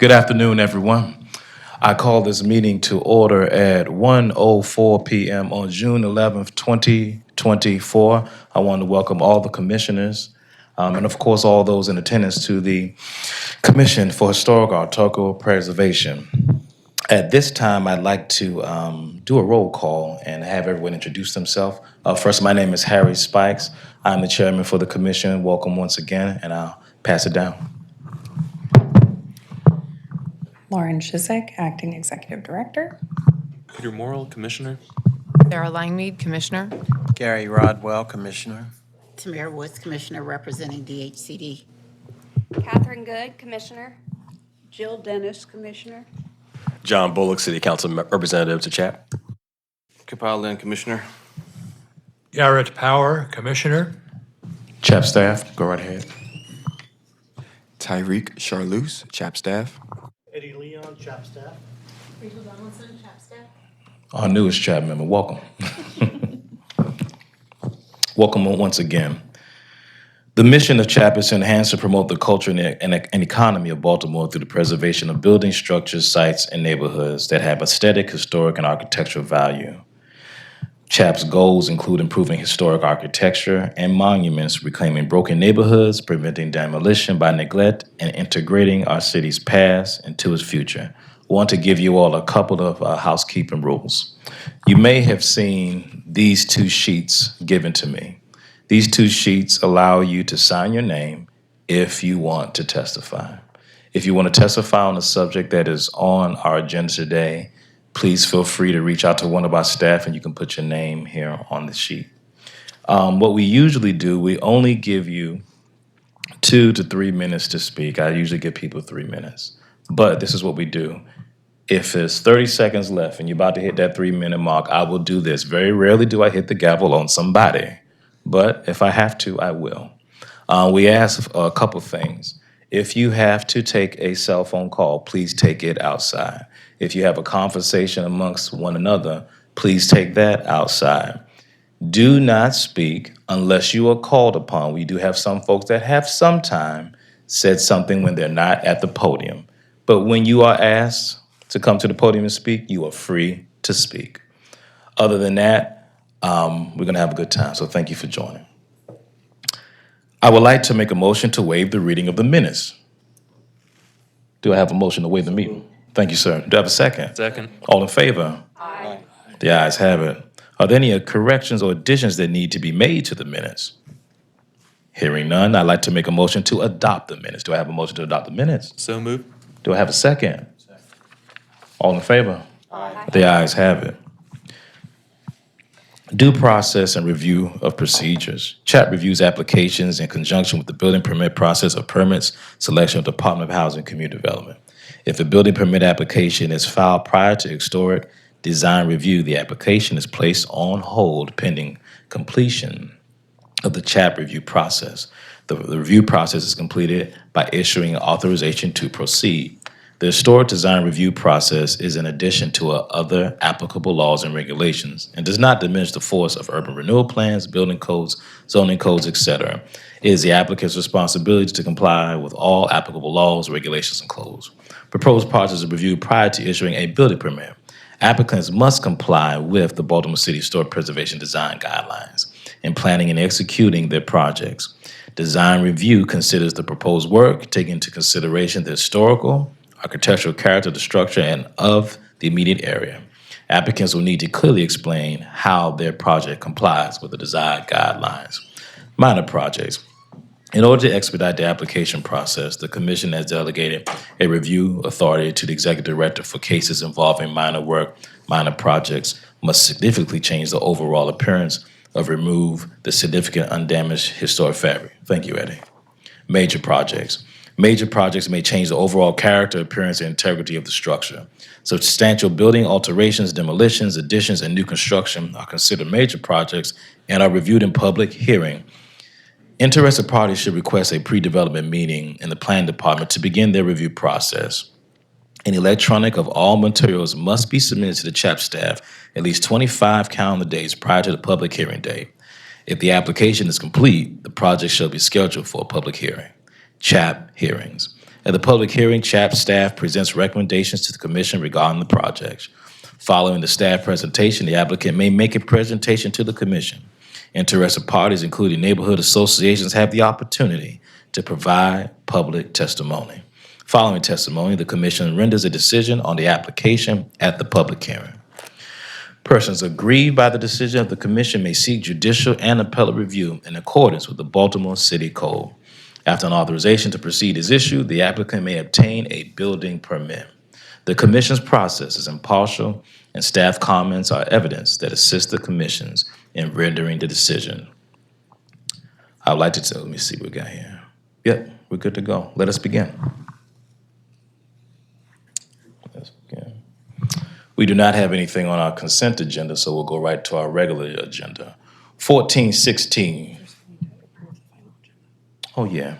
Good afternoon, everyone. I call this meeting to order at 1:04 p.m. on June 11th, 2024. I want to welcome all the commissioners and, of course, all those in attendance to the Commission for Historical Architectural Preservation. At this time, I'd like to do a roll call and have everyone introduce themselves. First, my name is Harry Spikes. I'm the chairman for the commission. Welcome once again, and I'll pass it down. Lauren Shizek, Acting Executive Director. Peter Morrill, Commissioner. Sarah Langmead, Commissioner. Gary Rodwell, Commissioner. Tamara Woods, Commissioner representing DHCD. Catherine Good, Commissioner. Jill Dennis, Commissioner. John Bullock, City Council Representative to CHAP. Kapal Lynn, Commissioner. Garrett Power, Commissioner. CHAP staff, go right ahead. Tyreek Charlouse, CHAP staff. Eddie Leon, CHAP staff. Rachel Donaldson, CHAP staff. Our newest CHAP member, welcome. Welcome once again. The mission of CHAP is to enhance and promote the culture and economy of Baltimore through the preservation of buildings, structures, sites, and neighborhoods that have aesthetic, historic, and architectural value. CHAP's goals include improving historic architecture and monuments, reclaiming broken neighborhoods, preventing demolition by neglect, and integrating our city's past into its future. I want to give you all a couple of housekeeping rules. You may have seen these two sheets given to me. These two sheets allow you to sign your name if you want to testify. If you want to testify on a subject that is on our agenda today, please feel free to reach out to one of our staff and you can put your name here on the sheet. What we usually do, we only give you 2 to 3 minutes to speak. I usually give people 3 minutes. But this is what we do. If there's 30 seconds left and you're about to hit that 3-minute mark, I will do this. Very rarely do I hit the gavel on somebody, but if I have to, I will. We ask a couple things. If you have to take a cell phone call, please take it outside. If you have a conversation amongst one another, please take that outside. Do not speak unless you are called upon. We do have some folks that have sometime said something when they're not at the podium. But when you are asked to come to the podium and speak, you are free to speak. Other than that, we're going to have a good time, so thank you for joining. I would like to make a motion to waive the reading of the minutes. Do I have a motion to waive the meeting? Thank you, sir. Do I have a second? Second. All in favor? Aye. The ayes have it. Are there any corrections or additions that need to be made to the minutes? Hearing none, I'd like to make a motion to adopt the minutes. Do I have a motion to adopt the minutes? So moved. Do I have a second? All in favor? Aye. The ayes have it. Due process and review of procedures. CHAP reviews applications in conjunction with the building permit process of permits, selection of Department of Housing and Community Development. If the building permit application is filed prior to historic design review, the application is placed on hold pending completion of the CHAP review process. The review process is completed by issuing authorization to proceed. The historic design review process is in addition to other applicable laws and regulations and does not diminish the force of urban renewal plans, building codes, zoning codes, etc. It is the applicant's responsibility to comply with all applicable laws, regulations, and codes. Proposed projects are reviewed prior to issuing a building permit. Applicants must comply with the Baltimore City Historic Preservation Design Guidelines in planning and executing their projects. Design review considers the proposed work, taking into consideration the historical, architectural character of the structure and of the immediate area. Applicants will need to clearly explain how their project complies with the design guidelines. Minor projects. In order to expedite the application process, the Commission has delegated a review authority to the Executive Director for cases involving minor work. Minor projects must significantly change the overall appearance of remove the significant undamaged historic fabric. Thank you, Eddie. Major projects. Major projects may change the overall character, appearance, and integrity of the structure. Substantial building alterations, demolitions, additions, and new construction are considered major projects and are reviewed in public hearing. Interested parties should request a pre-development meeting in the planning department to begin their review process. An electronic of all materials must be submitted to the CHAP staff at least 25 calendar days prior to the public hearing date. If the application is complete, the project shall be scheduled for a public hearing. CHAP hearings. At the public hearing, CHAP staff presents recommendations to the commission regarding the project. Following the staff presentation, the applicant may make a presentation to the commission. Interested parties, including neighborhood associations, have the opportunity to provide public testimony. Following testimony, the commission renders a decision on the application at the public hearing. Persons aggrieved by the decision of the commission may seek judicial and appellate review in accordance with the Baltimore City Code. After an authorization to proceed is issued, the applicant may obtain a building permit. The commission's process is impartial, and staff comments are evidence that assist the commissions in rendering the decision. I would like to let me see what we got here. Yep, we're good to go. Let us begin. We do not have anything on our consent agenda, so we'll go right to our regular agenda. 1416. Oh, yeah.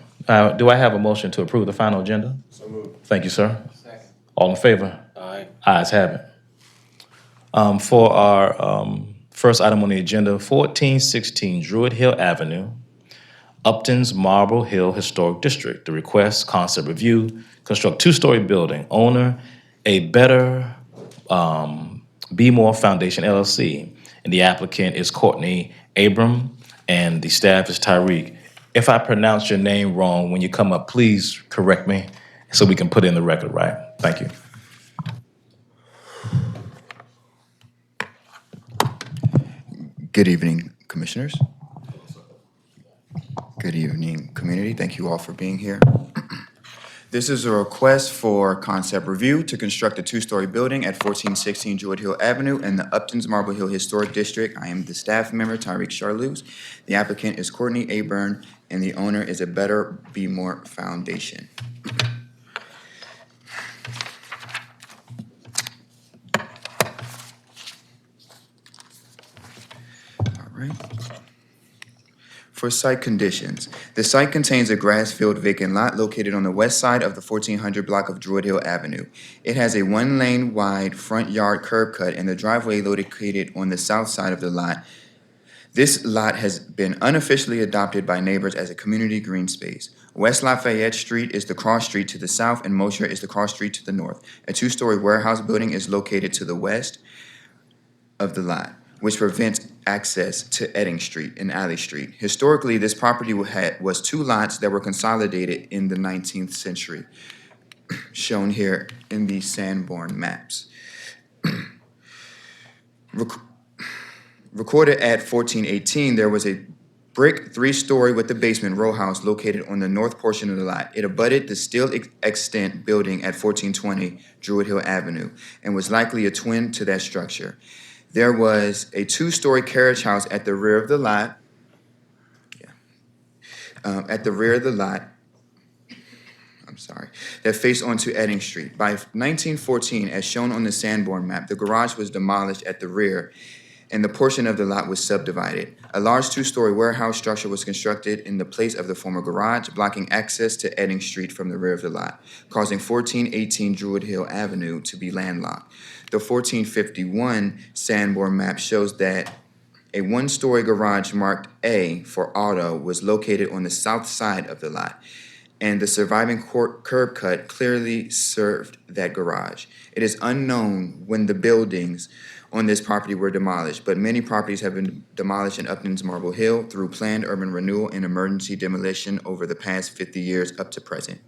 Do I have a motion to approve the final agenda? So moved. Thank you, sir. Second. All in favor? Aye. Ayes have it. For our first item on the agenda, 1416 Druid Hill Avenue, Upton's Marble Hill Historic District. The request, concept review, construct two-story building. Owner, a better Be More Foundation LLC. And the applicant is Courtney Abram, and the staff is Tyreek. If I pronounce your name wrong, when you come up, please correct me so we can put it in the record right. Thank you. Good evening, commissioners. Good evening, community. Thank you all for being here. This is a request for concept review to construct a two-story building at 1416 Druid Hill Avenue in the Upton's Marble Hill Historic District. I am the staff member, Tyreek Charluz. The applicant is Courtney Aburn, and the owner is a Better Be More Foundation. All right. For site conditions, the site contains a grass-filled vacant lot located on the west side of the 1400 block of Druid Hill Avenue. It has a one-lane wide front yard curb cut and the driveway located on the south side of the lot. This lot has been unofficially adopted by neighbors as a community green space. West Lafayette Street is the cross street to the south and Mosher is the cross street to the north. A two-story warehouse building is located to the west of the lot, which prevents access to Edding Street and Alley Street. Historically, this property was two lots that were consolidated in the 19th century, shown here in the Sanborn maps. Recorded at 1418, there was a brick three-story with the basement row house located on the north portion of the lot. It abutted the still extant building at 1420 Druid Hill Avenue and was likely a twin to that structure. There was a two-story carriage house at the rear of the lot. That faced onto Edding Street. By 1914, as shown on the Sanborn map, the garage was demolished at the rear and the portion of the lot was subdivided. A large two-story warehouse structure was constructed in the place of the former garage, blocking access to Edding Street from the rear of the lot, causing 1418 Druid Hill Avenue to be landlocked. The 1451 Sanborn map shows that a one-story garage marked A for auto was located on the south side of the lot, and the surviving curb cut clearly served that garage. It is unknown when the buildings on this property were demolished, but many properties have been demolished in Upton's Marble Hill through planned urban renewal and emergency demolition over the past 50 years up to present.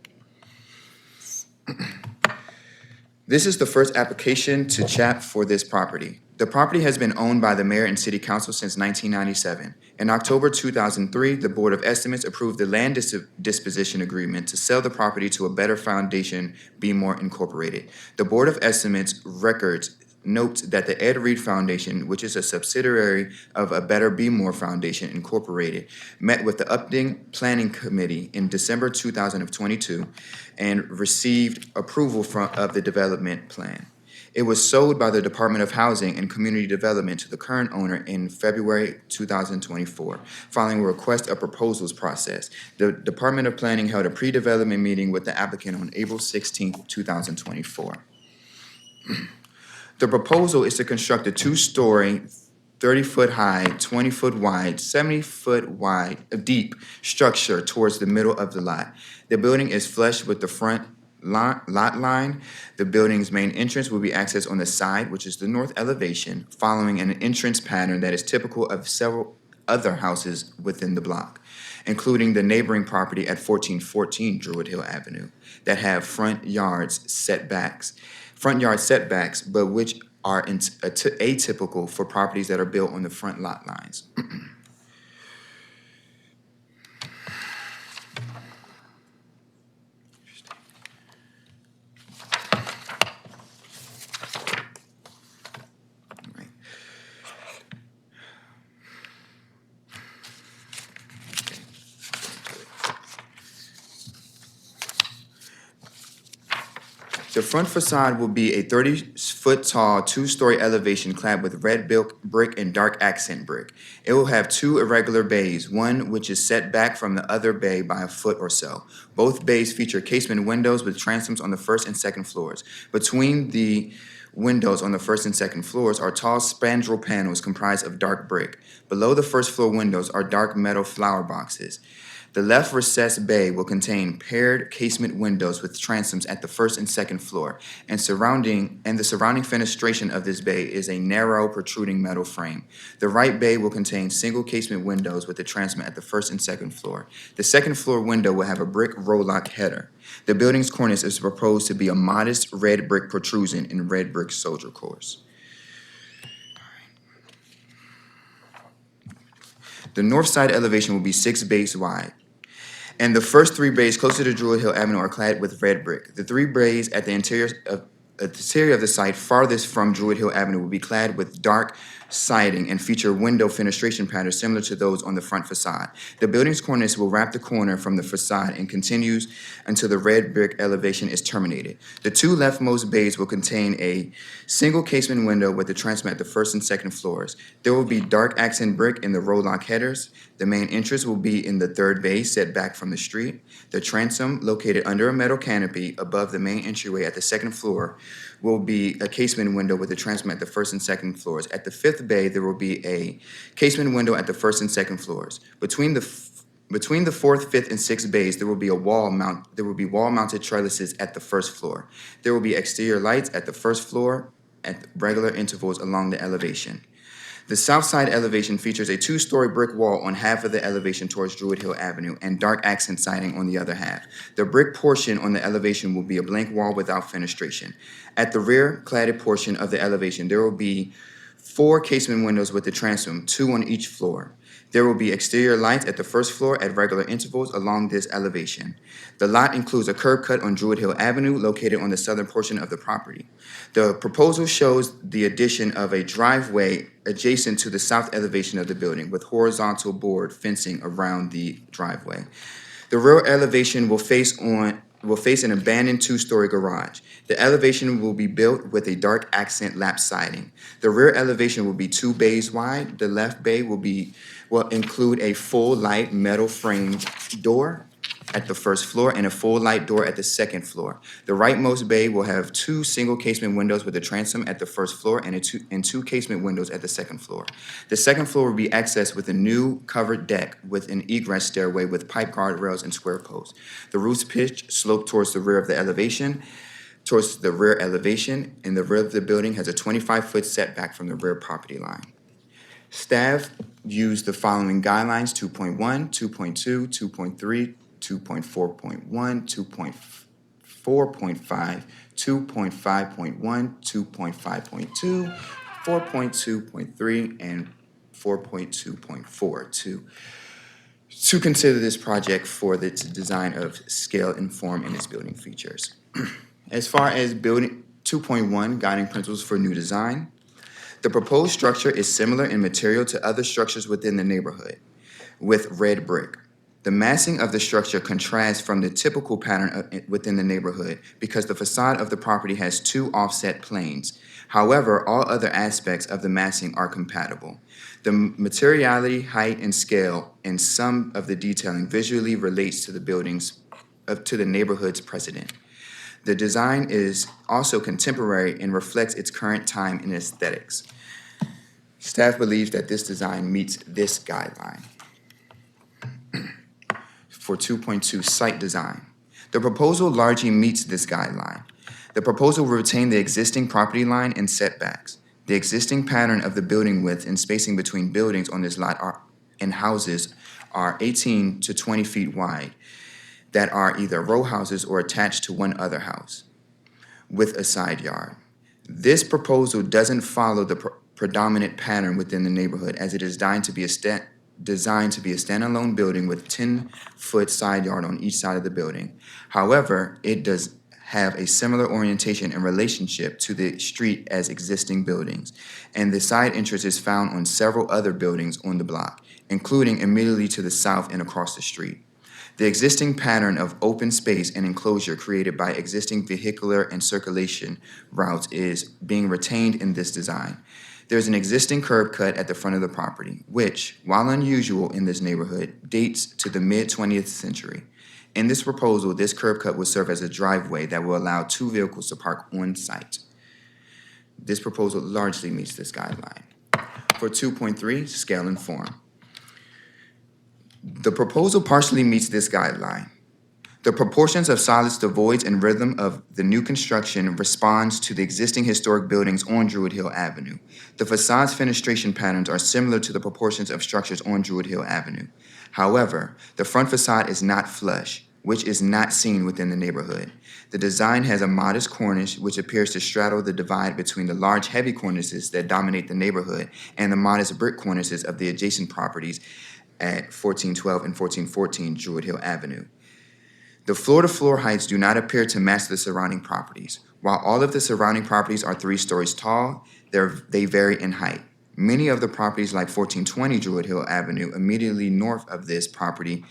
This is the first application to CHAP for this property. The property has been owned by the mayor and city council since 1997. In October 2003, the Board of Estimates approved the land disposition agreement to sell the property to a Better Foundation, Be More Incorporated. The Board of Estimates records notes that the Ed Reed Foundation, which is a subsidiary of a Better Be More Foundation Incorporated, met with the Upton Planning Committee in December 2022 and received approval of the development plan. It was sold by the Department of Housing and Community Development to the current owner in February 2024, following a request of proposals process. The Department of Planning held a pre-development meeting with the applicant on April 16, 2024. The proposal is to construct a two-story, 30-foot high, 20-foot wide, 70-foot wide, deep structure towards the middle of the lot. The building is flush with the front lot line. The building's main entrance will be accessed on the side, which is the north elevation, following an entrance pattern that is typical of several other houses within the block, including the neighboring property at 1414 Druid Hill Avenue, that have front yard setbacks, but which are atypical for properties that are built on the front lot lines. Right. The front facade will be a 30-foot tall, two-story elevation clad with red brick and dark accent brick. It will have two irregular bays, one which is set back from the other bay by a foot or so. Both bays feature casement windows with transoms on the first and second floors. Between the windows on the first and second floors are tall spandrel panels comprised of dark brick. Below the first floor windows are dark metal flower boxes. The left recessed bay will contain paired casement windows with transoms at the first and second floor, and the surrounding fenestration of this bay is a narrow protruding metal frame. The right bay will contain single casement windows with a transom at the first and second floor. The second floor window will have a brick roll-lock header. The building's cornice is proposed to be a modest red brick protrusion in red brick soldier cores. The north side elevation will be 6 bays wide, and the first 3 bays closer to Druid Hill Avenue are clad with red brick. The 3 bays at the interior of the site farthest from Druid Hill Avenue will be clad with dark siding and feature window fenestration patterns similar to those on the front facade. The building's cornice will wrap the corner from the facade and continues until the red brick elevation is terminated. The 2 leftmost bays will contain a single casement window with a transom at the first and second floors. There will be dark accent brick in the roll-lock headers. The main entrance will be in the 3rd bay, set back from the street. The transom, located under a metal canopy above the main entryway at the 2nd floor, will be a casement window with a transom at the 1st and 2nd floors. At the 5th bay, there will be a casement window at the 1st and 2nd floors. Between the 4th, 5th, and 6th bays, there will be wall-mounted trellises at the 1st floor. There will be exterior lights at the 1st floor at regular intervals along the elevation. The south side elevation features a 2-story brick wall on half of the elevation towards Druid Hill Avenue and dark accent siding on the other half. The brick portion on the elevation will be a blank wall without fenestration. At the rear cladded portion of the elevation, there will be 4 casement windows with a transom, 2 on each floor. There will be exterior lights at the 1st floor at regular intervals along this elevation. The lot includes a curb cut on Druid Hill Avenue located on the southern portion of the property. The proposal shows the addition of a driveway adjacent to the south elevation of the building with horizontal board fencing around the driveway. The rear elevation will face an abandoned 2-story garage. The elevation will be built with a dark accent lap siding. The rear elevation will be 2 bays wide. The left bay will include a full light metal framed door at the 1st floor and a full light door at the 2nd floor. The rightmost bay will have 2 single casement windows with a transom at the 1st floor and 2 casement windows at the 2nd floor. The 2nd floor will be accessed with a new covered deck with an egress stairway with pipe guardrails and square posts. The roof's pitch sloped towards the rear elevation, and the rear of the building has a 25-foot setback from the rear property line. Staff used the following guidelines: 2.1, 2.2, 2.3, 2.4.1, 2.4.5, 2.5.1, 2.5.2, 4.2.3, and 4.2.4 to consider this project for its design of scale and form in its building features. As far as building 2.1 guiding principles for new design, the proposed structure is similar in material to other structures within the neighborhood with red brick. The massing of the structure contrasts from the typical pattern within the neighborhood because the facade of the property has 2 offset planes. However, all other aspects of the massing are compatible. The materiality, height, and scale in some of the detailing visually relates to the neighborhood's precedent. The design is also contemporary and reflects its current time and aesthetics. Staff believes that this design meets this guideline. For 2.2, site design. The proposal largely meets this guideline. The proposal will retain the existing property line and setbacks. The existing pattern of the building width and spacing between buildings on this lot and houses are 18 to 20 feet wide that are either row houses or attached to one other house with a side yard. This proposal doesn't follow the predominant pattern within the neighborhood, as it is designed to be a standalone building with 10-foot side yard on each side of the building. However, it does have a similar orientation and relationship to the street as existing buildings, and the side entrance is found on several other buildings on the block, including immediately to the south and across the street. The existing pattern of open space and enclosure created by existing vehicular and circulation routes is being retained in this design. There's an existing curb cut at the front of the property, which, while unusual in this neighborhood, dates to the mid-20th century. In this proposal, this curb cut will serve as a driveway that will allow 2 vehicles to park on site. This proposal largely meets this guideline. For 2.3, scale and form. The proposal partially meets this guideline. The proportions of solids, the voids, and rhythm of the new construction responds to the existing historic buildings on Druid Hill Avenue. The facade's fenestration patterns are similar to the proportions of structures on Druid Hill Avenue. However, the front facade is not flush, which is not seen within the neighborhood. The design has a modest cornice, which appears to straddle the divide between the large, heavy cornices that dominate the neighborhood and the modest brick cornices of the adjacent properties at 1412 and 1414 Druid Hill Avenue. The floor-to-floor heights do not appear to match the surrounding properties. While all of the surrounding properties are 3 stories tall, they vary in height. Many of the properties, like 1420 Druid Hill Avenue, immediately north of this property,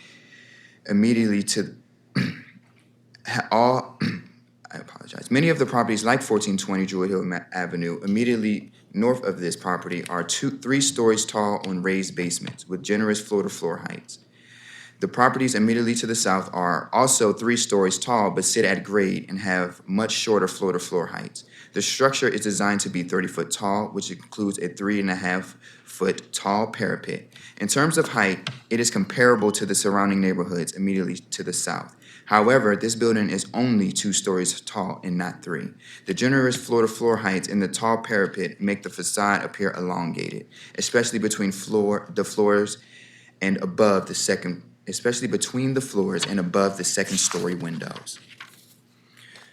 immediately to Many of the properties, like 1420 Druid Hill Avenue, immediately north of this property are 3 stories tall on raised basements with generous floor-to-floor heights. The properties immediately to the south are also 3 stories tall but sit at grade and have much shorter floor-to-floor heights. The structure is designed to be 30-foot tall, which includes a 3.5-foot tall parapet. In terms of height, it is comparable to the surrounding neighborhoods immediately to the south. However, this building is only 2 stories tall and not 3. The generous floor-to-floor heights in the tall parapet make the facade appear elongated, especially between the floors and above the second story windows.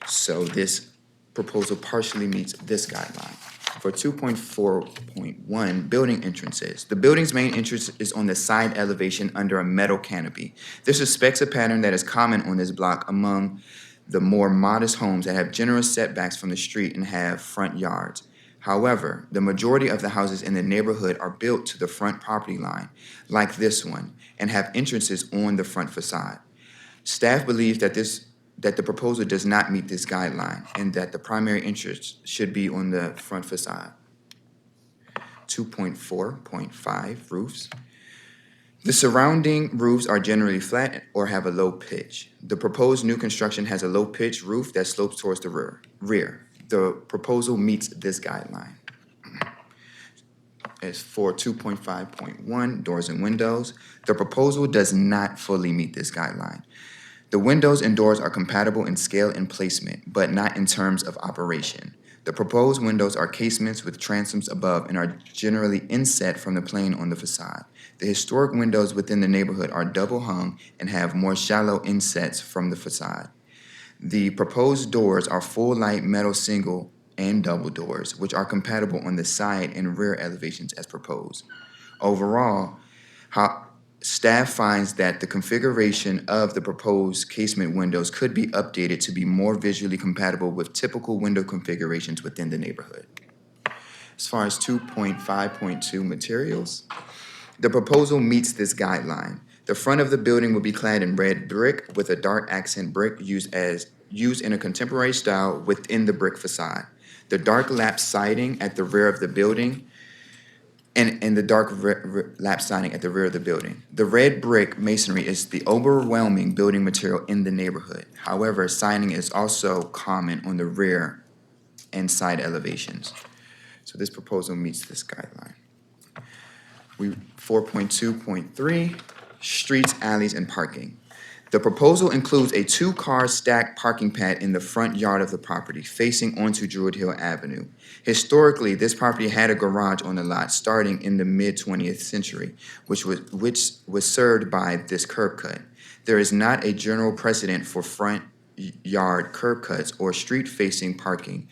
So this proposal partially meets this guideline. For 2.4.1, building entrances. The building's main entrance is on the side elevation under a metal canopy. This respects a pattern that is common on this block among the more modest homes that have generous setbacks from the street and have front yards. However, the majority of the houses in the neighborhood are built to the front property line, like this one, and have entrances on the front facade. Staff believes that the proposal does not meet this guideline and that the primary entrance should be on the front facade. 2.4.5, roofs. The surrounding roofs are generally flat or have a low pitch. The proposed new construction has a low pitch roof that slopes towards the rear. The proposal meets this guideline. As for 2.5.1, doors and windows, the proposal does not fully meet this guideline. The windows and doors are compatible in scale and placement, but not in terms of operation. The proposed windows are casements with transoms above and are generally inset from the plane on the facade. The historic windows within the neighborhood are double hung and have more shallow insets from the facade. The proposed doors are full light metal single and double doors, which are compatible on the side and rear elevations as proposed. Overall, staff finds that the configuration of the proposed casement windows could be updated to be more visually compatible with typical window configurations within the neighborhood. As far as 2.5.2 materials, the proposal meets this guideline. The front of the building will be clad in red brick with a dark accent brick used in a contemporary style within the brick facade. The dark lap siding at the rear of the building and the dark lap siding at the rear of the building. The red brick masonry is the overwhelming building material in the neighborhood. However, siding is also common on the rear and side elevations. So this proposal meets this guideline. 4.2.3, streets, alleys, and parking. The proposal includes a two-car stacked parking pad in the front yard of the property, facing onto Druid Hill Avenue. Historically, this property had a garage on the lot starting in the mid-20th century, which was served by this curb cut. There is not a general precedent for front yard curb cuts or street-facing parking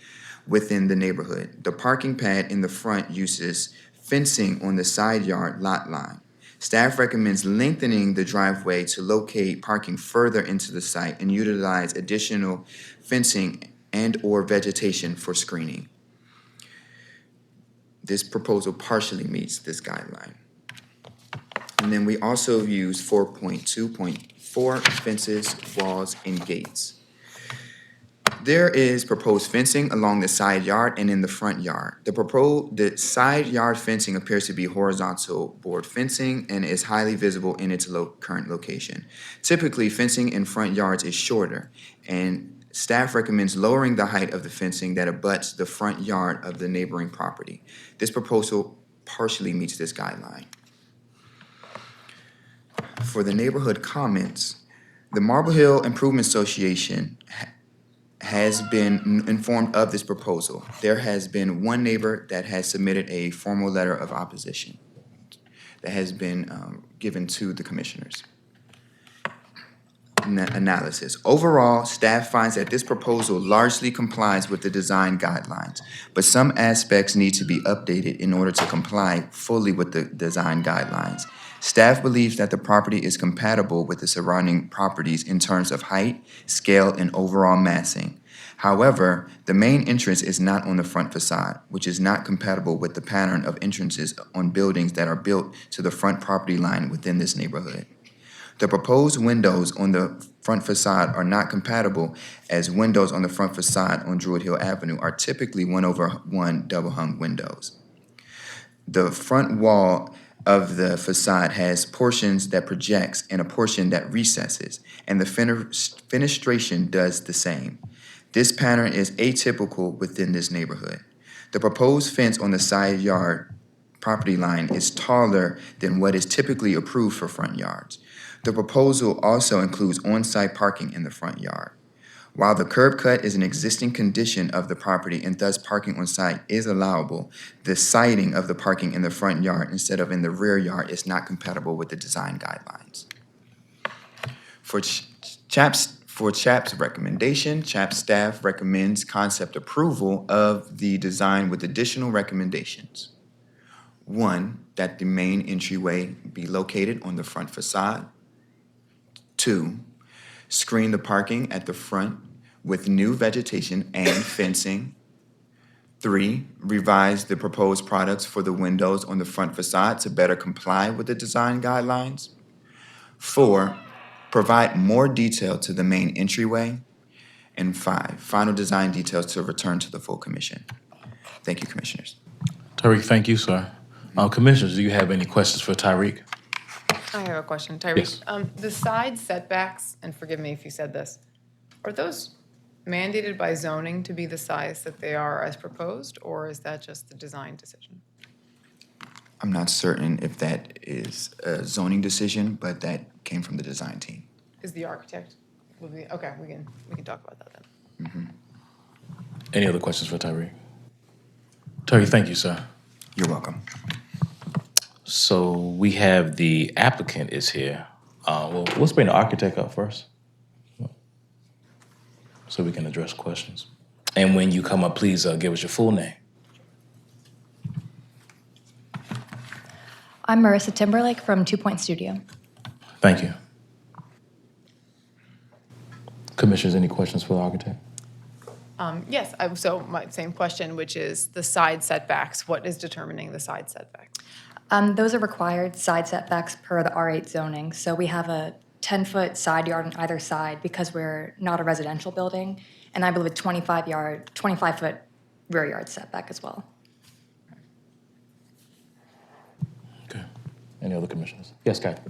within the neighborhood. The parking pad in the front uses fencing on the side yard lot line. Staff recommends lengthening the driveway to locate parking further into the site and utilize additional fencing and/or vegetation for screening. This proposal partially meets this guideline. And then we also use 4.2.4, fences, walls, and gates. There is proposed fencing along the side yard and in the front yard. The side yard fencing appears to be horizontal board fencing and is highly visible in its current location. Typically, fencing in front yards is shorter, and staff recommends lowering the height of the fencing that abuts the front yard of the neighboring property. This proposal partially meets this guideline. For the neighborhood comments, the Marble Hill Improvement Association has been informed of this proposal. There has been one neighbor that has submitted a formal letter of opposition that has been given to the commissioners. Analysis. Overall, staff finds that this proposal largely complies with the design guidelines, but some aspects need to be updated in order to comply fully with the design guidelines. Staff believes that the property is compatible with the surrounding properties in terms of height, scale, and overall massing. However, the main entrance is not on the front facade, which is not compatible with the pattern of entrances on buildings that are built to the front property line within this neighborhood. The proposed windows on the front facade are not compatible, as windows on the front facade on Druid Hill Avenue are typically 1/1 double-hung windows. The front wall of the facade has portions that projects and a portion that recesses, and the fenestration does the same. This pattern is atypical within this neighborhood. The proposed fence on the side yard property line is taller than what is typically approved for front yards. The proposal also includes on-site parking in the front yard. While the curb cut is an existing condition of the property and thus parking on site is allowable, the siting of the parking in the front yard instead of in the rear yard is not compatible with the design guidelines. For CHAP's recommendation, CHAP staff recommends concept approval of the design with additional recommendations. 1, that the main entryway be located on the front facade. 2, screen the parking at the front with new vegetation and fencing. 3, revise the proposed products for the windows on the front facade to better comply with the design guidelines. 4, provide more detail to the main entryway. And 5, final design details to return to the full commission. Thank you, commissioners. Tariq, thank you, sir. Commissioners, do you have any questions for Tariq? I have a question. Tyrese, the side setbacks, and forgive me if you said this, are those mandated by zoning to be the size that they are as proposed, or is that just the design decision? I'm not certain if that is a zoning decision, but that came from the design team. Is the architect, okay, we can talk about that then. Mm-hmm. Any other questions for Tariq? Tariq, thank you, sir. You're welcome. So we have the applicant is here. Well, let's bring the architect up first, so we can address questions. And when you come up, please give us your full name. I'm Marissa Timberlake from 2 Point Studio. Thank you. Commissioners, any questions for the architect? Yes, so my same question, which is the side setbacks. What is determining the side setbacks? Those are required side setbacks per the R8 zoning. So we have a 10-foot side yard on either side because we're not a residential building, and I believe a 25-foot rear yard setback as well. Okay. Any other commissioners? Yes, Kathy.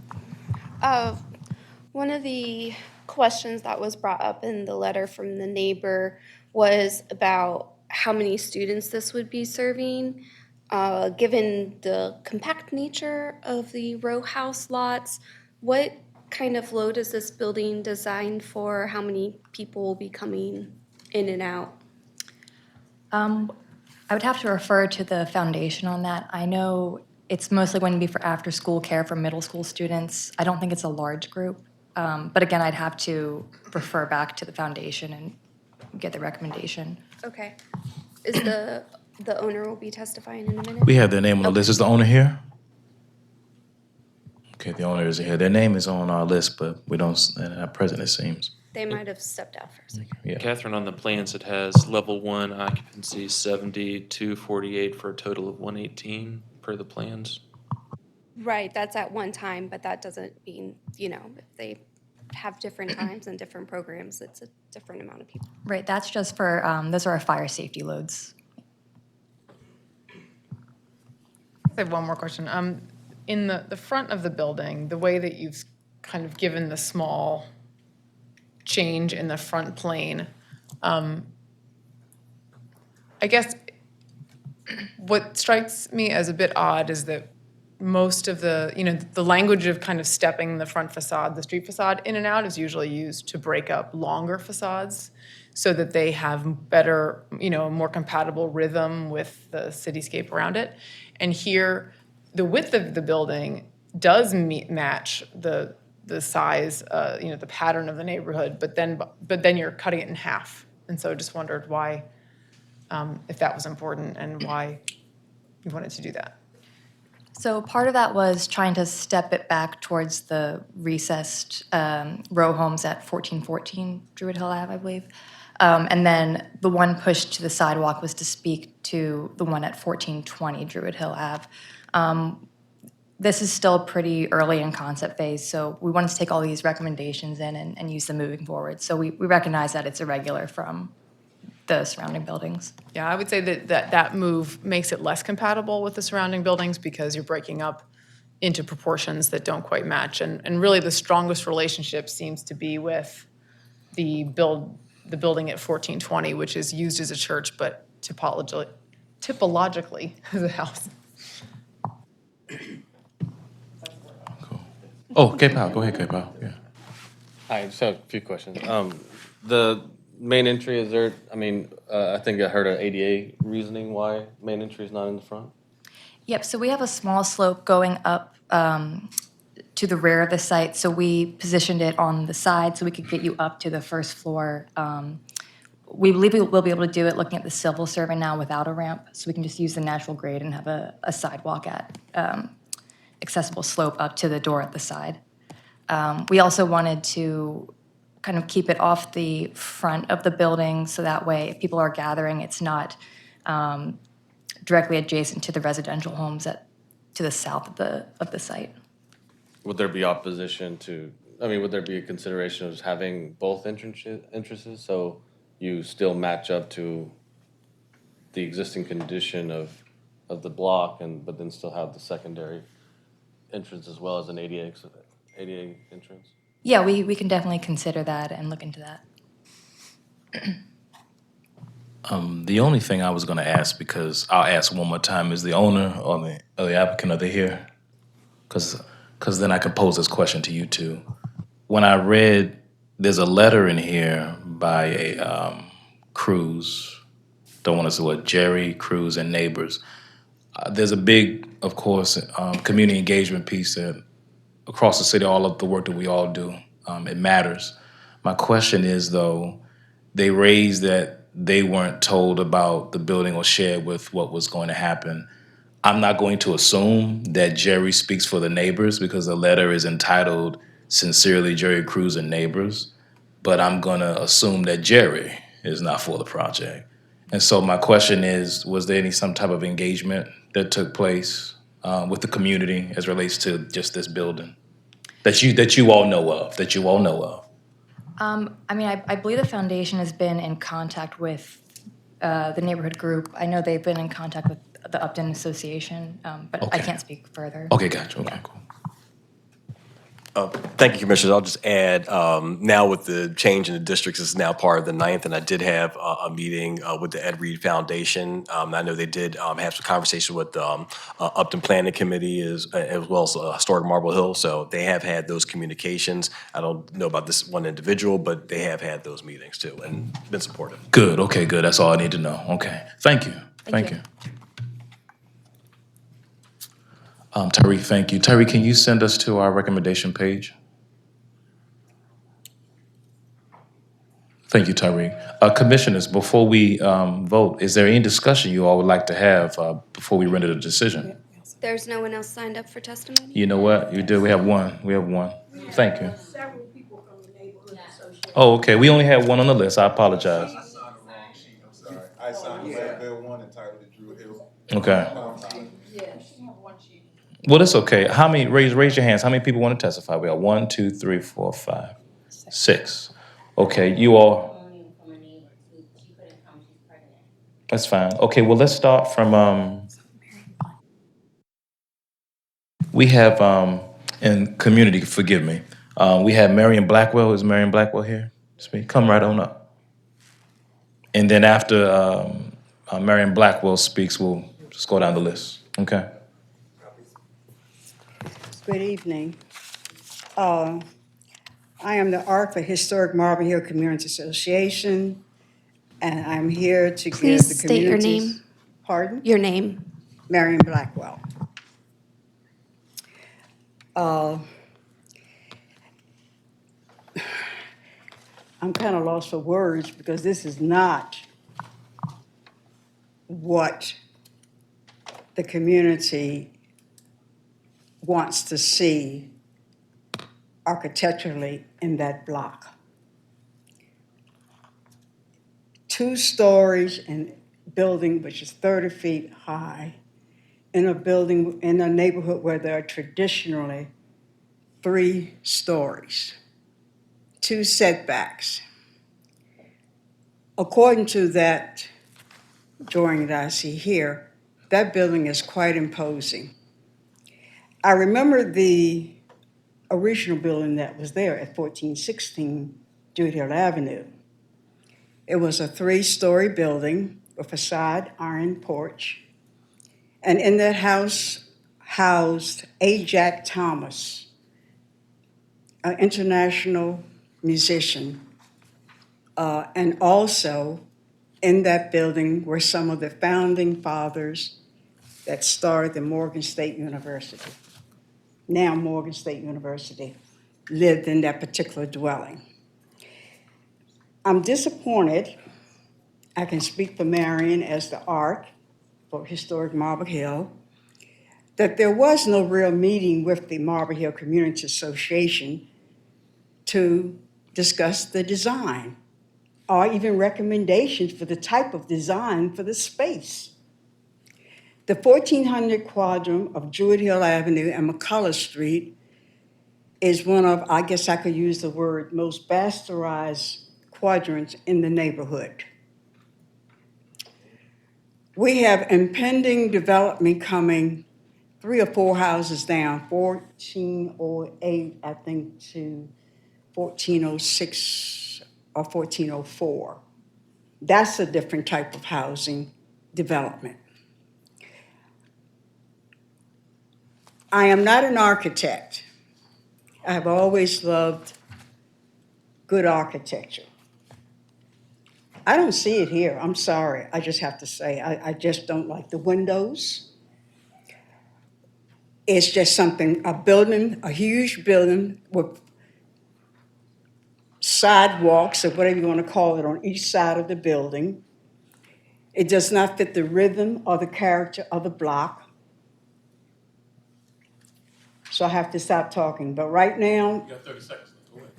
One of the questions that was brought up in the letter from the neighbor was about how many students this would be serving. Given the compact nature of the row house lots, what kind of load is this building designed for? How many people will be coming in and out? I would have to refer to the foundation on that. I know it's mostly going to be for after-school care for middle school students. I don't think it's a large group. But again, I'd have to refer back to the foundation and get the recommendation. Okay. Is the owner will be testifying in a minute? We have their name on the list. Is the owner here? Okay, the owner isn't here. Their name is on our list, but we don't, they're not present, it seems. They might have stepped out for a second. Yeah. Catherine, on the plans, it has level 1 occupancy 70, 248 for a total of 118 per the plans. Right, that's at one time, but that doesn't mean, if they have different times and different programs, it's a different amount of people. Right, that's just for, those are our fire safety loads. I have one more question. In the front of the building, the way that you've kind of given the small change in the front plane, I guess what strikes me as a bit odd is that most of the language of kind of stepping the front facade, the street facade in and out is usually used to break up longer facades so that they have better, a more compatible rhythm with the cityscape around it. And here, the width of the building does match the size, the pattern of the neighborhood, but then you're cutting it in half. And so just wondered why, if that was important and why you wanted to do that. So part of that was trying to step it back towards the recessed row homes at 1414 Druid Hill Ave, I believe. And then the one pushed to the sidewalk was to speak to the one at 1420 Druid Hill Ave. This is still pretty early in concept phase, so we wanted to take all these recommendations in and use them moving forward. So we recognize that it's irregular from the surrounding buildings. Yeah, I would say that move makes it less compatible with the surrounding buildings because you're breaking up into proportions that don't quite match. And really the strongest relationship seems to be with the building at 1420, which is used as a church, but typologically as a house. Cool. Oh, K-Pow, go ahead, K-Pow, yeah. Hi, just have a few questions. The main entry, is there, I think I heard an ADA reasoning why main entry is not in the front? Yep, so we have a small slope going up to the rear of the site, so we positioned it on the side so we could get you up to the first floor. We believe we'll be able to do it looking at the civil survey now without a ramp, so we can just use the natural grade and have a sidewalk at accessible slope up to the door at the side. We also wanted to kind of keep it off the front of the building so that way if people are gathering, it's not directly adjacent to the residential homes to the south of the site. Would there be opposition to, would there be a consideration of having both entrances so you still match up to the existing condition of the block but then still have the secondary entrance as well as an ADA entrance? Yeah, we can definitely consider that and look into that. The only thing I was going to ask, because I'll ask one more time, is the owner or the applicant, are they here? Because then I can pose this question to you too. When I read, there's a letter in here by a Cruz, don't want to say what, Jerry, Cruz, and neighbors. There's a big, of course, community engagement piece that across the city, all of the work that we all do, it matters. My question is, though, they raised that they weren't told about the building or shared with what was going to happen. I'm not going to assume that Jerry speaks for the neighbors because the letter is entitled Sincerely Jerry Cruz and Neighbors, but I'm going to assume that Jerry is not for the project. And so my question is, was there some type of engagement that took place with the community as relates to just this building that you all know of? I believe the foundation has been in contact with the neighborhood group. I know they've been in contact with the Upton Association, but Okay. I can't speak further. Okay, gotcha. Okay, cool. Thank you, Commissioners. I'll just add, now with the change in the districts, it's now part of the 9th, and I did have a meeting with the Ed Reed Foundation. I know they did have some conversation with Upton Planning Committee as well as Historic Marble Hill, so they have had those communications. I don't know about this one individual, but they have had those meetings too and been supportive. Good, okay, good. That's all I need to know. Okay, thank you. Thank you. Tyree, thank you. Tyree, can you send us to our recommendation page? Thank you, Tyree. Commissioners, before we vote, is there any discussion you all would like to have before we render the decision? There's no one else signed up for testimony? You know what? You do. We have one. We have one. Thank you. Oh, okay. We only had one on the list. I apologize. I signed Bill 1 entitled the Drew Hill. Okay. Well, it's okay. How many, raise your hands. How many people want to testify? We have 1, 2, 3, 4, 5, 6. Okay, you all. That's fine. Okay, well, let's start from, we have, in community, forgive me. We have Marion Blackwell. Is Marion Blackwell here? Speak. Come right on up. And then after Marion Blackwell speaks, we'll just go down the list. Okay. Good evening. I am the ARC for Historic Marble Hill Community Association, and I'm here to give Please the state your communities. name. Pardon? Your name. Marion Blackwell. I'm kind of lost for words because this is not what the community wants to see architecturally in that block. 2 stories in a building which is 30 feet high, in a building, in a neighborhood where there are traditionally 3 stories, 2 setbacks. According to that drawing that I see here, that building is quite imposing. I remember the original building that was there at 1416 Druid Hill Avenue. It was a 3-story building with a side iron porch. And in that house housed A. Jack Thomas, an international musician. And also in that building were some of the founding fathers that started the Morgan State University. Now Morgan State University lived in that particular dwelling. I'm disappointed, I can speak for Marion as the ARC for Historic Marble Hill, that there was no real meeting with the Marble Hill Community Association to discuss the design or even recommendations for the type of design for the space. The 1400 quadrant of Druid Hill Avenue and McCullough Street is one of, I guess I could use the word, most bastardized quadrants in the neighborhood. We have impending development coming 3 or 4 houses down, 1408, I think, to 1406 or 1404. That's a different type of housing development. I am not an architect. I have always loved good architecture. I don't see it here. I'm sorry. I just have to say, I just don't like the windows. It's just something, a building, a huge building with sidewalks or whatever you want to call it on each side of the building. It does not fit the rhythm or the character of the block. So I have to stop talking. But right now, You got 30 seconds.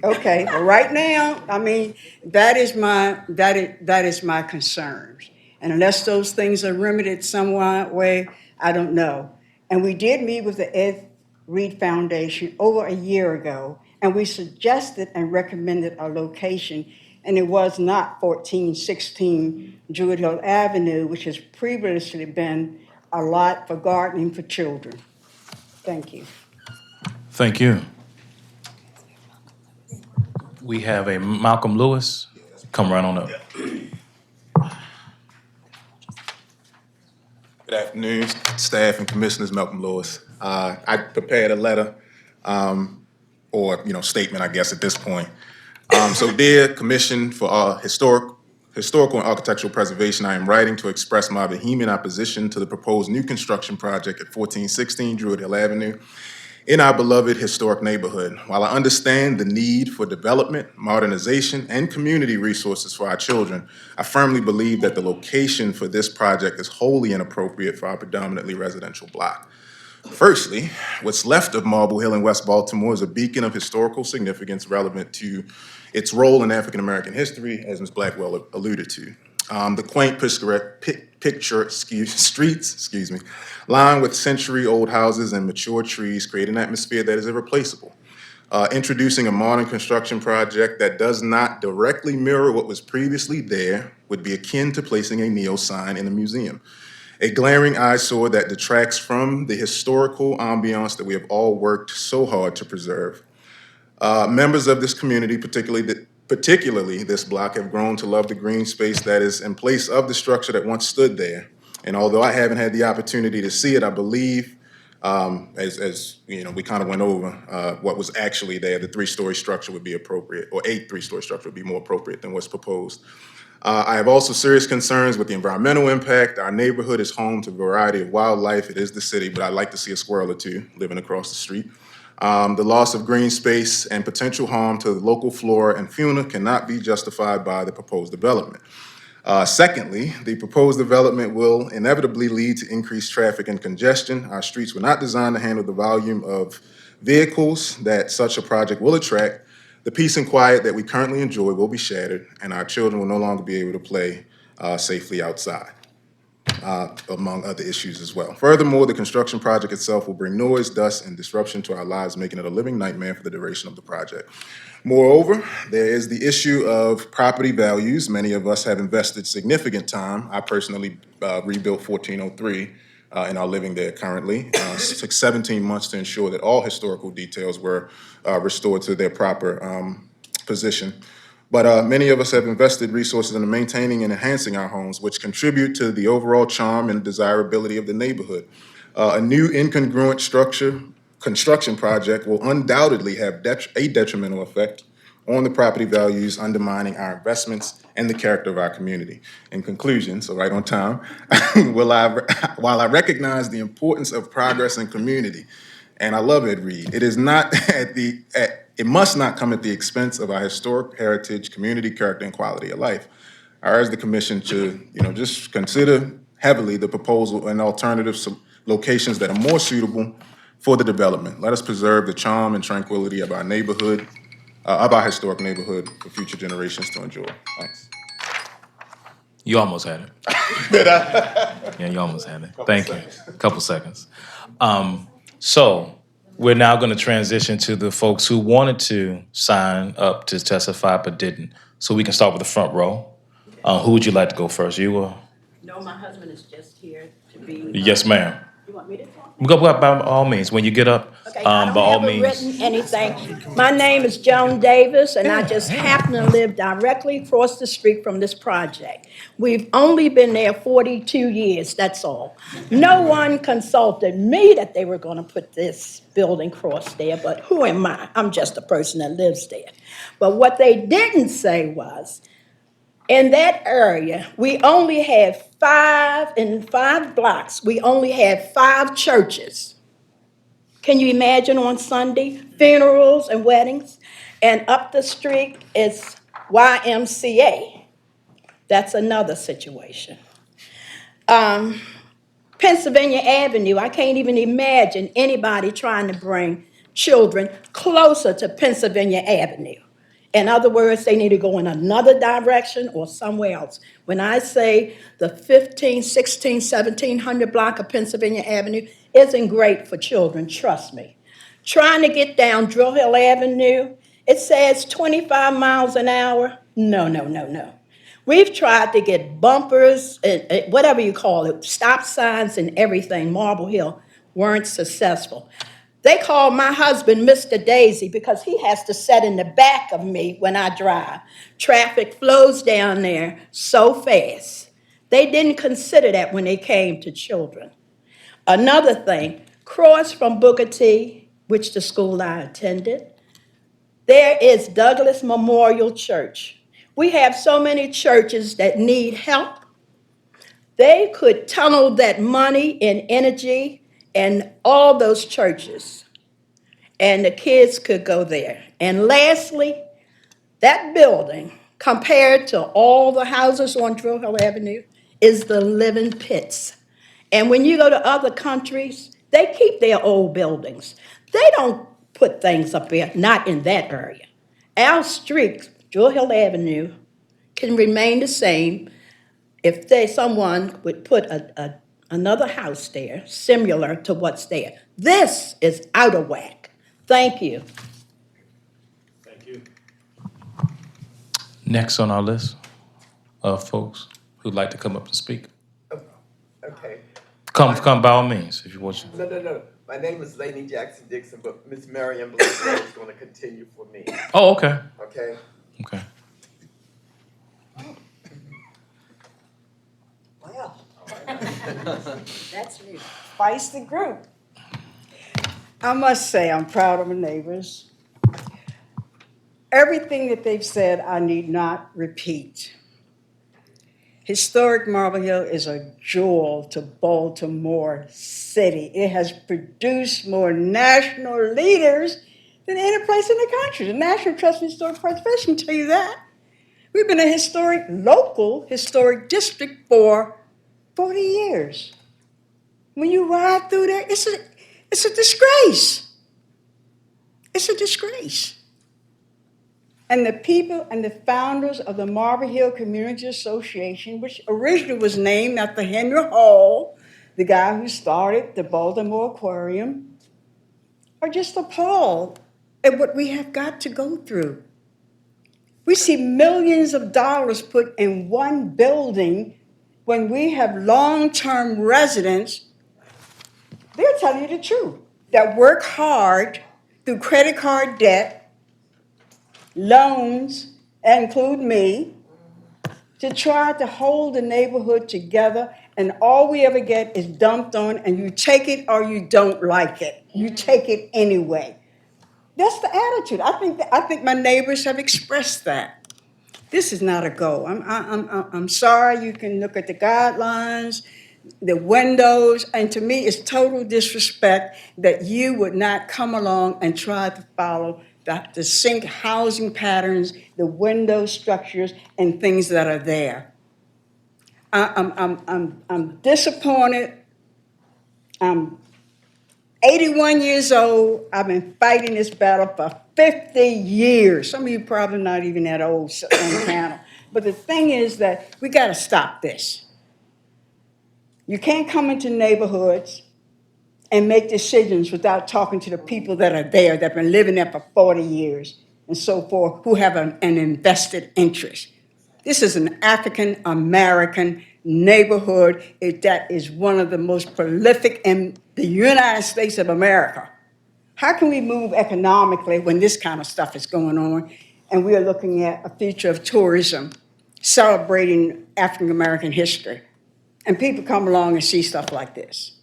okay, but right now, I mean, that is my concerns. And unless those things are remedied some way, I don't know. And we did meet with the Ed Reed Foundation over a year ago, and we suggested and recommended a location, and it was not 1416 Druid Hill Avenue, which has previously been a lot for gardening for children. Thank you. Thank you. we have a Malcolm Lewis. Come right on up. Good afternoon, staff and commissioners. Malcolm Lewis. I prepared a letter, or statement, I guess, at this point. So, dear Commission for Historical and Architectural Preservation, I am writing to express my vehement opposition to the proposed new construction project at 1416 Druid Hill Avenue in our beloved historic neighborhood. While I understand the need for development, modernization, and community resources for our children, I firmly believe that the location for this project is wholly inappropriate for our predominantly residential block. Firstly, what's left of Marble Hill in West Baltimore is a beacon of historical significance relevant to its role in African American history, as Ms. Blackwell alluded to. The quaint streets, lined with century-old houses and mature trees, create an atmosphere that is irreplaceable. Introducing a modern construction project that does not directly mirror what was previously there would be akin to placing a neo sign in a museum. A glaring eyesore that detracts from the historical ambiance that we have all worked so hard to preserve. Members of this community, particularly this block, have grown to love the green space that is in place of the structure that once stood there. And although I haven't had the opportunity to see it, I believe, as we kind of went over what was actually there, the three-story structure would be appropriate, or a three-story structure would be more appropriate than what's proposed. I have also serious concerns with the environmental impact. Our neighborhood is home to a variety of wildlife. It is the city, but I'd like to see a squirrel or two living across the street. The loss of green space and potential harm to the local flora and fauna cannot be justified by the proposed development. Secondly, the proposed development will inevitably lead to increased traffic and congestion. Our streets were not designed to handle the volume of vehicles that such a project will attract. The peace and quiet that we currently enjoy will be shattered, and our children will no longer be able to play safely outside, among other issues as well. Furthermore, the construction project itself will bring noise, dust, and disruption to our lives, making it a living nightmare for the duration of the project. Moreover, there is the issue of property values. Many of us have invested significant time. I personally rebuilt 1403 and are living there currently. It took 17 months to ensure that all historical details were restored to their proper position. But many of us have invested resources in maintaining and enhancing our homes, which contribute to the overall charm and desirability of the neighborhood. A new incongruent construction project will undoubtedly have a detrimental effect on the property values, undermining our investments and the character of our community. In conclusion, so right on time, while I recognize the importance of progress and community, and I love Ed Reed, it must not come at the expense of our historic heritage, community character, and quality of life. I urge the commission to, just consider heavily the proposal and alternative locations that are more suitable for the development. Let us preserve the charm and tranquility of our neighborhood, of our historic neighborhood, for future generations to enjoy. Thanks. You almost had it. Yeah, you almost had it. Thank you. A couple seconds. So we're now going to transition to the folks who wanted to sign up to testify but didn't. So we can start with the front row. Who would you like to go first? You or? No, my husband is just here to be. Yes, ma'am. You want me to talk? Go by all means. When you get up, Okay, by I all don't have means. written anything. My name is Joan Davis, and I just happen to live directly across the street from this project. We've only been there 42 years, that's all. No one consulted me that they were going to put this building across there, but who am I? I'm just a person that lives there. But what they didn't say was, in that area, we only have 5 blocks, we only have 5 churches. Can you imagine on Sunday, funerals and weddings? And up the street is YMCA. That's another situation. Pennsylvania Avenue, I can't even imagine anybody trying to bring children closer to Pennsylvania Avenue. In other words, they need to go in another direction or somewhere else. When I say the 15, 16, 1700 block of Pennsylvania Avenue isn't great for children, trust me. Trying to get down Drill Hill Avenue, it says 25 miles an hour. No. We've tried to get bumpers, and whatever you call it, stop signs and everything, Marble Hill, weren't successful. They call my husband Mr. Daisy because he has to sit in the back of me when I drive. Traffic flows down there so fast. They didn't consider that when they came to children. Another thing, across from Booker T, which the school I attended, there is Douglas Memorial Church. We have so many churches that need help. They could tunnel that money and energy and all those churches, and the kids could go there. And lastly, that building, compared to all the houses on Drill Hill Avenue, is the living pits. And when you go to other countries, they keep their old buildings. They don't put things up there, not in that area. Our street, Drill Hill Avenue, can remain the same if someone would put another house there similar to what's there. This is out of whack. Thank you. Thank you. Next on our list of folks who'd like to come up and speak. Okay. Come by all means, if you want to. No. My name is Lainey Jackson Dixon, but Miss Marion Blakely is going to continue for me. Oh, okay. Okay? Okay. Well, that's me. Feisty group. I must say, I'm proud of my neighbors. Everything that they've said, I need not repeat. Historic Marble Hill is a jewel to Baltimore City. It has produced more national leaders than any place in the country. The National Trust for Historic Preservation can tell you that. We've been a local historic district for 40 years. When you ride through there, it's a disgrace. It's a disgrace. And the people and the founders of the Marble Hill Community Association, which originally was named after Henry Hall, the guy who started the Baltimore Aquarium, are just appalled at what we have got to go through. We see millions of dollars put in one building when we have long-term residents. They'll tell you the truth, that work hard through credit card debt, loans, include me, to try to hold the neighborhood together, and all we ever get is dumped on, and you take it or you don't like it. You take it anyway. That's the attitude. I think my neighbors have expressed that. This is not a go. I'm sorry. You can look at the guidelines, the windows, and to me, it's total disrespect that you would not come along and try to follow the sync housing patterns, the window structures, and things that are there. I'm disappointed. I'm 81 years old. I've been fighting this battle for 50 years. Some of you probably not even that old on the panel. But the thing is that we got to stop this. You can't come into neighborhoods and make decisions without talking to the people that are there, that have been living there for 40 years and so forth, who have an invested interest. This is an African-American neighborhood that is one of the most prolific in the United States of America. How can we move economically when this kind of stuff is going on and we are looking at a future of tourism, celebrating African-American history, and people come along and see stuff like this?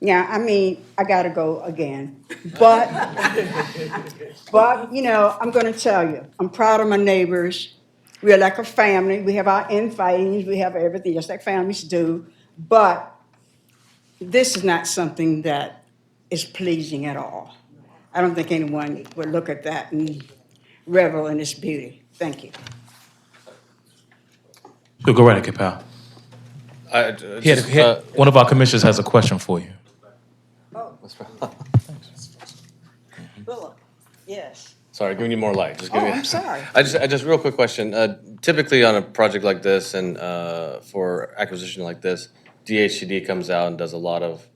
Yeah, I mean, I gotta go again. But you know, I'm gonna tell you, I'm proud of my neighbors. We are like a family. We have our infightings, we have everything, just like families do. But this is not something that is pleasing at all. I don't think anyone would look at that and revel in its beauty. Thank you. So go right ahead, pal. One of our commissioners has a question for you. Yes. Sorry, giving you more light. Just give me. I'm sorry. I just real quick question. Typically on a project like this and for acquisition like this, DHCD comes out and does a lot of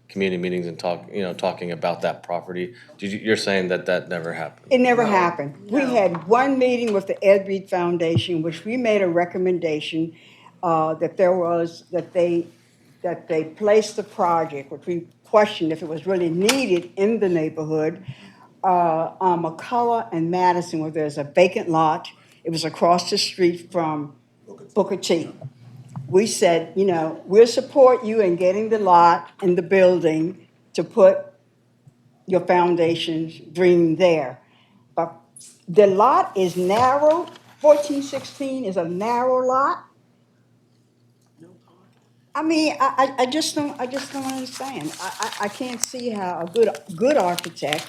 community meetings and talking about that property. You're saying that never happened? It never happened. We had one meeting with the Ed Reed Foundation, which we made a recommendation that they place the project, which we questioned if it was really needed in the neighborhood. On McCullough and Madison, where there's a vacant lot, it was across the street from Booker T. We said, you know, we'll support you in getting the lot and the building to put your foundation's dream there. But the lot is narrow, 1416 is a narrow lot. I mean, I just don't understand. I can't see how a good architect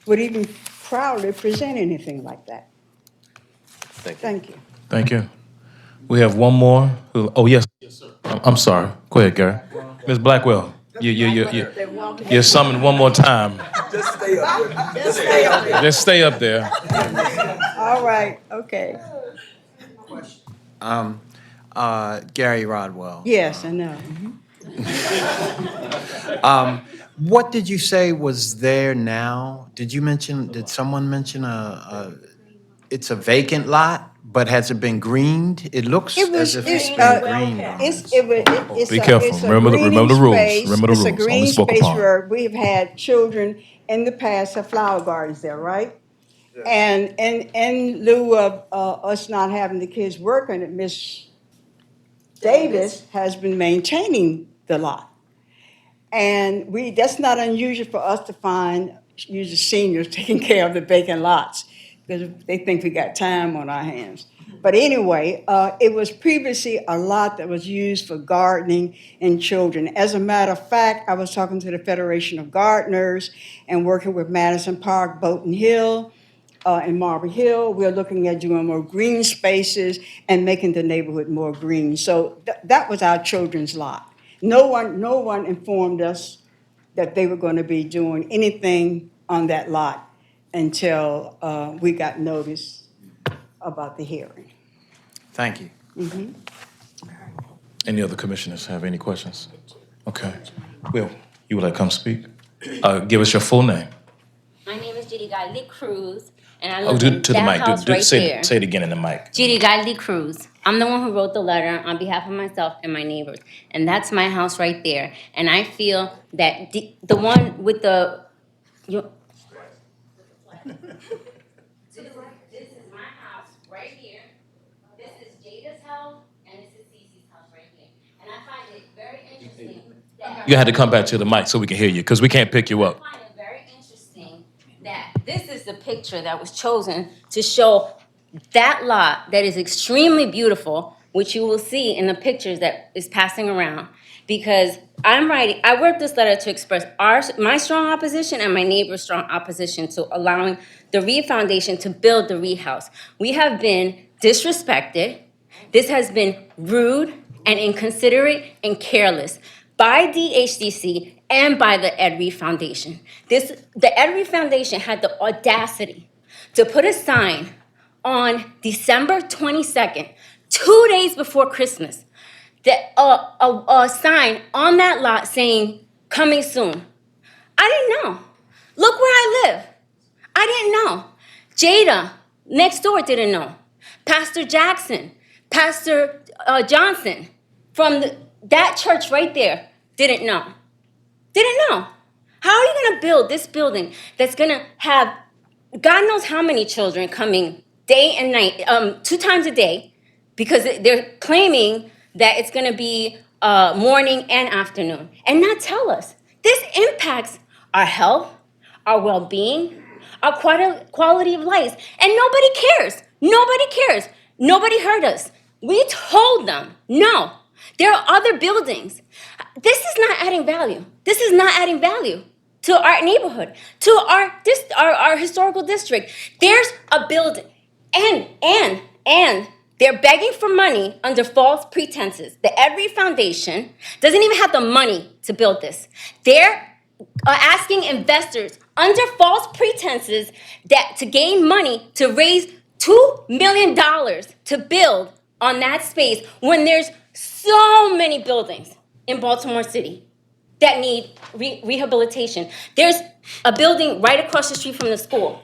would even proudly present anything like that. Thank you. Thank you. We have one more. Oh, yes. I'm sorry. Go ahead, Gary. Ms. Blackwell, you're summoned one more time. Just stay up there. Just stay up there. Just stay up there. All right, okay. Gary Rodwell. Yes, I know. What did you say was there now? Did someone mention it's a vacant lot, but has it been greened? It looks as if it's been greened. Be careful. Remember the rules. Remember the rules. It's a Only green spoke space upon. where we've had children in the past have flower gardens there, right? And in lieu of us not having the kids working, Miss Davis has been maintaining the lot. And that's not unusual for us to find usually seniors taking care of the vacant lots because they think we got time on our hands. But anyway, it was previously a lot that was used for gardening and children. As a matter of fact, I was talking to the Federation of Gardeners and working with Madison Park, Bolton Hill, in Marble Hill. We're looking at doing more green spaces and making the neighborhood more green. So that was our children's lot. No one informed us that they were going to be doing anything on that lot until we got notice about the hearing. Thank you. Mm-hmm. Any other commissioners have any questions? Okay. Will, you would like to come speak? Give us your full name. My name is Judy Godley Cruz, and I Oh, live in to the that mic. house right Say there. it again in the mic. Judy Godley Cruz. I'm the one who wrote the letter on behalf of myself and my neighbors, and that's my house right there. And I feel that the one with the this is my house right here. This is Jada's house, and this is Cece's house right here. And I find it very interesting that You had to come back to the mic so we can hear you because we can't pick you up. I find it very interesting that this is the picture that was chosen to show that lot that is extremely beautiful, which you will see in the pictures that is passing around. Because I wrote this letter to express my strong opposition and my neighbor's strong opposition to allowing the Reed Foundation to build the Reed House. We have been disrespected. This has been rude and inconsiderate and careless by DHCC and by the Ed Reed Foundation. The Ed Reed Foundation had the audacity to put a sign on December 22nd, 2 days before Christmas, a sign on that lot saying, coming soon. I didn't know. Look where I live. I didn't know. Jada, next door, didn't know. Pastor Jackson, Pastor Johnson, from that church right there, didn't know. Didn't know. How are you going to build this building that's going to have God knows how many children coming day and night, 2 times a day, because they're claiming that it's going to be morning and afternoon, and not tell us. This impacts our health, our well-being, our quality of life, and nobody cares. Nobody cares. Nobody heard us. We told them, no, there are other buildings. This is not adding value. This is not adding value to our neighborhood, to our historical district. There's a building, and they're begging for money under false pretenses. The Ed Reed Foundation doesn't even have the money to build this. They're asking investors under false pretenses to gain money to raise $2 million to build on that space when there's so many buildings in Baltimore City that need rehabilitation. There's a building right across the street from the school.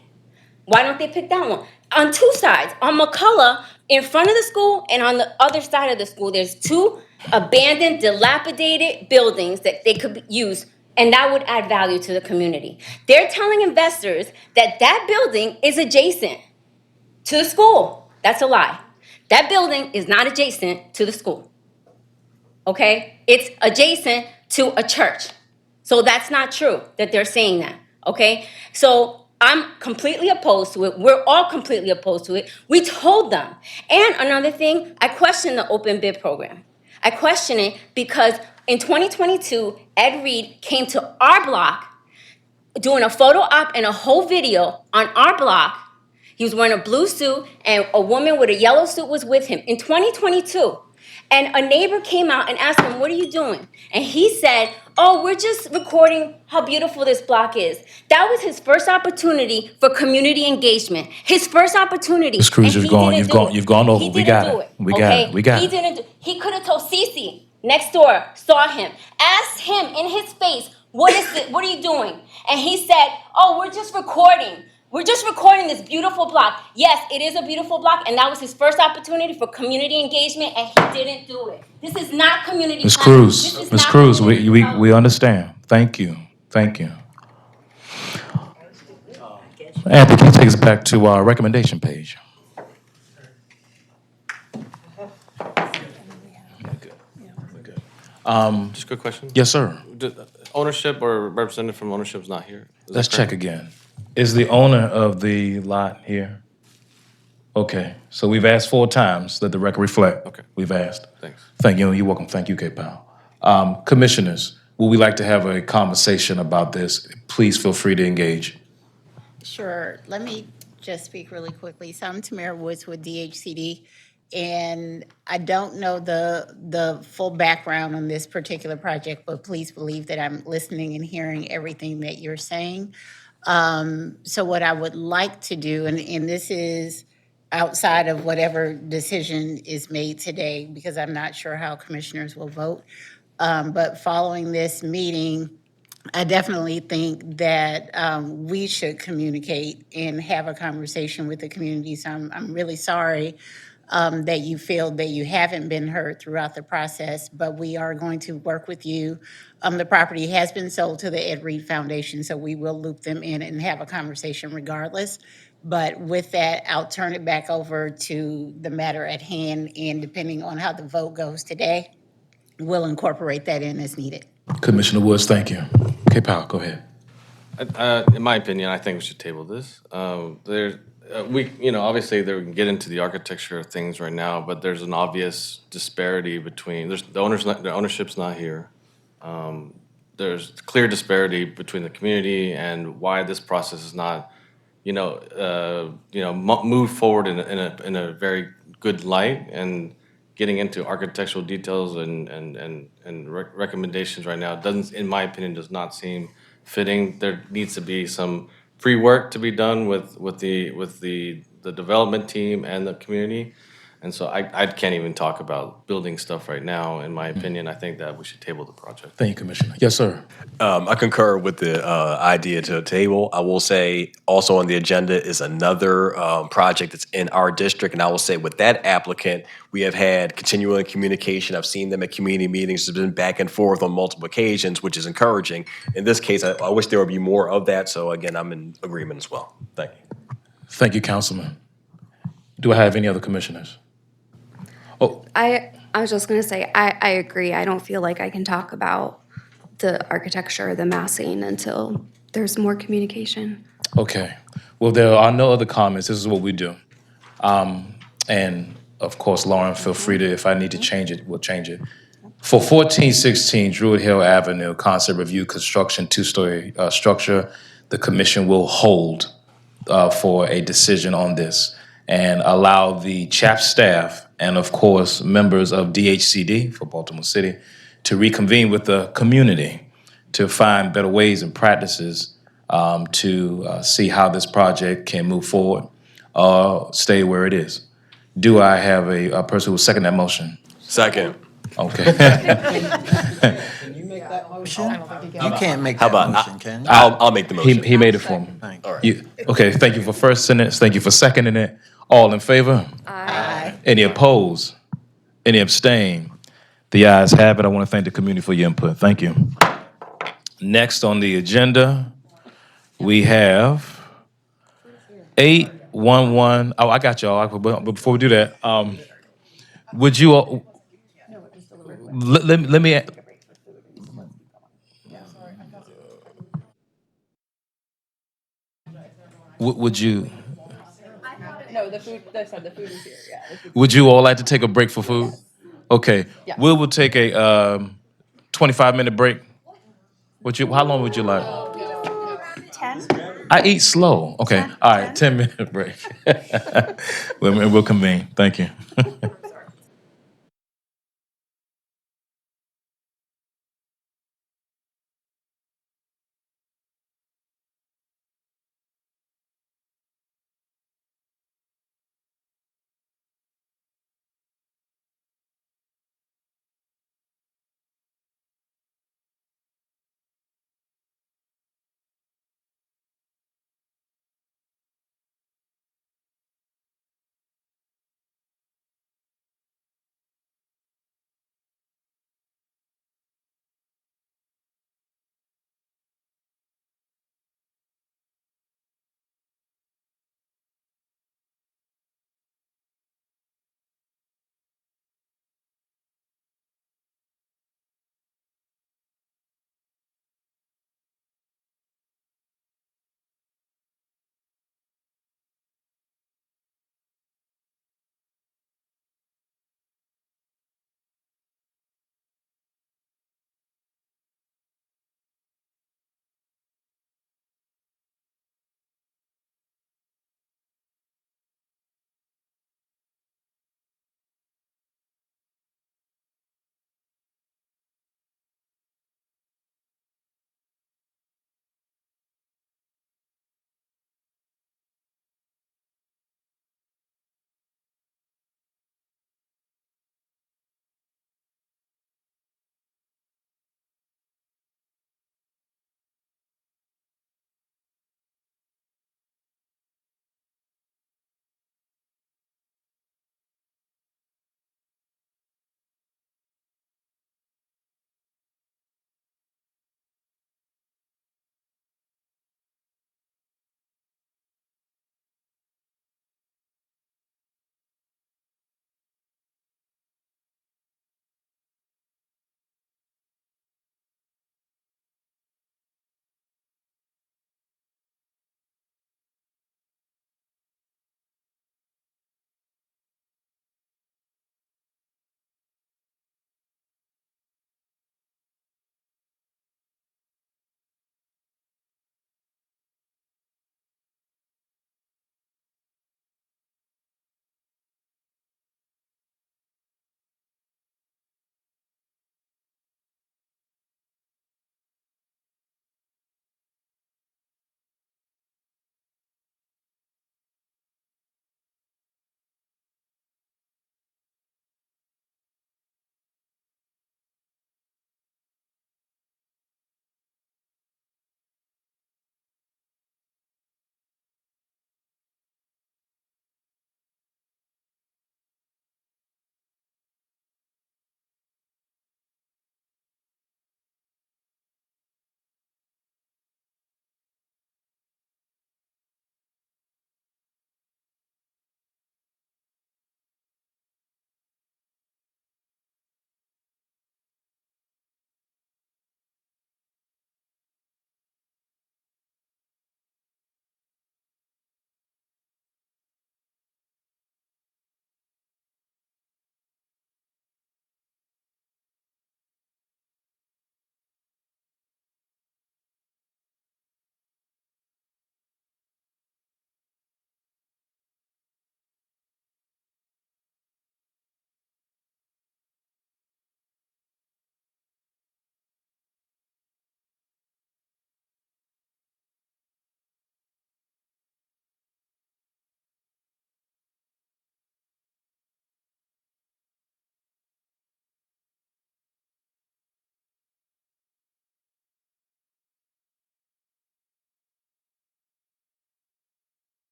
Why don't they pick that one? On 2 sides, on McCullough, in front of the school, and on the other side of the school, there's 2 abandoned, dilapidated buildings that they could use And that would add value to the community. They're telling investors that that building is adjacent to the school. That's a lie. That building is not adjacent to the school. Okay? It's adjacent to a church. So that's not true that they're saying that. Okay? So I'm completely opposed to it. We're all completely opposed to it. We told them. And another thing, I question the open bid program. I question it because in 2022, Ed Reed came to our block doing a photo op and a whole video on our block. He was wearing a blue suit, and a woman with a yellow suit was with him in 2022. And a neighbor came out and asked him, "What are you doing?" And he said, "Oh, we're just recording how beautiful this block is." That was his first opportunity for community engagement. His first opportunity. Ms. Cruz, and you've he gone, didn't you've do gone, it. you've gone over. He We didn't got do it. We got okay? it. We got He it. didn't do. He could have told Cece next door, saw him, asked him in his face, "What is it? What are you doing?" And he said, "Oh, we're just recording. We're just recording this beautiful block." Yes, it is a beautiful block, and that was his first opportunity for community engagement, and he didn't do it. This is not community. Ms. planning. Cruz, This is Ms. not Cruz, community we development. understand. Thank you. Thank you. Anthony, can you take us back to our recommendation page? Just a quick question. Yes, sir. Ownership or representative from ownership is not here. Is Let's that correct? check again. Is the owner of the lot here? Okay, so we've asked 4 times, let the record reflect. Okay. We've asked. Thanks. Thank you, you're welcome. Thank you, K-Powell. Commissioners, would we like to have a conversation about this? Please feel free to engage. Sure. Let me just speak really quickly. So I'm Tamara Woods with DHCD, and I don't know the full background on this particular project, but please believe that I'm listening and hearing everything that you're saying. So what I would like to do, and this is outside of whatever decision is made today, because I'm not sure how commissioners will vote, but following this meeting, I definitely think that we should communicate and have a conversation with the community. So I'm really sorry that you feel that you haven't been heard throughout the process, but we are going to work with you. The property has been sold to the Ed Reed Foundation, so we will loop them in and have a conversation regardless. But with that, I'll turn it back over to the matter at hand, and depending on how the vote goes today, we'll incorporate that in as needed. Commissioner Woods, thank you. K-Powell, go ahead. In my opinion, I think we should table this. Obviously, we can get into the architecture of things right now, but there's an obvious disparity between, the ownership's not here. There's clear disparity between the community and why this process is not, moved forward in a very good light, and getting into architectural details and recommendations right now doesn't, in my opinion, does not seem fitting. There needs to be some pre-work to be done with the development team and the community. And so I can't even talk about building stuff right now. In my opinion, I think that we should table the project. Thank you, Commissioner. Yes, sir. I concur with the idea to table. I will say also on the agenda is another project that's in our district. And I will say with that applicant, we have had continuing communication. I've seen them at community meetings. It's been back and forth on multiple occasions, which is encouraging. In this case, I wish there would be more of that. So again, I'm in agreement as well. Thank you. Thank you, Councilman. Do I have any other commissioners? I was just gonna say, I agree. I don't feel like I can talk about the architecture, the massing until there's more communication. Okay. Well, there are no other comments. This is what we do. And of course, Lauren, feel free to, if I need to change it, we'll change it. For 1416 Druid Hill Avenue, concept review, construction, 2-story structure, the commission will hold for a decision on this and allow the CHAP staff and of course, members of DHCD for Baltimore City to reconvene with the community to find better ways and practices to see how this project can move forward or stay where it is. Do I have a person who will second that motion? Second. Okay. Can you make that motion? You can't make How that about motion, can you? I'll make the motion. He made it for me. Thank All right. Okay, thank you for first sentence. Thank you for seconding it. All in favor? Aye. Any opposed? Any abstain? The ayes have it. I want to thank the community for your input. Thank you. Next on the agenda, we have 811. Oh, I got y'all. But before we do that, would you, let me, would you, No, the food, the food is here, yeah. would you all like to take a break for food? Okay, Yes. we will take a 25-minute break. How long would you like? 10? I eat slow. Okay, all right, 10-minute break. We'll convene. Thank you.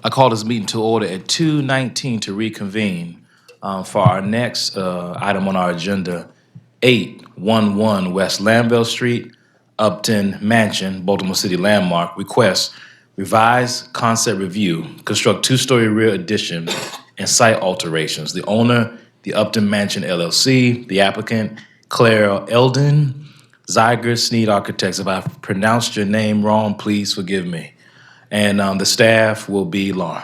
I call this meeting to order at 2:19 to reconvene for our next item on our agenda, 811 West Lanville Street, Upton Mansion, Baltimore City Landmark, request revised concept review, construct two-story rear addition and site alterations. The owner, the Upton Mansion LLC, the applicant, Claire Eldon, Zyger Sneed Architects. If I pronounced your name wrong, please forgive me. And the staff will be Lauren.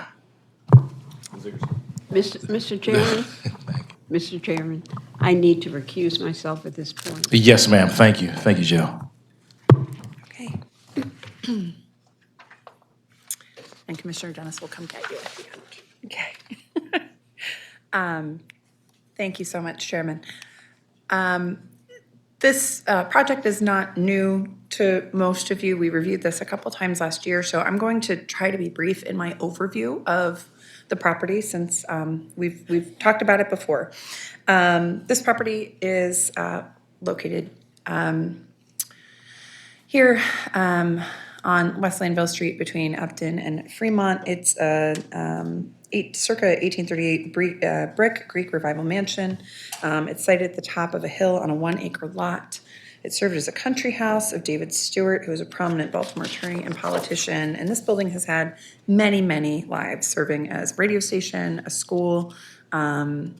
Mr. Chairman, Mr. Chairman, I need to recuse myself at this point. Yes, ma'am. Thank you. Thank you, Jill. Okay. And Commissioner Dennis will come get you at the end. Okay. Thank you so much, Chairman. This project is not new to most of you. We reviewed this a couple times last year, so I'm going to try to be brief in my overview of the property since we've talked about it before. This property is located here on West Lanville Street between Upton and Fremont. It's a circa 1838 brick Greek Revival mansion. It's sited at the top of a hill on a 1-acre lot. It served as a country house of David Stewart, who was a prominent Baltimore attorney and politician. And this building has had many, many lives, serving as a radio station, a school, and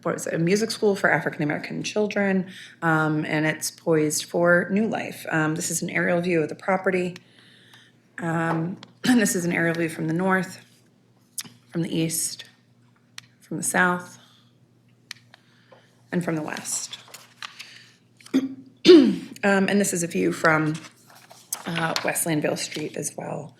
what was it, a music school for African-American children, and it's poised for new life. This is an aerial view of the property. And this is an aerial view from the north, from the east, from the south, and from the west. And this is a view from West Lanville Street as well.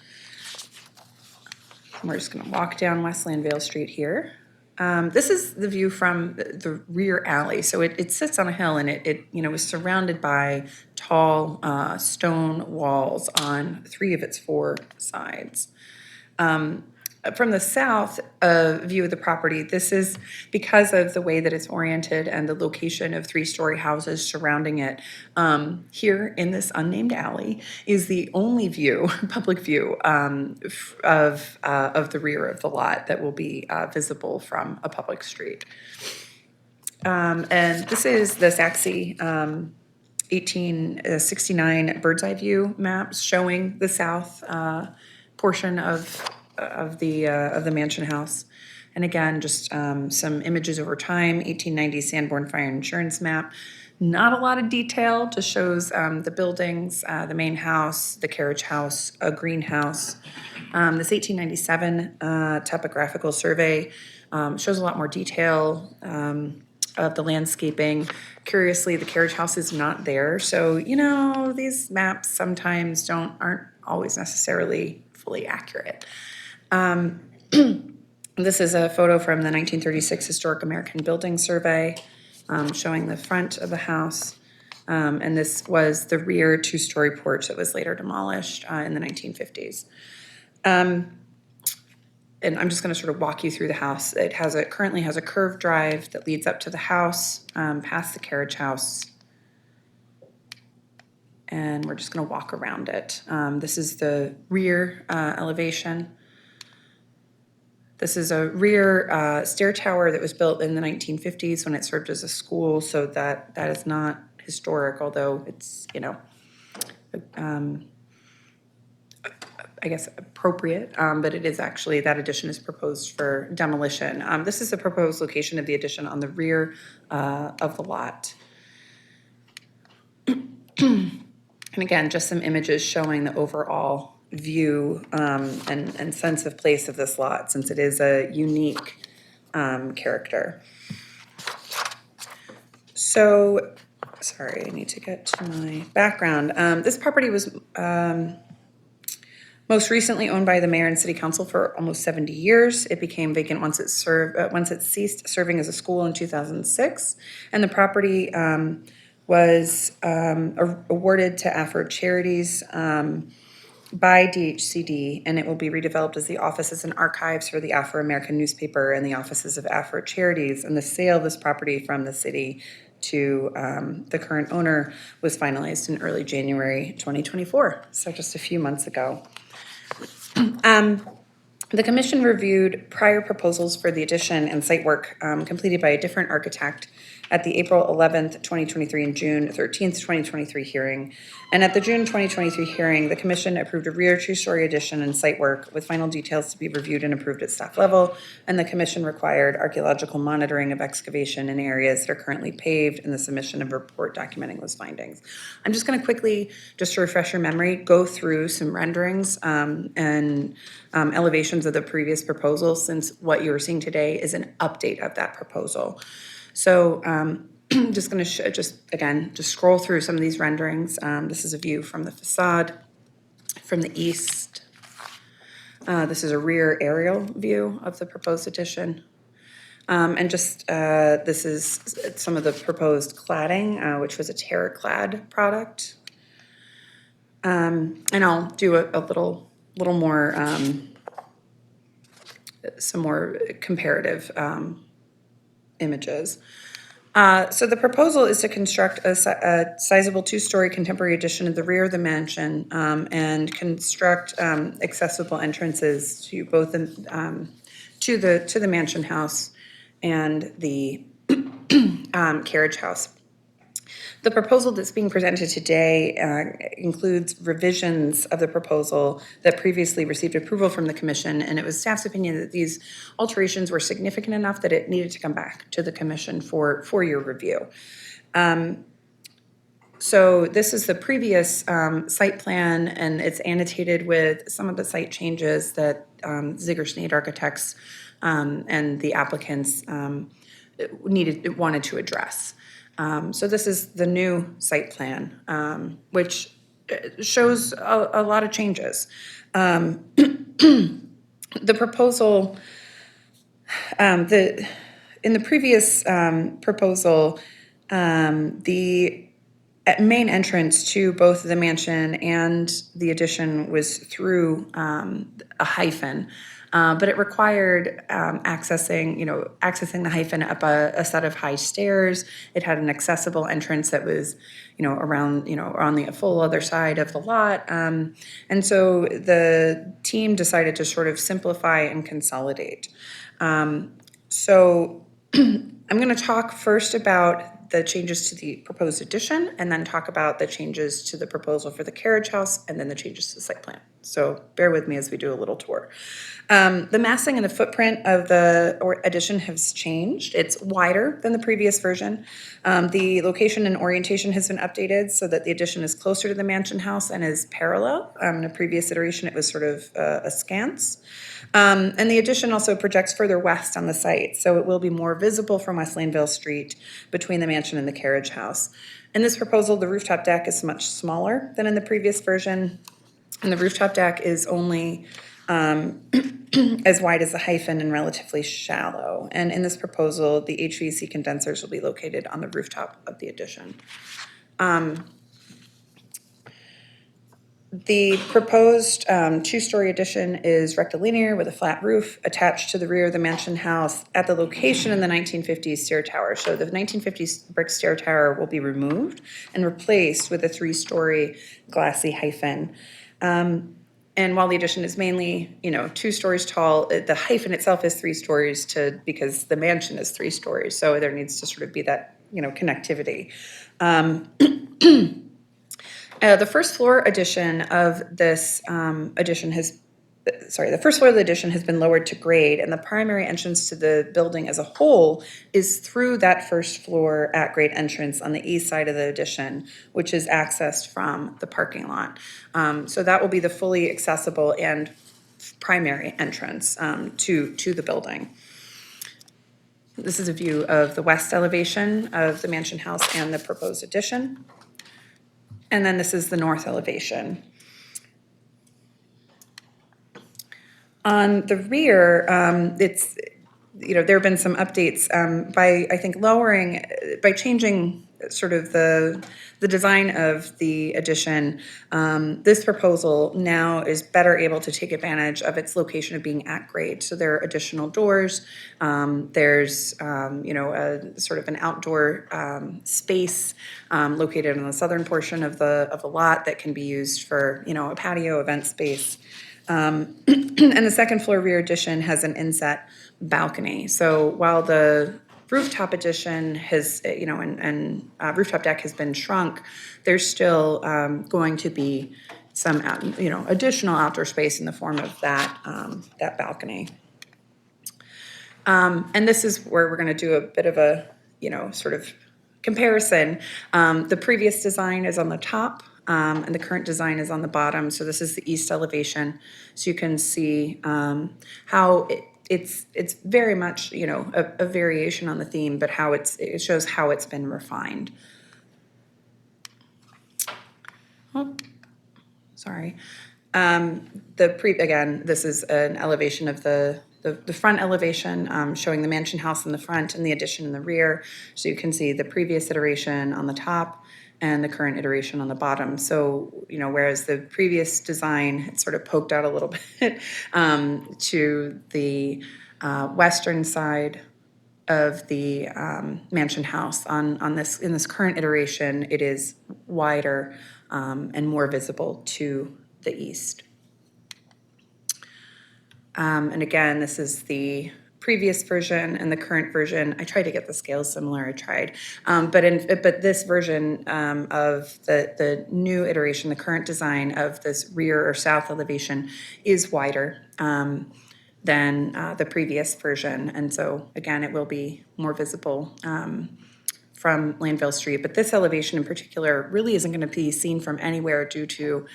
We're just gonna walk down West Lanville Street here. This is the view from the rear alley. So it sits on a hill and it is surrounded by tall stone walls on 3 of its 4 sides. From the south view of the property, this is because of the way that it's oriented and the location of 3-story houses surrounding it. Here in this unnamed alley is the only view, public view, of the rear of the lot that will be visible from a public street. And this is the Saxe 1869 bird's eye view maps showing the south portion of the mansion house. And again, just some images over time, 1890 Sanborn Fire Insurance map. Not a lot of detail, just shows the buildings, the main house, the carriage house, a greenhouse. This 1897 topographical survey shows a lot more detail of the landscaping. Curiously, the carriage house is not there. So, these maps sometimes aren't always necessarily fully accurate. This is a photo from the 1936 Historic American Building Survey showing the front of the house. And this was the rear 2-story porch that was later demolished in the 1950s. And I'm just going to sort of walk you through the house. It currently has a curved drive that leads up to the house, past the carriage house. And we're just going to walk around it. This is the rear elevation. This is a rear stair tower that was built in the 1950s when it served as a school, so that is not historic, although it's, I guess appropriate, but it is actually, that addition is proposed for demolition. This is the proposed location of the addition on the rear of the lot. And again, just some images showing the overall view and sense of place of this lot, since it is a unique character. So, sorry, I need to get to my background. This property was most recently owned by the mayor and city council for almost 70 years. It became vacant once it ceased serving as a school in 2006, and the property was awarded to Afro Charities by DHCD, and it will be redeveloped as the offices and archives for the Afro-American newspaper and the offices of Afro Charities. And the sale of this property from the city to the current owner was finalized in early January 2024, so just a few months ago. The commission reviewed prior proposals for the addition and site work completed by a different architect at the April 11th, 2023 and June 13th, 2023 hearing. And at the June 2023 hearing, the commission approved a rear two-story addition and site work with final details to be reviewed and approved at staff level. And the commission required archaeological monitoring of excavation in areas that are currently paved and the submission of a report documenting those findings. I'm just going to quickly, just to refresh your memory, go through some renderings and elevations of the previous proposal, since what you're seeing today is an update of that proposal. So just going to just scroll through some of these renderings. This is a view from the facade from the east. This is a rear aerial view of the proposed addition. And just this is some of the proposed cladding, which was a terra clad product. And I'll do a little more, some more comparative images. So the proposal is to construct a sizable two-story contemporary addition at the rear of the mansion and construct accessible entrances to both to the mansion house and the carriage house. The proposal that's being presented today includes revisions of the proposal that previously received approval from the commission, and it was staff's opinion that these alterations were significant enough that it needed to come back to the commission for your review. So this is the previous site plan, and it's annotated with some of the site changes that Ziegler-Schneid Architects and the applicants wanted to address. So this is the new site plan, which shows a lot of changes. The proposal, in the previous proposal, the main entrance to both the mansion and the addition was through a hyphen. But it required accessing the hyphen up a set of high stairs. It had an accessible entrance that was, around, on the full other side of the lot. And so the team decided to sort of simplify and consolidate. So I'm going to talk first about the changes to the proposed addition, and then talk about the changes to the proposal for the carriage house, and then the changes to the site plan. So bear with me as we do a little tour. The massing and the footprint of the addition has changed. It's wider than the previous version. The location and orientation has been updated so that the addition is closer to the mansion house and is parallel. In a previous iteration, it was sort of askance. And the addition also projects further west on the site, so it will be more visible from West Laneville Street between the mansion and the carriage house. In this proposal, the rooftop deck is much smaller than in the previous version, and the rooftop deck is only as wide as the hyphen and relatively shallow. And in this proposal, the HVAC condensers will be located on the rooftop of the addition. The proposed two-story addition is rectilinear with a flat roof attached to the rear of the mansion house at the location in the 1950s stair tower. So the 1950s brick stair tower will be removed and replaced with a three-story glassy hyphen. And while the addition is mainly, 2 stories tall, the hyphen itself is 3 stories because the mansion is 3 stories. So there needs to sort of be that, connectivity. The first floor addition of this the first floor of the addition has been lowered to grade, and the primary entrance to the building as a whole is through that first floor at grade entrance on the east side of the addition, which is accessed from the parking lot. So that will be the fully accessible and primary entrance to the building. This is a view of the west elevation of the mansion house and the proposed addition. And then this is the north elevation. On the rear, there have been some updates by changing sort of the design of the addition. This proposal now is better able to take advantage of its location of being at grade. So there are additional doors. There's a sort of an outdoor space located in the southern portion of the lot that can be used for a patio event space. And the second floor rear addition has an inset balcony. So while the rooftop addition has, and rooftop deck has been shrunk, there's still going to be some, additional outdoor space in the form of that balcony. And this is where we're going to do a bit of a, sort of comparison. The previous design is on the top, and the current design is on the bottom. So this is the east elevation. So you can see how it's very much, a variation on the theme, but how it shows how it's been refined. Oh, sorry. Again, this is an elevation of the front elevation, showing the mansion house in the front and the addition in the rear. So you can see the previous iteration on the top and the current iteration on the bottom. So, whereas the previous design, it sort of poked out a little bit to the western side of the mansion house. In this current iteration, it is wider and more visible to the east. And again, this is the previous version and the current version. I tried to get the scales similar. But this version of the new iteration, the current design of this rear or south elevation, is wider than the previous version, and so again, it will be more visible from Landville Street. But this elevation in particular really isn't going to be seen from anywhere due to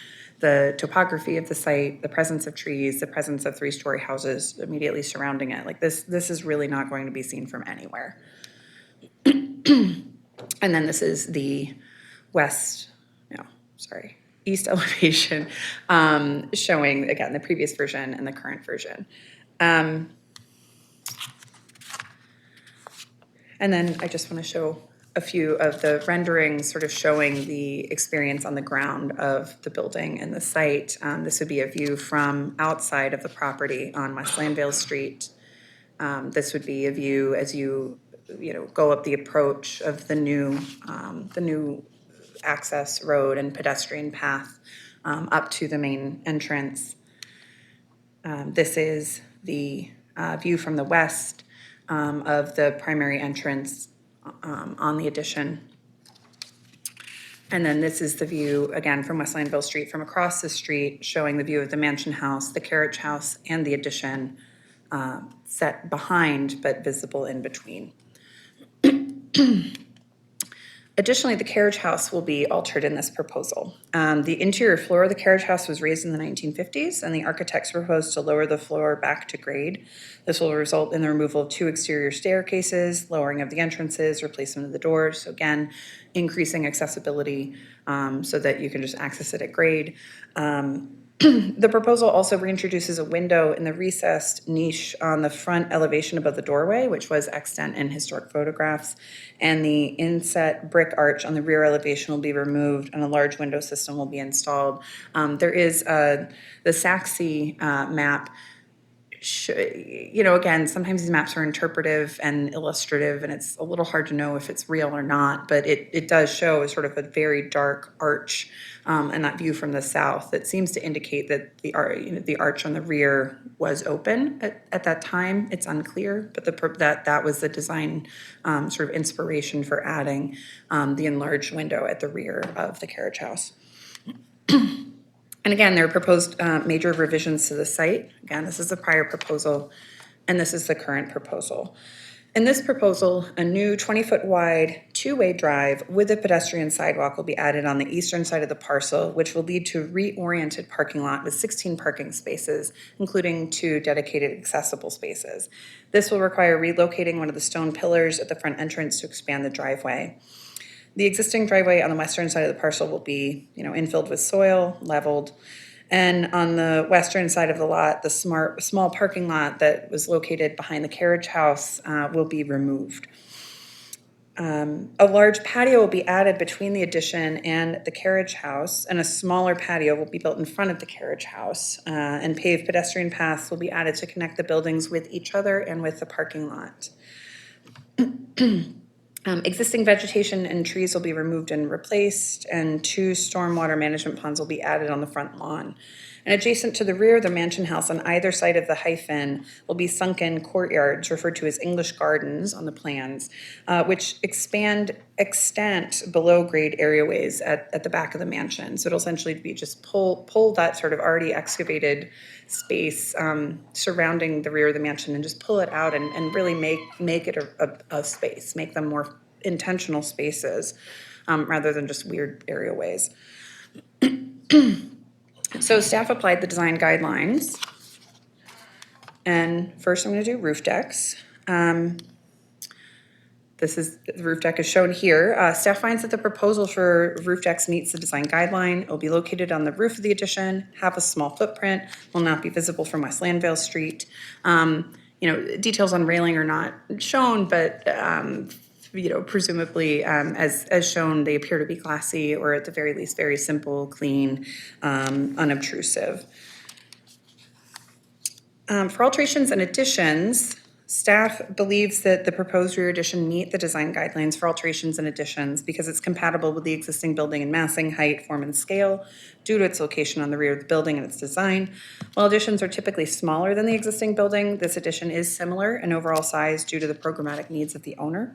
the topography of the site, the presence of trees, the presence of three-story houses immediately surrounding it. Like this is really not going to be seen from anywhere. And then this is the east elevation, showing again the previous version and the current version. And then I just want to show a few of the renderings sort of showing the experience on the ground of the building and the site. This would be a view from outside of the property on West Landvale Street. This would be a view as you go up the approach of the new access road and pedestrian path up to the main entrance. This is the view from the west of the primary entrance on the addition. And then this is the view, again, from West Landville Street, from across the street, showing the view of the mansion house, the carriage house, and the addition set behind but visible in between. Additionally, the carriage house will be altered in this proposal. The interior floor of the carriage house was raised in the 1950s, and the architects proposed to lower the floor back to grade. This will result in the removal of 2 exterior staircases, lowering of the entrances, replacement of the doors. So again, increasing accessibility so that you can just access it at grade. The proposal also reintroduces a window in the recessed niche on the front elevation above the doorway, which was extant in historic photographs, and the inset brick arch on the rear elevation will be removed and a large window system will be installed. There is the Saxe map. Again, sometimes these maps are interpretive and illustrative, and it's a little hard to know if it's real or not, but it does show sort of a very dark arch and that view from the south that seems to indicate that the arch on the rear was open at that time. It's unclear, but that was the design sort of inspiration for adding the enlarged window at the rear of the carriage house. And again, there are proposed major revisions to the site. Again, this is the prior proposal, and this is the current proposal. In this proposal, a new 20-foot wide two-way drive with a pedestrian sidewalk will be added on the eastern side of the parcel, which will lead to a reoriented parking lot with 16 parking spaces, including 2 dedicated accessible spaces. This will require relocating one of the stone pillars at the front entrance to expand the driveway. The existing driveway on the western side of the parcel will be, infilled with soil, leveled. And on the western side of the lot, the small parking lot that was located behind the carriage house will be removed. A large patio will be added between the addition and the carriage house, and a smaller patio will be built in front of the carriage house. And paved pedestrian paths will be added to connect the buildings with each other and with the parking lot. Existing vegetation and trees will be removed and replaced, and 2 stormwater management ponds will be added on the front lawn. And adjacent to the rear of the mansion house on either side of the hyphen will be sunken courtyards referred to as English gardens on the plans, which extend below grade areaways at the back of the mansion. So it'll essentially be just pull that sort of already excavated space surrounding the rear of the mansion and just pull it out and really make it a space, make them more intentional spaces rather than just weird areaways. So staff applied the design guidelines. And first I'm going to do roof decks. The roof deck is shown here. Staff finds that the proposal for roof decks meets the design guideline. It will be located on the roof of the addition, have a small footprint, will not be visible from West Landvale Street. Details on railing are not shown, but presumably, as shown, they appear to be classy, or at the very least, very simple, clean, unobtrusive. For alterations and additions, staff believes that the proposed rear addition meet the design guidelines for alterations and additions because it's compatible with the existing building in massing, height, form, and scale due to its location on the rear of the building and its design. While additions are typically smaller than the existing building, this addition is similar in overall size due to the programmatic needs of the owner.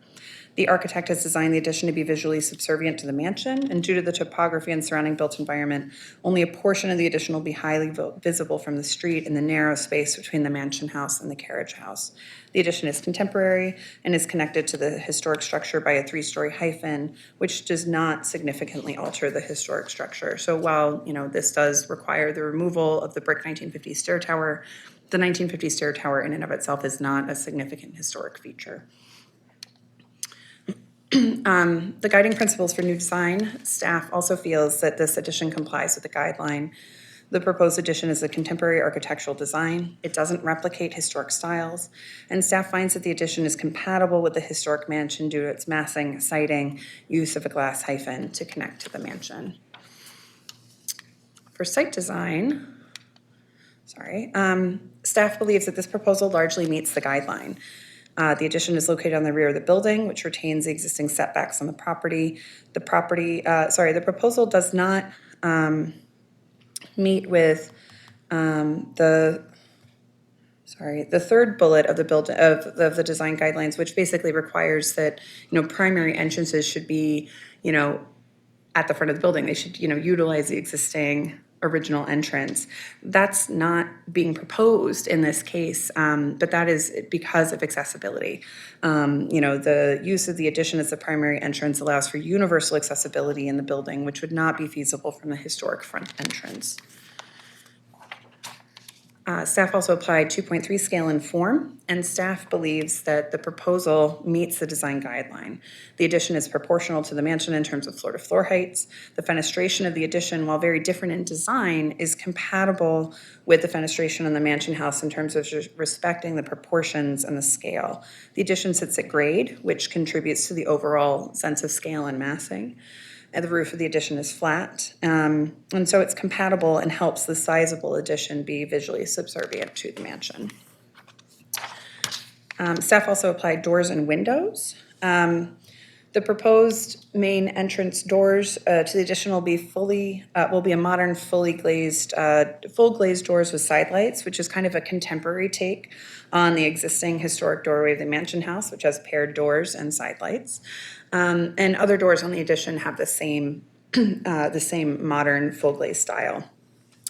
The architect has designed the addition to be visually subservient to the mansion, and due to the topography and surrounding built environment, only a portion of the addition will be highly visible from the street in the narrow space between the mansion house and the carriage house. The addition is contemporary and is connected to the historic structure by a 3-story hyphen, which does not significantly alter the historic structure. So while this does require the removal of the brick 1950s stair tower, the 1950s stair tower in and of itself is not a significant historic feature. The guiding principles for new design, staff also feels that this addition complies with the guideline. The proposed addition is a contemporary architectural design. It doesn't replicate historic styles, and staff finds that the addition is compatible with the historic mansion due to its massing, siding, use of a glass hyphen to connect to the mansion. For site design, staff believes that this proposal largely meets the guideline. The addition is located on the rear of the building, which retains the existing setbacks on the property. The proposal does not meet with the third bullet of the design guidelines, which basically requires that primary entrances should be at the front of the building. They should utilize the existing original entrance. That's not being proposed in this case, but that is because of accessibility. The use of the addition as the primary entrance allows for universal accessibility in the building, which would not be feasible from the historic front entrance. Staff also applied 2.3 scale and form, and staff believes that the proposal meets the design guideline. The addition is proportional to the mansion in terms of floor-to-floor heights. The fenestration of the addition, while very different in design, is compatible with the fenestration on the mansion house in terms of respecting the proportions and the scale. The addition sits at grade, which contributes to the overall sense of scale and massing. And the roof of the addition is flat, and so it's compatible and helps the sizable addition be visually subservient to the mansion. Staff also applied doors and windows. The proposed main entrance doors to the addition will be a modern, full glazed doors with side lights, which is kind of a contemporary take on the existing historic doorway of the mansion house, which has paired doors and side lights. And other doors on the addition have the same modern full glaze style.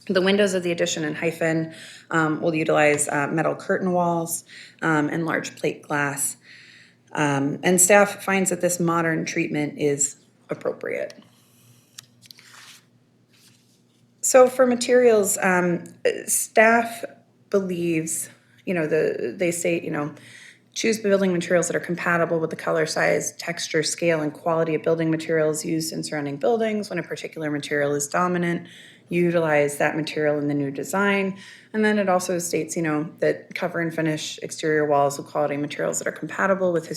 The windows of the addition and hyphen will utilize metal curtain walls and large plate glass. And staff finds that this modern treatment is appropriate. So for materials, staff believes, they state, choose building materials that are compatible with the color, size, texture, scale, and quality of building materials used in surrounding buildings. When a particular material is dominant, utilize that material in the new design. And then it also states, that cover and finish exterior walls with quality materials that are compatible with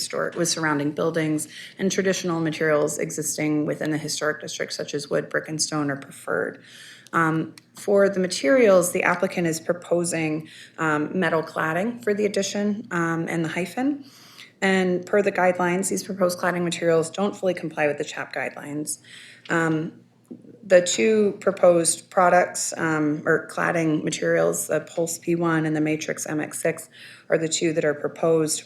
surrounding buildings, and traditional materials existing within the historic district, such as wood, brick, and stone, are preferred. For the materials, the applicant is proposing metal cladding for the addition and the hyphen. And per the guidelines, these proposed cladding materials don't fully comply with the CHAP guidelines. the two proposed products or cladding materials, the Pulse P1 and the Matrix MX6, are the two that are proposed.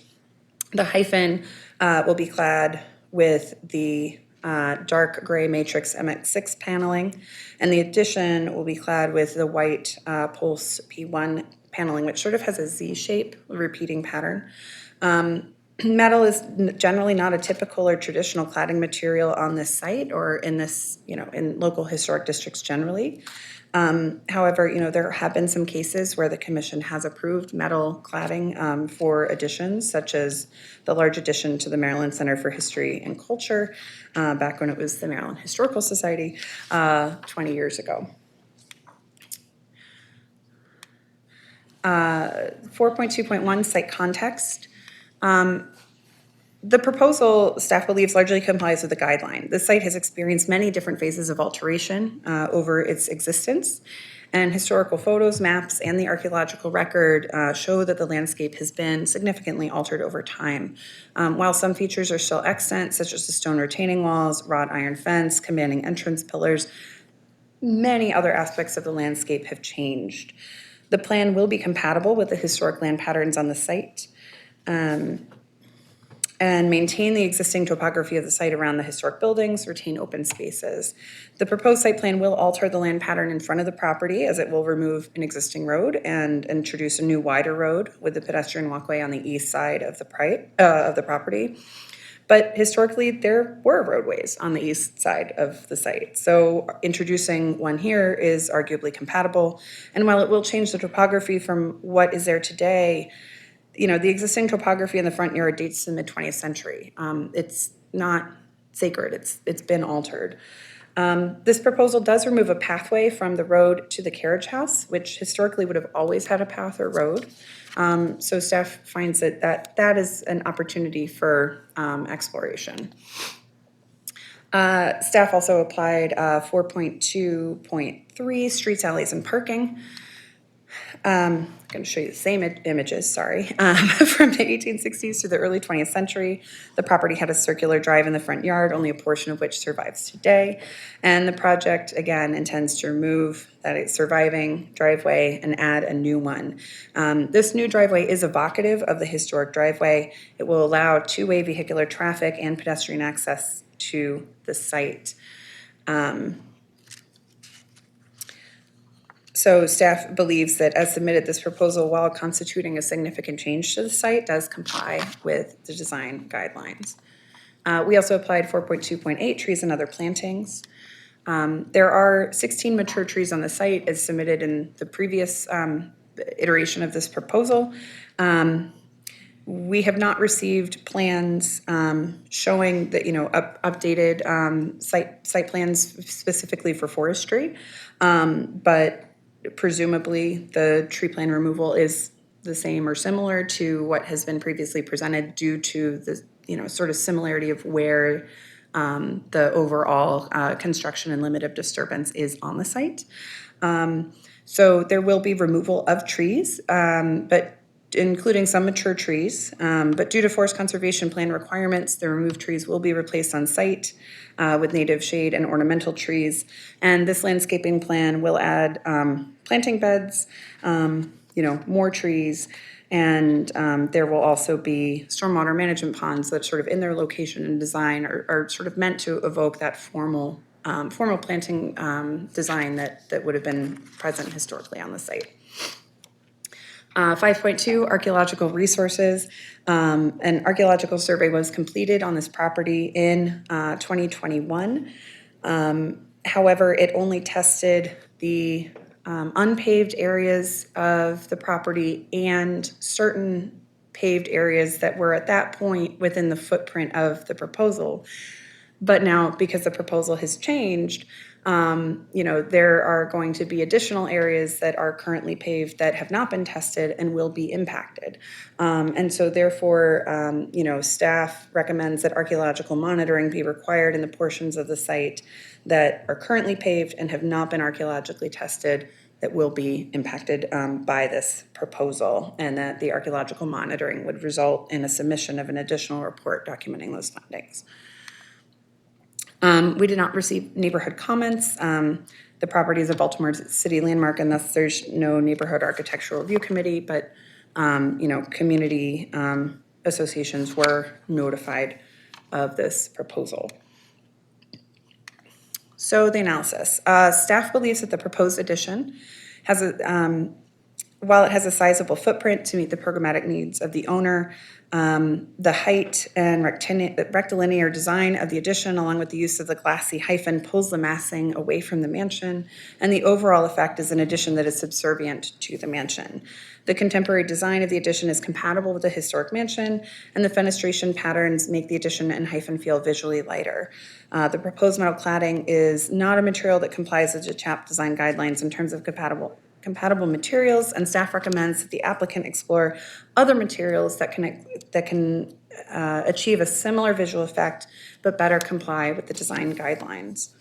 The hyphen will be clad with the dark gray Matrix MX6 paneling, and the addition will be clad with the white Pulse P1 paneling, which sort of has a Z shape, repeating pattern. Metal is generally not a typical or traditional cladding material on this site or in this, in local historic districts generally. However, there have been some cases where the commission has approved metal cladding for additions, such as the large addition to the Maryland Center for History and Culture, back when it was the Maryland Historical Society 20 years ago. 4.2.1 site context. The proposal, staff believes, largely complies with the guideline. The site has experienced many different phases of alteration over its existence, and historical photos, maps, and the archaeological record show that the landscape has been significantly altered over time. While some features are still extant, such as the stone retaining walls, wrought iron fence, commanding entrance pillars, many other aspects of the landscape have changed. The plan will be compatible with the historic land patterns on the site. And maintain the existing topography of the site around the historic buildings, retain open spaces. The proposed site plan will alter the land pattern in front of the property, as it will remove an existing road and introduce a new wider road with the pedestrian walkway on the east side of the property. But historically, there were roadways on the east side of the site. So introducing one here is arguably compatible. And while it will change the topography from what is there today, the existing topography in the front yard dates to the mid-20th century. It's not sacred, it's been altered. This proposal does remove a pathway from the road to the carriage house, which historically would have always had a path or road. So staff finds that is an opportunity for exploration. Staff also applied 4.2.3 streets, alleys, and parking. I'm going to show you the same images, sorry. From the 1860s to the early 20th century, the property had a circular drive in the front yard, only a portion of which survives today. And the project, again, intends to remove that surviving driveway and add a new one. This new driveway is evocative of the historic driveway. It will allow two-way vehicular traffic and pedestrian access to the site. So staff believes that as submitted, this proposal, while constituting a significant change to the site, does comply with the design guidelines. We also applied 4.2.8 trees and other plantings. There are 16 mature trees on the site as submitted in the previous iteration of this proposal. We have not received plans showing that, updated site plans specifically for forestry, but presumably the tree plan removal is the same or similar to what has been previously presented due to the, sort of similarity of where the overall construction and limit of disturbance is on the site. So there will be removal of trees, but including some mature trees, but due to forest conservation plan requirements, the removed trees will be replaced on site with native shade and ornamental trees. And this landscaping plan will add planting beds, more trees, and there will also be stormwater management ponds that sort of in their location and design are sort of meant to evoke that formal planting design that would have been present historically on the site. 5.2, archaeological resources. An archaeological survey was completed on this property in 2021. However, it only tested the unpaved areas of the property and certain paved areas that were at that point within the footprint of the proposal. But now, because the proposal has changed, there are going to be additional areas that are currently paved that have not been tested and will be impacted. And so therefore, staff recommends that archaeological monitoring be required in the portions of the site that are currently paved and have not been archaeologically tested that will be impacted by this proposal, and that the archaeological monitoring would result in a submission of an additional report documenting those findings. We did not receive neighborhood comments. The property is a Baltimore City landmark, and thus there's no neighborhood architectural review committee, but, community associations were notified of this proposal. So the analysis. Staff believes that the proposed addition has while it has a sizable footprint to meet the programmatic needs of the owner, the height and rectilinear design of the addition, along with the use of the glassy hyphen, pulls the massing away from the mansion, and the overall effect is an addition that is subservient to the mansion. The contemporary design of the addition is compatible with the historic mansion, and the fenestration patterns make the addition and hyphen feel visually lighter. The proposed metal cladding is not a material that complies with the CHAP design guidelines in terms of compatible materials, and staff recommends that the applicant explore other materials that can achieve a similar visual effect but better comply with the design guidelines.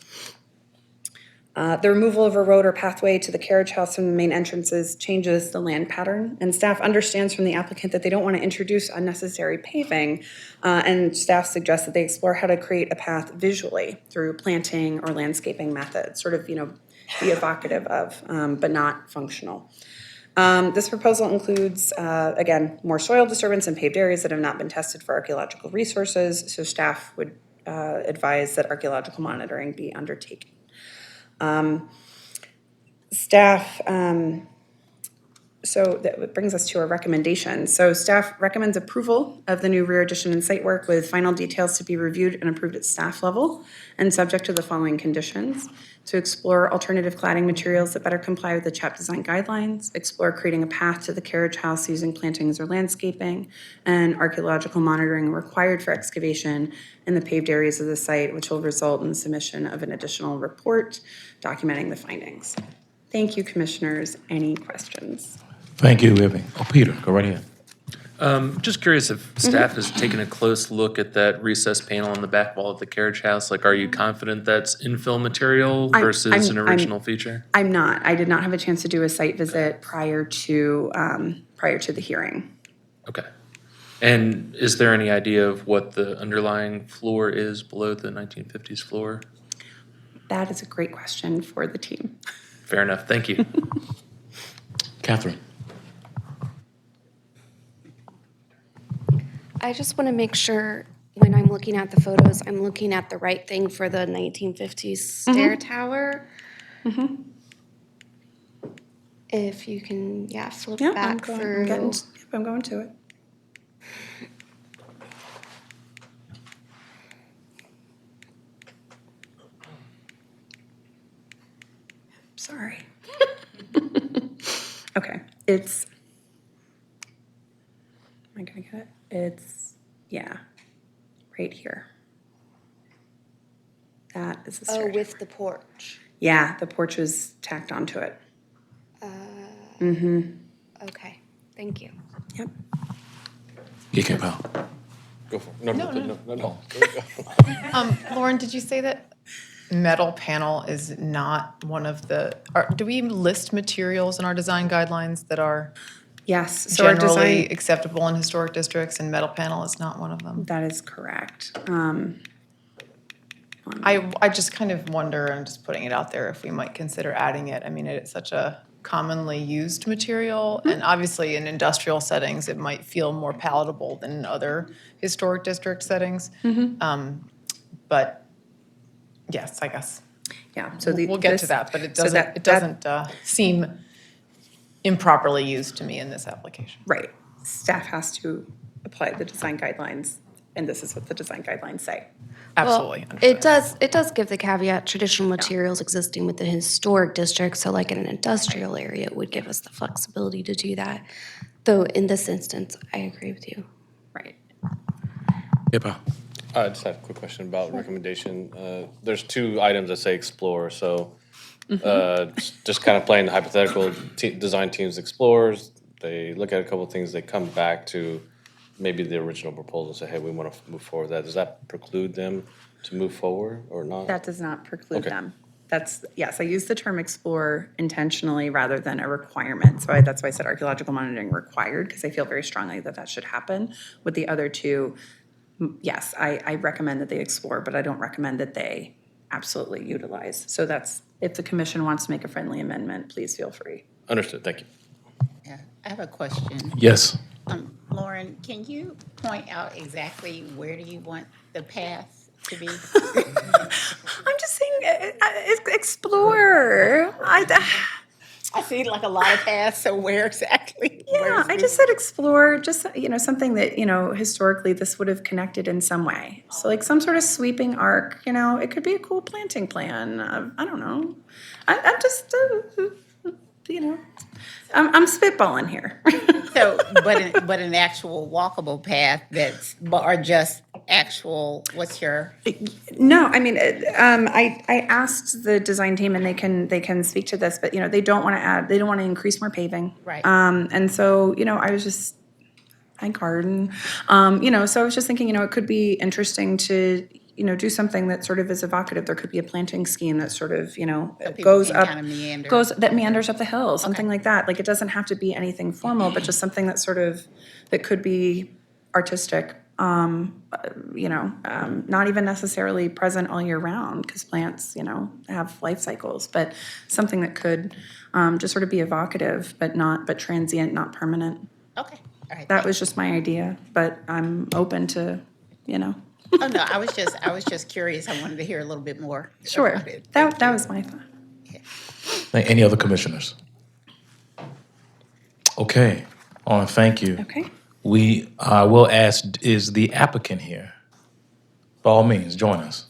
The removal of a road or pathway to the carriage house from the main entrances changes the land pattern, and staff understands from the applicant that they don't want to introduce unnecessary paving, and staff suggests that they explore how to create a path visually through planting or landscaping methods, sort of, be evocative of, but not functional. This proposal includes, again, more soil disturbance in paved areas that have not been tested for archaeological resources, so staff would advise that archaeological monitoring be undertaken. So that brings us to a recommendation. So staff recommends approval of the new rear addition and site work with final details to be reviewed and approved at staff level and subject to the following conditions: to explore alternative cladding materials that better comply with the CHAP design guidelines, explore creating a path to the carriage house using plantings or landscaping, and archaeological monitoring required for excavation in the paved areas of the site, which will result in the submission of an additional report documenting the findings. Thank you, commissioners. Any questions? Thank you, Libby. Oh, Peter, go right ahead. Just curious if staff has taken a close look at that recessed panel on the back wall of the carriage house. Like, are you confident that's infill material versus an original feature? I'm not. I did not have a chance to do a site visit prior to the hearing. Okay. And is there any idea of what the underlying floor is below the 1950s floor? That is a great question for the team. Fair enough. Thank you. Catherine. I just want to make sure when I'm looking at the photos, I'm looking at the right thing for the 1950s stair tower. If you can, flip back through. I'm going to it. Sorry. Okay, it's, am I gonna get it? It's, right here. That is the stair. Oh, with the porch. Yeah, the porch was tacked onto it. Okay, thank you. Yep. EK Powell. Go for it. No. Lauren, did you say that metal panel is not one of the, do we list materials in our design guidelines that are Yes, so our generally design, acceptable in historic districts, and metal panel is not one of them? that is correct. I just kind of wonder, I'm just putting it out there, if we might consider adding it. I mean, it's such a commonly used material, and obviously in industrial settings, it might feel more palatable than in other historic district settings. But yes, I guess. Yeah, so We'll get to that, but it doesn't seem improperly used to me in this application. Right. Staff has to apply the design guidelines, and this is what the design guidelines say. Absolutely. Well, it does give the caveat, traditional materials existing within historic districts, so like in an industrial area, it would give us the flexibility to do that. Though in this instance, I agree with you. Right. Yep. I just have a quick question about recommendation. There's two items that say explore, so just kind of playing the hypothetical design teams explores. They look at a couple of things, they come back to maybe the original proposal and say, hey, we want to move forward with that. Does that preclude them to move forward or not? That does not preclude them. That's, yes, I use the term explore intentionally rather than a requirement. So that's why I said archaeological monitoring required, because I feel very strongly that that should happen. With the other two, yes, I recommend that they explore, but I don't recommend that they absolutely utilize. So that's, if the commission wants to make a friendly amendment, please feel free. Understood, thank you. Yeah, I have a question. Yes. Lauren, can you point out exactly where do you want the path to be? I'm just saying, explore. I see like a lot of paths, so where exactly? Yeah, I just said explore, just, something that, historically this would have connected in some way. So like some sort of sweeping arc, it could be a cool planting plan. I don't know. I'm just, I'm spitballing here. So, but an actual walkable path or just actual, what's your? No, I mean, I asked the design team and they can speak to this, but, they don't want to increase more paving. Right. And so, I garden, so I was just thinking, it could be interesting to, do something that sort of is evocative. There could be a planting scheme that sort of, goes up, Kind of meander. that meanders up the hill, something like that. Like, it doesn't have to be anything formal, but just something that sort of, that could be artistic. Not even necessarily present all year round, because plants, have life cycles, but something that could just sort of be evocative, but transient, not permanent. Okay, all right. That was just my idea, but I'm open to, Oh, no, I was just curious. I wanted to hear a little bit more. Sure. About it. That was my thought. Any other commissioners? Okay. Thank you. Okay. We will ask, is the applicant here? By all means, join us.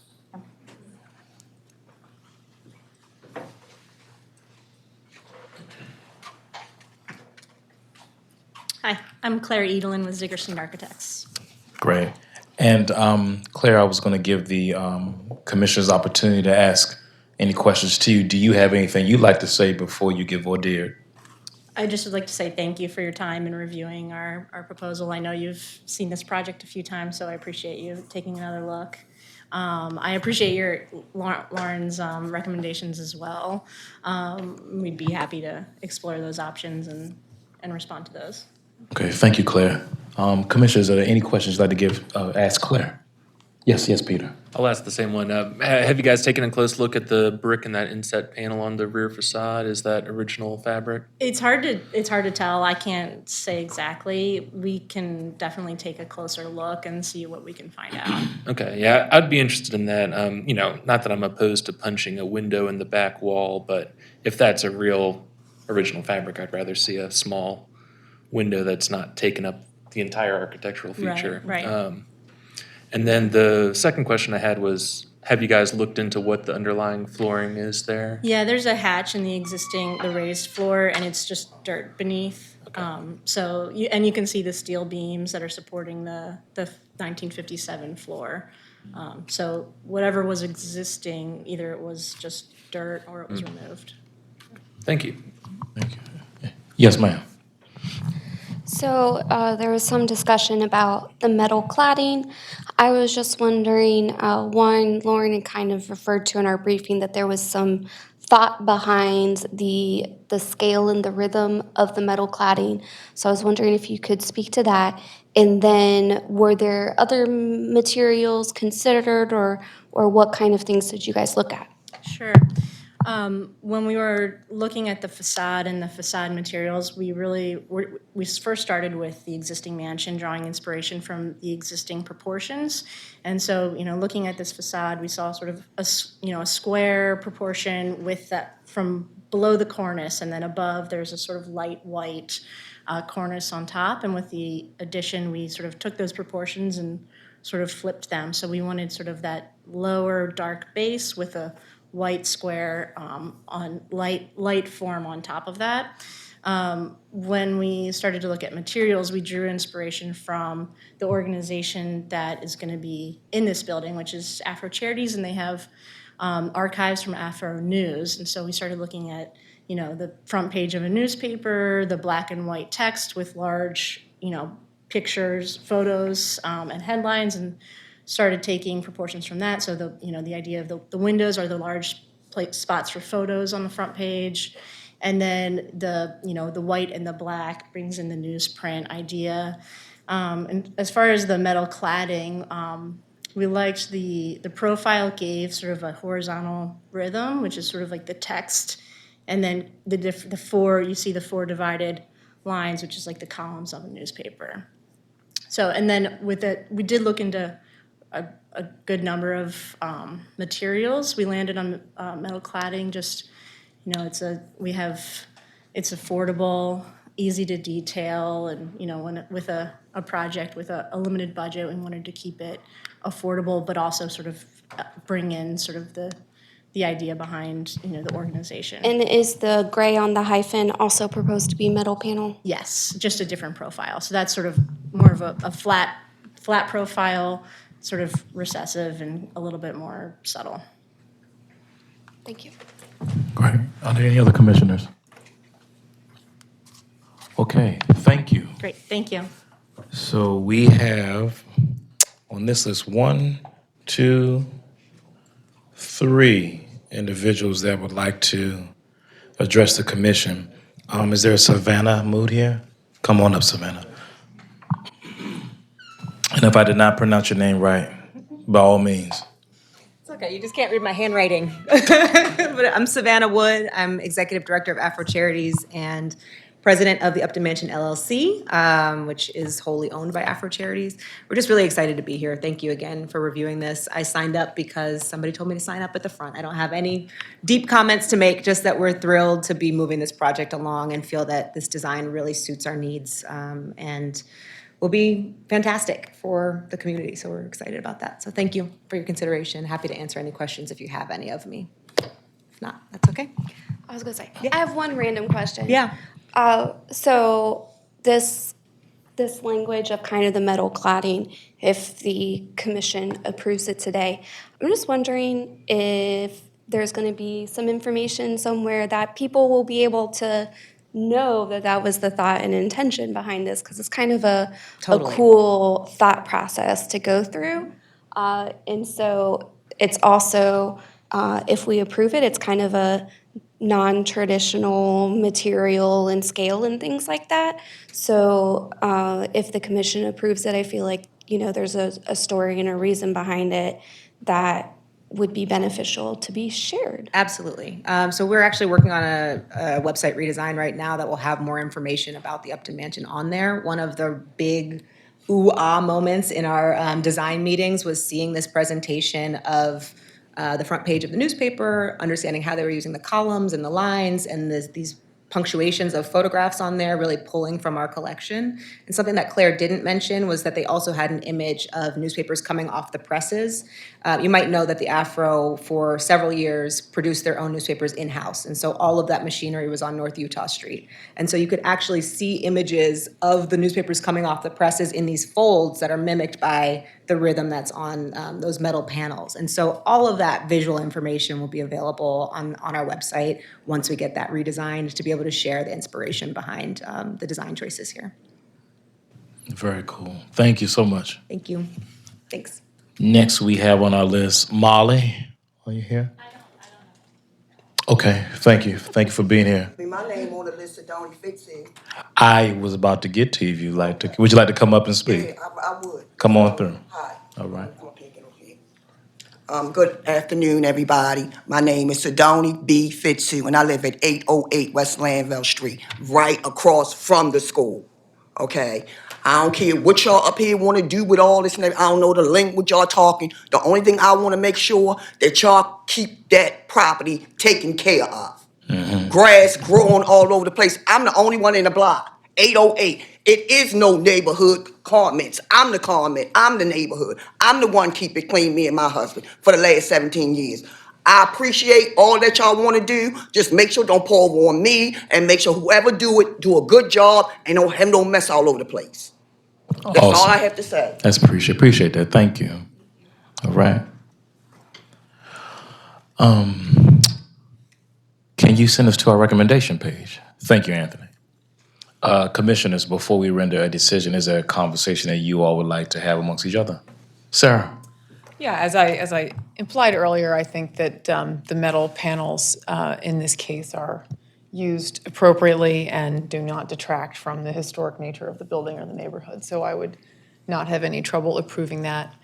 Hi, I'm Claire Edelin with Zickerstein Architects. Great. And Claire, I was going to give the commissioners opportunity to ask any questions to you. Do you have anything you'd like to say before you get vordeered? I just would like to say thank you for your time in reviewing our proposal. I know you've seen this project a few times, so I appreciate you taking another look. I appreciate Lauren's recommendations as well. We'd be happy to explore those options and respond to those. Okay, thank you, Claire. Commissioners, are there any questions you'd like to ask Claire? Yes, Peter. I'll ask the same one. Have you guys taken a close look at the brick and that inset panel on the rear facade? Is that original fabric? It's hard to tell. I can't say exactly. We can definitely take a closer look and see what we can find out. Okay, yeah, I'd be interested in that. Not that I'm opposed to punching a window in the back wall, but if that's a real original fabric, I'd rather see a small window that's not taking up the entire architectural feature. Right. And then the second question I had was, have you guys looked into what the underlying flooring is there? Yeah, there's a hatch in the raised floor, and it's just dirt beneath. Okay. You can see the steel beams that are supporting the 1957 floor. So whatever was existing, either it was just dirt or it was removed. Thank you. Yes, ma'am. So there was some discussion about the metal cladding. I was just wondering, one, Lauren had kind of referred to in our briefing that there was some thought behind the scale and the rhythm of the metal cladding. So I was wondering if you could speak to that. And then were there other materials considered, or what kind of things did you guys look at? Sure. When we were looking at the facade and the facade materials, we first started with the existing mansion, drawing inspiration from the existing proportions. And so, looking at this facade, we saw sort of a square proportion with that from below the cornice, and then above there's a sort of light white cornice on top. And with the addition, we sort of took those proportions and sort of flipped them. So we wanted sort of that lower dark base with a white square on light form on top of that. When we started to look at materials, we drew inspiration from the organization that is going to be in this building, which is Afro Charities, and they have archives from Afro News. And so we started looking at, the front page of a newspaper, the black and white text with large, pictures, photos, and headlines, and started taking proportions from that. So the idea of the windows are the large spots for photos on the front page, and then the white and the black brings in the newsprint idea. And as far as the metal cladding, we liked the profile gave sort of a horizontal rhythm, which is sort of like the text, and then the four, you see the four divided lines, which is like the columns of a newspaper. So, and then with it, we did look into a good number of materials. We landed on metal cladding, just, you know, it's affordable, easy to detail, and, you know, with a project with a limited budget, we wanted to keep it affordable, but also sort of bring in sort of the idea behind, you know, the organization. And is the gray on the hyphen also proposed to be metal panel? Yes, just a different profile. So that's sort of more of a flat profile, sort of recessive and a little bit more subtle. Thank you. Great. Are there any other commissioners? Okay, thank you. Great, thank you. So we have on this list 1, 2, 3 individuals that would like to address the commission. Is there a Savannah Mood here? Come on up, Savannah. And if I did not pronounce your name right, by all means. It's okay, you just can't read my handwriting. But I'm Savannah Wood. I'm Executive Director of Afro Charities and President of the Upton Mansion LLC, which is wholly owned by Afro Charities. We're just really excited to be here. Thank you again for reviewing this. I signed up because somebody told me to sign up at the front. I don't have any deep comments to make, just that we're thrilled to be moving this project along and feel that this design really suits our needs and will be fantastic for the community. So we're excited about that. So thank you for your consideration. Happy to answer any questions if you have any of me. If not, that's okay. I was gonna say, I have one random question. Yeah. So this language of kind of the metal cladding, if the commission approves it today, I'm just wondering if there's going to be some information somewhere that people will be able to know that that was the thought and intention behind this, because it's kind of a cool thought process to go through. And so it's also, if we approve it, it's kind of a non-traditional material and scale and things like that. So if the commission approves it, I feel like, you know, there's a story and a reason behind it that would be beneficial to be shared. Absolutely. So we're actually working on a website redesign right now that will have more information about the Upton Mansion on there. One of the big ooh-ah moments in our design meetings was seeing this presentation of the front page of the newspaper, understanding how they were using the columns and the lines and these punctuations of photographs on there, really pulling from our collection. And something that Claire didn't mention was that they also had an image of newspapers coming off the presses. You might know that the Afro, for several years, produced their own newspapers in-house. And so all of that machinery was on North Utah Street. And so you could actually see images of the newspapers coming off the presses in these folds that are mimicked by the rhythm that's on those metal panels. And so all of that visual information will be available on our website once we get that redesigned, to be able to share the inspiration behind the design choices here. Very cool. Thank you so much. Thank you. Thanks. Next, we have on our list Molly. Are you here? I don't. Okay, thank you. Thank you for being here. My name on the list of Donnie Fitzy. I was about to get to you if you'd like to. Would you like to come up and speak? Yeah, I would. Come on through. Hi. All right. Good afternoon, everybody. My name is Sidoni B. Fitzu, and I live at 808 West Landville Street, right across from the school. Okay? I don't care what y'all up here want to do with all this. I don't know the link what y'all talking. The only thing I want to make sure that y'all keep that property taken care of. Grass growing all over the place. I'm the only one in the block. 808. It is no neighborhood comments. I'm the comment. I'm the neighborhood. I'm the one keep it clean, me and my husband, for the last 17 years. I appreciate all that y'all want to do. Just make sure don't pour over on me, and make sure whoever do it, do a good job and don't have no mess all over the place. That's Awesome. all I have to say. That's appreciate that. Thank you. All right. Can you send us to our recommendation page? Thank you, Anthony. Commissioners, before we render a decision, is there a conversation that you all would like to have amongst each other? Sarah? Yeah, as I implied earlier, I think that the metal panels in this case are used appropriately and do not detract from the historic nature of the building or the neighborhood. So I would not have any trouble approving that.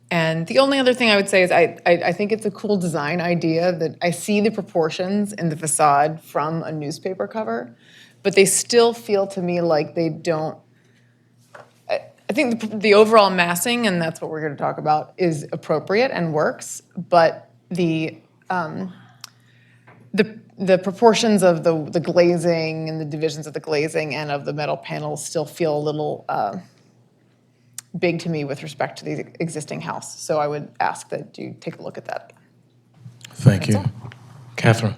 And the only other thing I would say is I think it's a cool design idea that I see the proportions in the facade from a newspaper cover, but they still feel to me like they don't. I think the overall massing, and that's what we're here to talk about, is appropriate and works, but the proportions of the glazing and the divisions of the glazing and of the metal panels still feel a little big to me with respect to the existing house. So I would ask that you take a look at that. Thank you. Catherine?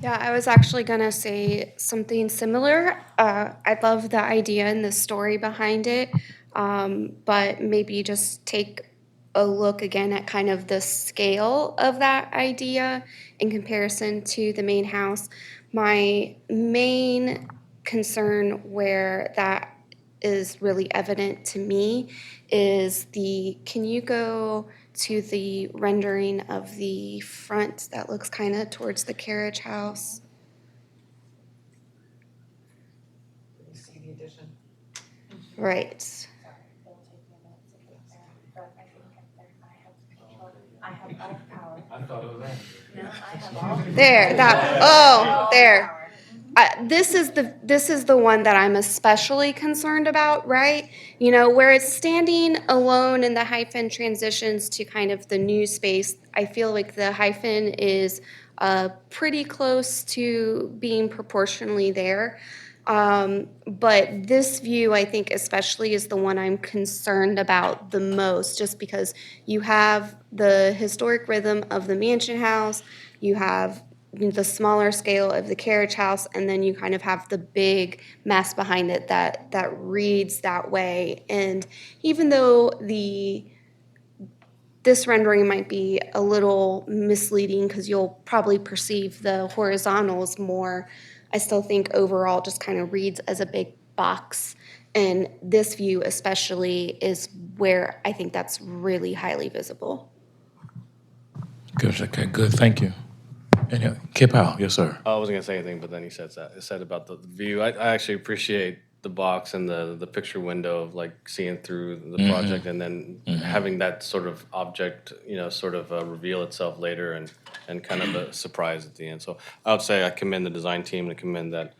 Yeah, I was actually gonna say something similar. I love the idea and the story behind it, but maybe just take a look again at kind of the scale of that idea in comparison to the main house. My main concern where that is really evident to me is can you go to the rendering of the front that looks kind of towards the carriage house? You see the addition? Right. There, there. This is the one that I'm especially concerned about, right? You know, where it's standing alone and the hyphen transitions to kind of the new space. I feel like the hyphen is pretty close to being proportionally there. But this view, I think especially, is the one I'm concerned about the most, just because you have the historic rhythm of the mansion house, you have the smaller scale of the carriage house, and then you kind of have the big mass behind it that reads that way. And even though this rendering might be a little misleading because you'll probably perceive the horizontals more, I still think overall just kind of reads as a big box. And this view especially is where I think that's really highly visible. Good, okay, good, thank you. And Kip Howe, yes, sir. I wasn't gonna say anything, but then he said that. It said about the view. I actually appreciate the box and the picture window of like seeing through the project and then having that sort of object, sort of reveal itself later and kind of a surprise at the end. So I would say I commend the design team and commend that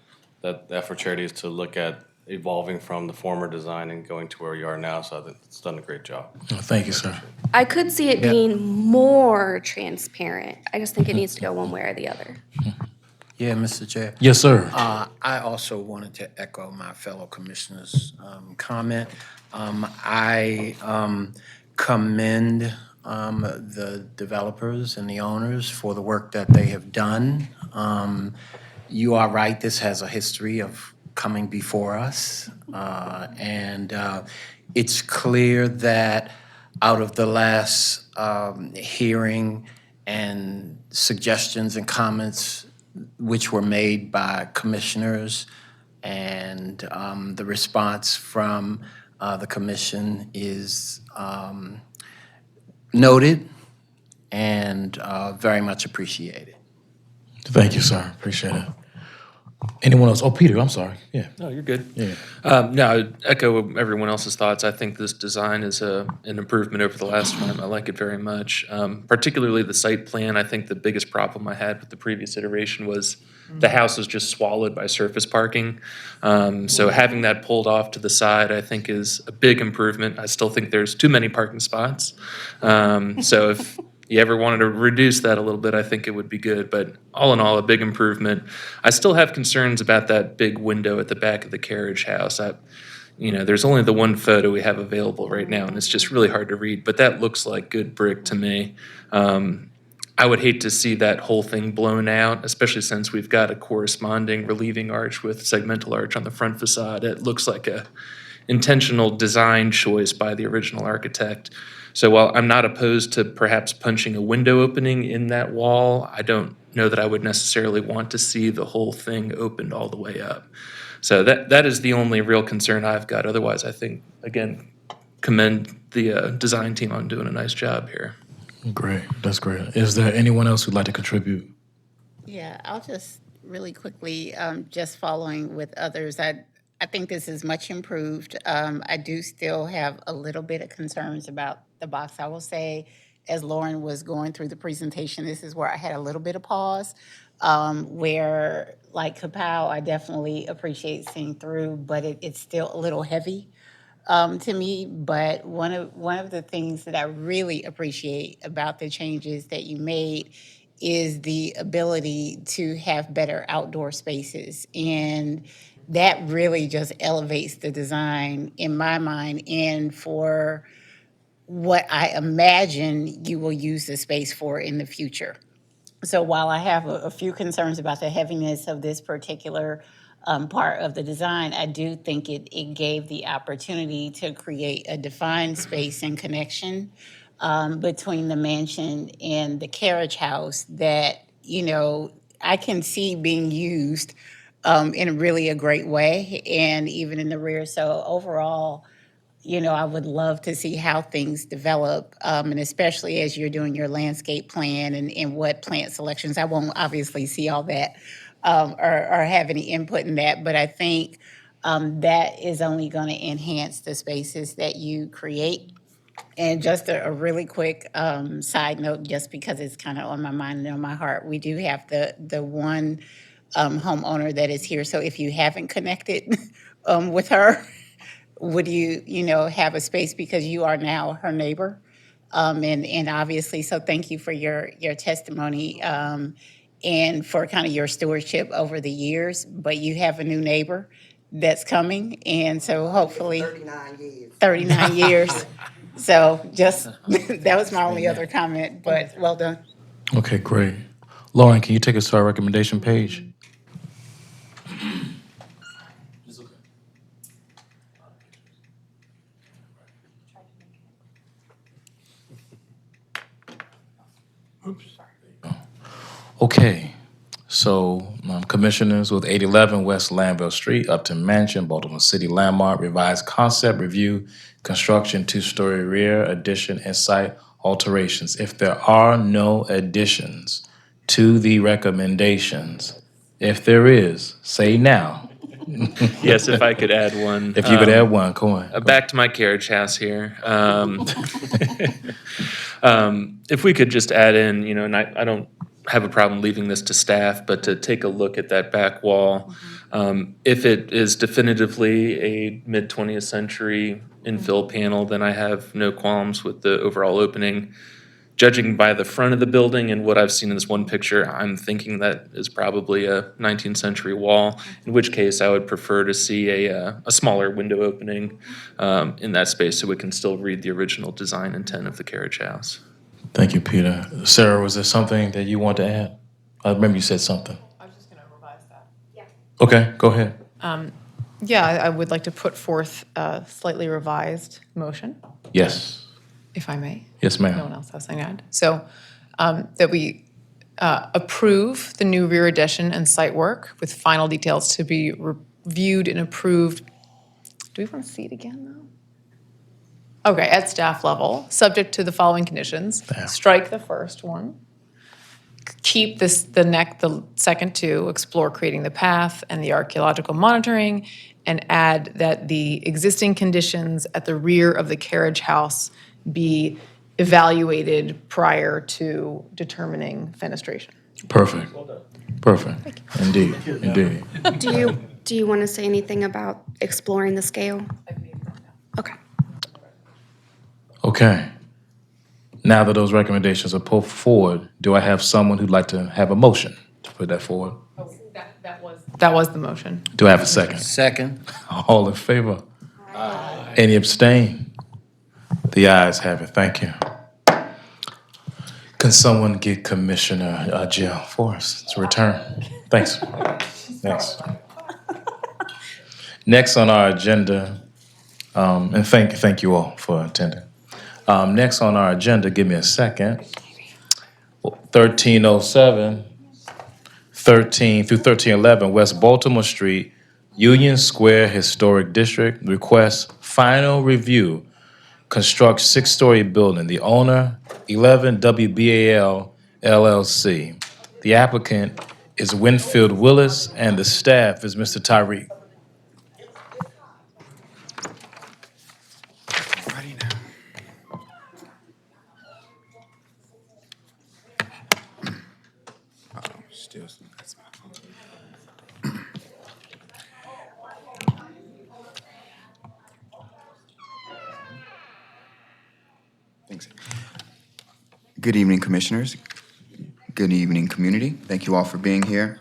effort charities to look at evolving from the former design and going to where you are now. So I think it's done a great job. Thank you, sir. I could see it being more transparent. I just think it needs to go one way or the other. Yeah, Mr. Chair. Yes, sir. I also wanted to echo my fellow commissioners' comment. I commend the developers and the owners for the work that they have done. You are right, this has a history of coming before us. And it's clear that out of the last hearing and suggestions and comments which were made by commissioners and the response from the commission is noted and very much appreciated. Thank you, sir, appreciate it. Anyone else? Oh, Peter, I'm sorry, yeah. No, you're good. Yeah. No, I echo everyone else's thoughts. I think this design is an improvement over the last time. I like it very much. Particularly the site plan. I think the biggest problem I had with the previous iteration was the house was just swallowed by surface parking. So having that pulled off to the side, I think, is a big improvement. I still think there's too many parking spots. So if you ever wanted to reduce that a little bit, I think it would be good. But all in all, a big improvement. I still have concerns about that big window at the back of the carriage house. There's only the one photo we have available right now, and it's just really hard to read. But that looks like good brick to me. I would hate to see that whole thing blown out, especially since we've got a corresponding relieving arch with segmental arch on the front facade. It looks like a intentional design choice by the original architect. So while I'm not opposed to perhaps punching a window opening in that wall, I don't know that I would necessarily want to see the whole thing opened all the way up. So that is the only real concern I've got. Otherwise, I think, again, commend the design team on doing a nice job here. Great, that's great. Is there anyone else who'd like to contribute? Yeah, I'll just really quickly, just following with others, I think this is much improved. I do still have a little bit of concerns about the box. I will say, as Lauren was going through the presentation, this is where I had a little bit of pause. Where, like Kapow, I definitely appreciate seeing through, but it's still a little heavy to me. But one of the things that I really appreciate about the changes that you made is the ability to have better outdoor spaces. And that really just elevates the design in my mind and for what I imagine you will use the space for in the future. So while I have a few concerns about the heaviness of this particular part of the design, I do think it gave the opportunity to create a defined space and connection between the mansion and the carriage house that, I can see being used in really a great way and even in the rear. So overall, I would love to see how things develop, and especially as you're doing your landscape plan and what plant selections. I won't obviously see all that or have any input in that, but I think that is only going to enhance the spaces that you create. And just a really quick side note, just because it's kind of on my mind and on my heart, we do have the one homeowner that is here. So if you haven't connected with her, would you have a space because you are now her neighbor? And obviously, so thank you for your testimony and for kind of your stewardship over the years. But you have a new neighbor that's coming, and so hopefully 39 years. 39 years. So just that was my only other comment. But well done. Okay, great. Lauren, can you take us to our recommendation page? Okay, so commissioners with 811 West Lanville Street, Upton Mansion, Baltimore City Landmark, revised concept review, construction, two-story rear addition and site alterations. If there are no additions to the recommendations, if there is, say now. Yes, if I could add one. If you could add one, go on. Back to my carriage house here. If we could just add in, and I don't have a problem leaving this to staff, but to take a look at that back wall. If it is definitively a mid-20th century infill panel, then I have no qualms with the overall opening. Judging by the front of the building and what I've seen in this one picture, I'm thinking that is probably a 19th century wall, in which case I would prefer to see a smaller window opening in that space so we can still read the original design intent of the carriage house. Thank you, Peter. Sarah, was there something that you want to add? I remember you said something. I was just going to revise that. Okay, go ahead. Yeah, I would like to put forth a slightly revised motion, Yes. if I may. Yes, ma'am. No one else has anything to add. So that we approve the new rear addition and site work with final details to be reviewed and approved. Do we want to see it again, though? Okay, at staff level, subject to the following conditions. Strike the first one. Keep the second two, explore creating the path and the archaeological monitoring, and add that the existing conditions at the rear of the carriage house be evaluated prior to determining fenestration. Perfect. Perfect. Indeed, indeed. Do you want to say anything about exploring the scale? Okay. Okay. Now that those recommendations are put forward, do I have someone who'd like to have a motion to put that forward? That was the motion. Do I have a second? Second. All in favor? Any abstain? The ayes have it. Thank you. Can someone get Commissioner Jill for us to return? Thanks. Thanks. Next on our agenda, and thank you all for attending. Next on our agenda, give me a second. 1307, 13 through 1311 West Baltimore Street, Union Square Historic District, requests final review, construct 6-story building. The owner, 11 WBAL LLC. The applicant is Winfield Willis, and the staff is Mr. Tyreek. Alrighty now. Uh-oh, still, that's my fault. Thanks. Good evening, Commissioners. Good evening, community. Thank you all for being here.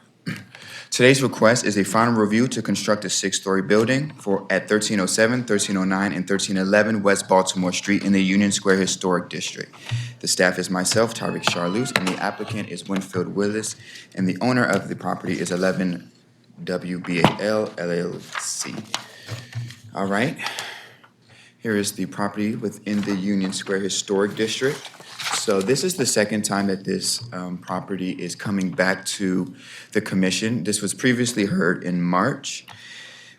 Today's request is a final review to construct a 6-story building at 1307, 1309, and 1311 West Baltimore Street in the Union Square Historic District. The staff is myself, Tariq Charlouse, and the applicant is Winfield Willis, and the owner of the property is 11 WBAL LLC. All right. Here is the property within the Union Square Historic District. So this is the second time that this property is coming back to the commission. This was previously heard in March,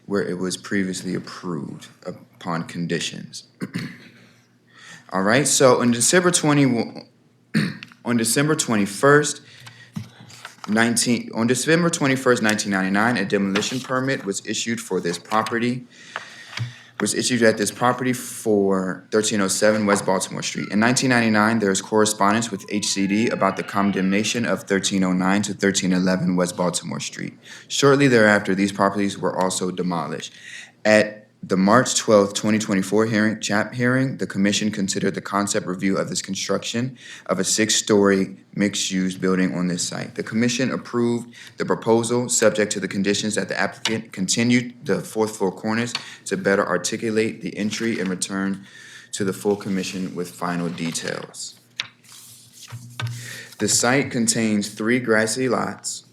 where it was previously approved upon conditions. All right, so on December 21st, 1999, a demolition permit was issued for this property. Was issued at this property for 1307 West Baltimore Street. In 1999, there is correspondence with HCD about the condemnation of 1309 to 1311 West Baltimore Street. Shortly thereafter, these properties were also demolished. At the March 12, 2024 CHAP hearing, the commission considered the concept review of this construction of a 6-story mixed-use building on this site. The commission approved the proposal subject to the conditions that the applicant continued the 4th floor cornice to better articulate the entry and return to the full commission with final details. The site contains 3 grassy lots.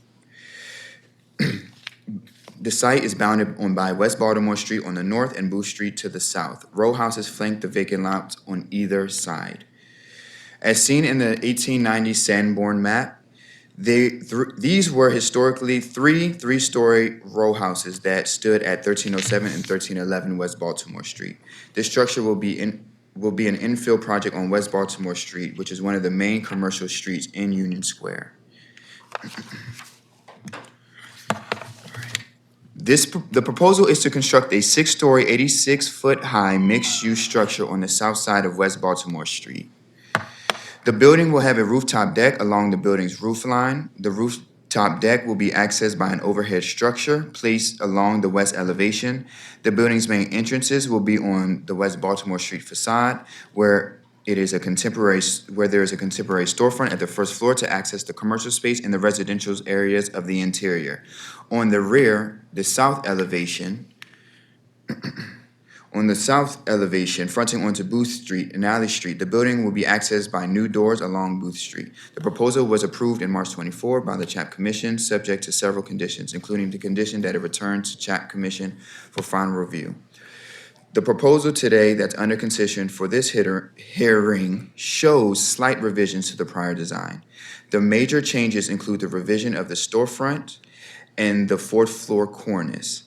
The site is bounded by West Baltimore Street on the north and Booth Street to the south. Row houses flank the vacant lots on either side. As seen in the 1890 Sanborn map, these were historically 3-story row houses that stood at 1307 and 1311 West Baltimore Street. This structure will be an infill project on West Baltimore Street, which is one of the main commercial streets in Union Square. The proposal is to construct a 6-story, 86-foot-high mixed-use structure on the south side of West Baltimore Street. The building will have a rooftop deck along the building's roof line. The rooftop deck will be accessed by an overhead structure placed along the west elevation. The building's main entrances will be on the West Baltimore Street facade, where there is a contemporary storefront at the first floor to access the commercial space and the residential areas of the interior. On the rear, the south elevation, fronting onto Booth Street and Alley Street, the building will be accessed by new doors along Booth Street. The proposal was approved in March 24 by the CHAP Commission, subject to several conditions, including the condition that it return to CHAP Commission for final review. The proposal today that's under consideration for this hearing shows slight revisions to the prior design. The major changes include the revision of the storefront and the 4th floor cornice.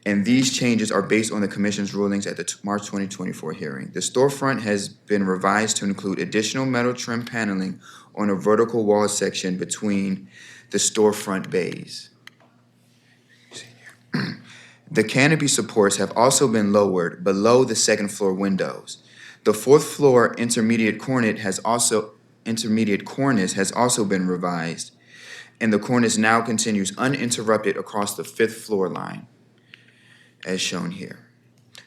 And these changes are based on the Commission's rulings at the March 2024 hearing. The storefront has been revised to include additional metal trim paneling on a vertical wall section between the storefront bays. The canopy supports have also been lowered below the 2nd floor windows. The 4th floor intermediate cornice has also been revised, and the cornice now continues uninterrupted across the 5th floor line, as shown here.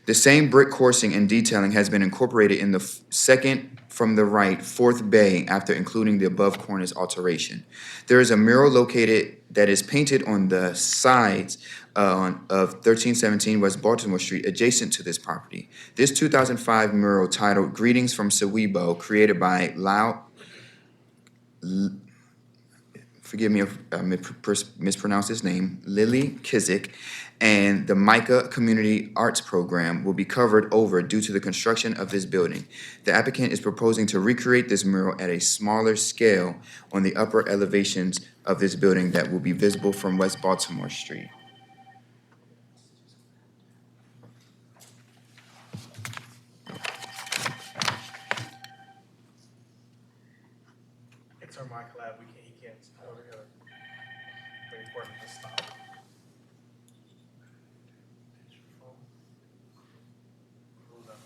The same brick coursing and detailing has been incorporated in the second from the right 4th bay after including the above cornice alteration. There is a mural located that is painted on the sides of 1317 West Baltimore Street adjacent to this property. This 2005 mural titled Greetings from Sewebo, created by forgive me if I mispronounce his name, Lily Kizik, and the Micah Community Arts Program will be covered over due to the construction of this building. The applicant is proposing to recreate this mural at a smaller scale on the upper elevations of this building that will be visible from West Baltimore Street. It's our mic lab. He can't over here. wait for it to stop. Close out.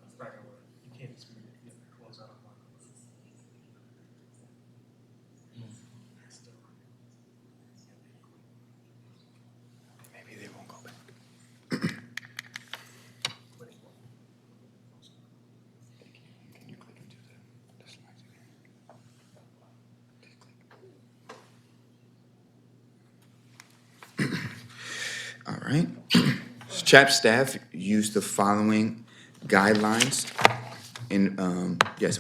That's not gonna work. You can't just move it. You have to close out one. Maybe they won't go back. Can you click into the slides again? All right. CHAP staff used the following guidelines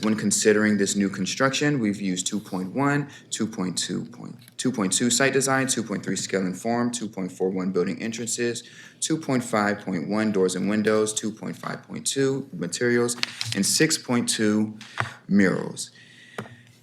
when considering this new construction. We've used 2.1, 2.2 site design, 2.3 scale and form, 2.41 building entrances, 2.5.1 doors and windows, 2.5.2 materials, and 6.2 murals.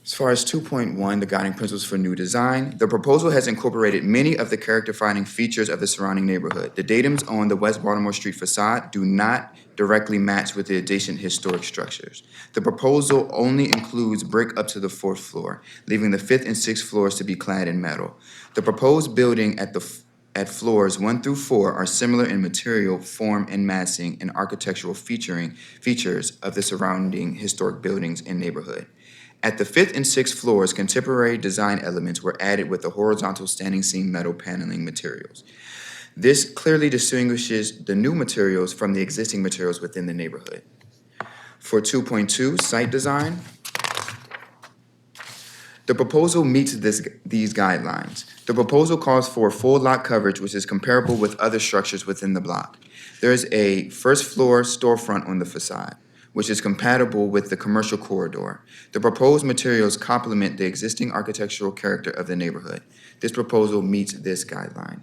As far as 2.1, the guiding principles for new design, the proposal has incorporated many of the character-defining features of the surrounding neighborhood. The datums on the West Baltimore Street facade do not directly match with the adjacent historic structures. The proposal only includes brick up to the 4th floor, leaving the 5th and 6th floors to be clad in metal. The proposed building at floors 1 through 4 are similar in material, form, and massing and architectural features of the surrounding historic buildings and neighborhood. At the 5th and 6th floors, contemporary design elements were added with the horizontal standing seam metal paneling materials. This clearly distinguishes the new materials from the existing materials within the neighborhood. For 2.2, site design, the proposal meets these guidelines. The proposal calls for full lot coverage, which is comparable with other structures within the block. There is a first floor storefront on the facade, which is compatible with the commercial corridor. The proposed materials complement the existing architectural character of the neighborhood. This proposal meets this guideline.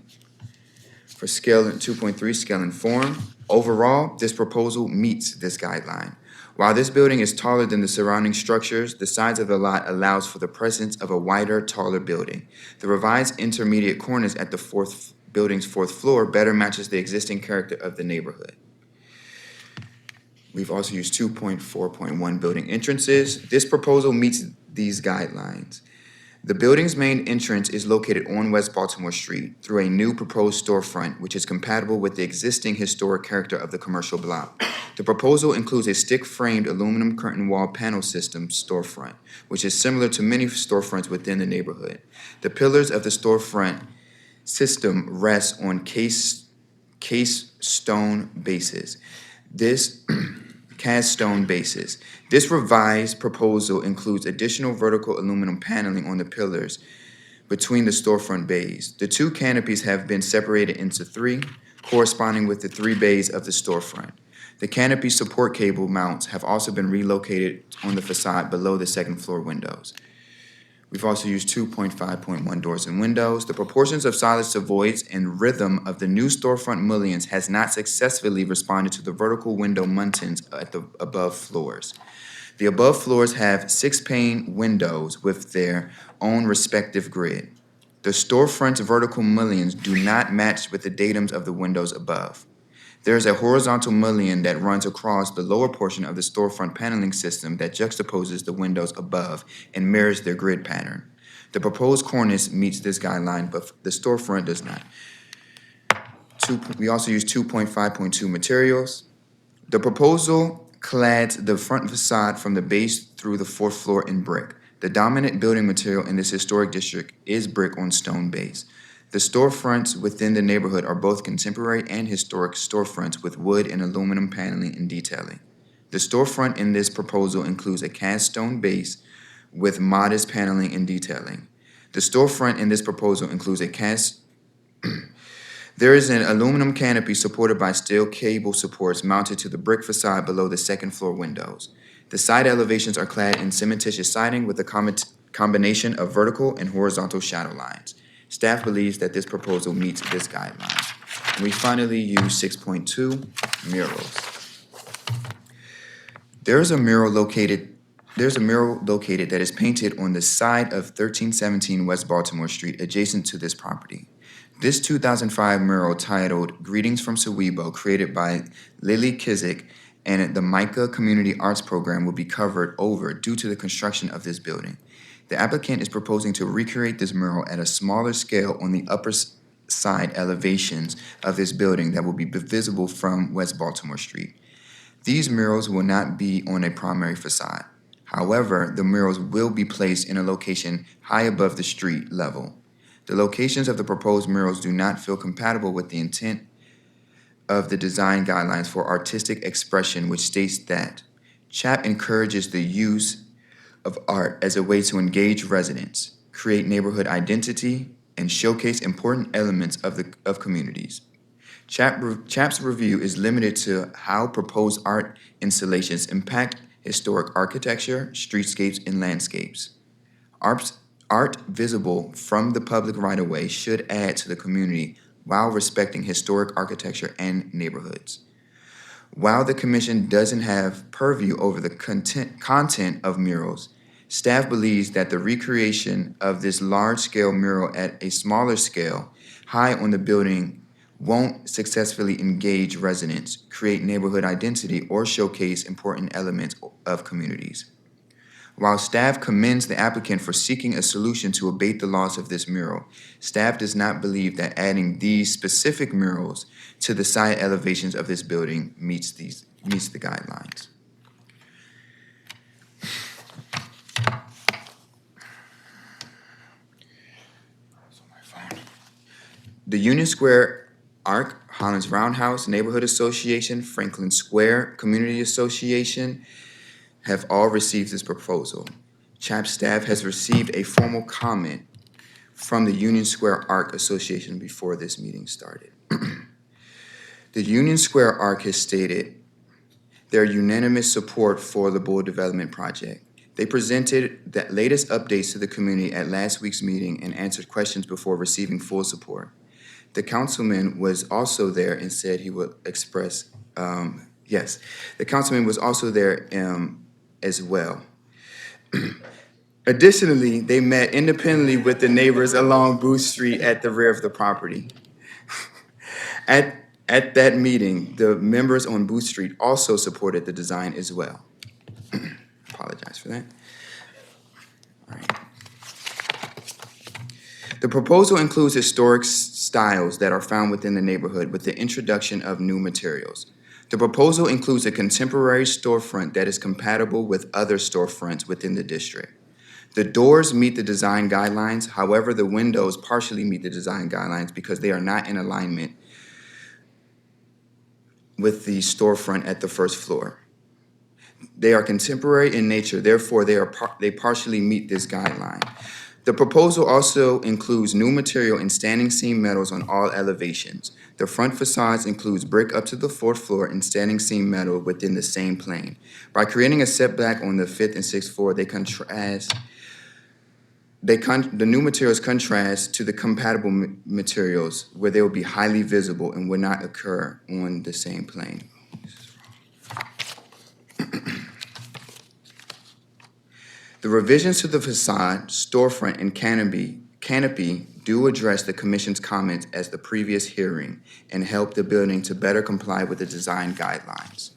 For scale and 2.3 scale and form, overall, this proposal meets this guideline. While this building is taller than the surrounding structures, the size of the lot allows for the presence of a wider, taller building. The revised intermediate cornice at the building's 4th floor better matches the existing character of the neighborhood. We've also used 2.4.1 building entrances. This proposal meets these guidelines. The building's main entrance is located on West Baltimore Street through a new proposed storefront, which is compatible with the existing historic character of the commercial block. The proposal includes a stick-framed aluminum curtain wall panel system storefront, which is similar to many storefronts within the neighborhood. The pillars of the storefront system rest on cast stone bases. This revised proposal includes additional vertical aluminum paneling on the pillars between the storefront bays. The 2 canopies have been separated into 3, corresponding with the 3 bays of the storefront. The canopy support cable mounts have also been relocated on the facade below the 2nd floor windows. We've also used 2.5.1 doors and windows. The proportions of solids to voids and rhythm of the new storefront mullions has not successfully responded to the vertical window muntins at the above floors. The above floors have 6-pane windows with their own respective grid. The storefront's vertical mullions do not match with the datums of the windows above. There is a horizontal mullion that runs across the lower portion of the storefront paneling system that juxtaposes the windows above and mirrors their grid pattern. The proposed cornice meets this guideline, but the storefront does not. We also use 2.5.2 materials. The proposal clads the front facade from the base through the 4th floor in brick. The dominant building material in this historic district is brick on stone base. The storefronts within the neighborhood are both contemporary and historic storefronts with wood and aluminum paneling and detailing. The storefront in this proposal includes a cast stone base with modest paneling and detailing. The storefront in this proposal includes a There is an aluminum canopy supported by steel cable supports mounted to the brick facade below the 2nd floor windows. The side elevations are clad in cementitious siding with a combination of vertical and horizontal shadow lines. Staff believes that this proposal meets this guideline. And we finally use 6.2 murals. There's a mural located that is painted on the side of 1317 West Baltimore Street adjacent to this property. This 2005 mural titled Greetings from Sewebo, created by Lily Kizik and the Micah Community Arts Program, will be covered over due to the construction of this building. The applicant is proposing to recreate this mural at a smaller scale on the upper side elevations of this building that will be visible from West Baltimore Street. These murals will not be on a primary facade. However, the murals will be placed in a location high above the street level. The locations of the proposed murals do not feel compatible with the intent of the design guidelines for artistic expression, which states that CHAP encourages the use of art as a way to engage residents, create neighborhood identity, and showcase important elements of communities. CHAP's review is limited to how proposed art installations impact historic architecture, streetscapes, and landscapes. Art visible from the public right-of-way should add to the community while respecting historic architecture and neighborhoods. While the commission doesn't have purview over the content of murals, staff believes that the recreation of this large-scale mural at a smaller scale, high on the building, won't successfully engage residents, create neighborhood identity, or showcase important elements of communities. While staff commends the applicant for seeking a solution to abate the loss of this mural, staff does not believe that adding these specific murals to the side elevations of this building meets the guidelines. The Union Square Arc, Holland's Roundhouse, Neighborhood Association, Franklin Square Community Association have all received this proposal. CHAP staff has received a formal comment from the Union Square Arc Association before this meeting started. The Union Square Arc has stated their unanimous support for the Bull Development Project. They presented the latest updates to the community at last week's meeting and answered questions before receiving full support. The councilman was also there and said he would express, yes, the councilman was also there as well. Additionally, they met independently with the neighbors along Booth Street at the rear of the property. At that meeting, the members on Booth Street also supported the design as well. Apologize for that. All right. The proposal includes historic styles that are found within the neighborhood with the introduction of new materials. The proposal includes a contemporary storefront that is compatible with other storefronts within the district. The doors meet the design guidelines, however, the windows partially meet the design guidelines because they are not in alignment with the storefront at the first floor. They are contemporary in nature, therefore they partially meet this guideline. The proposal also includes new material and standing seam metals on all elevations. The front facades includes brick up to the fourth floor and standing seam metal within the same plane. By creating a setback on the fifth and sixth floor, the new materials contrast to the compatible materials where they will be highly visible and would not occur on the same plane. The revisions to the facade, storefront, and canopy do address the commission's comments as the previous hearing and help the building to better comply with the design guidelines.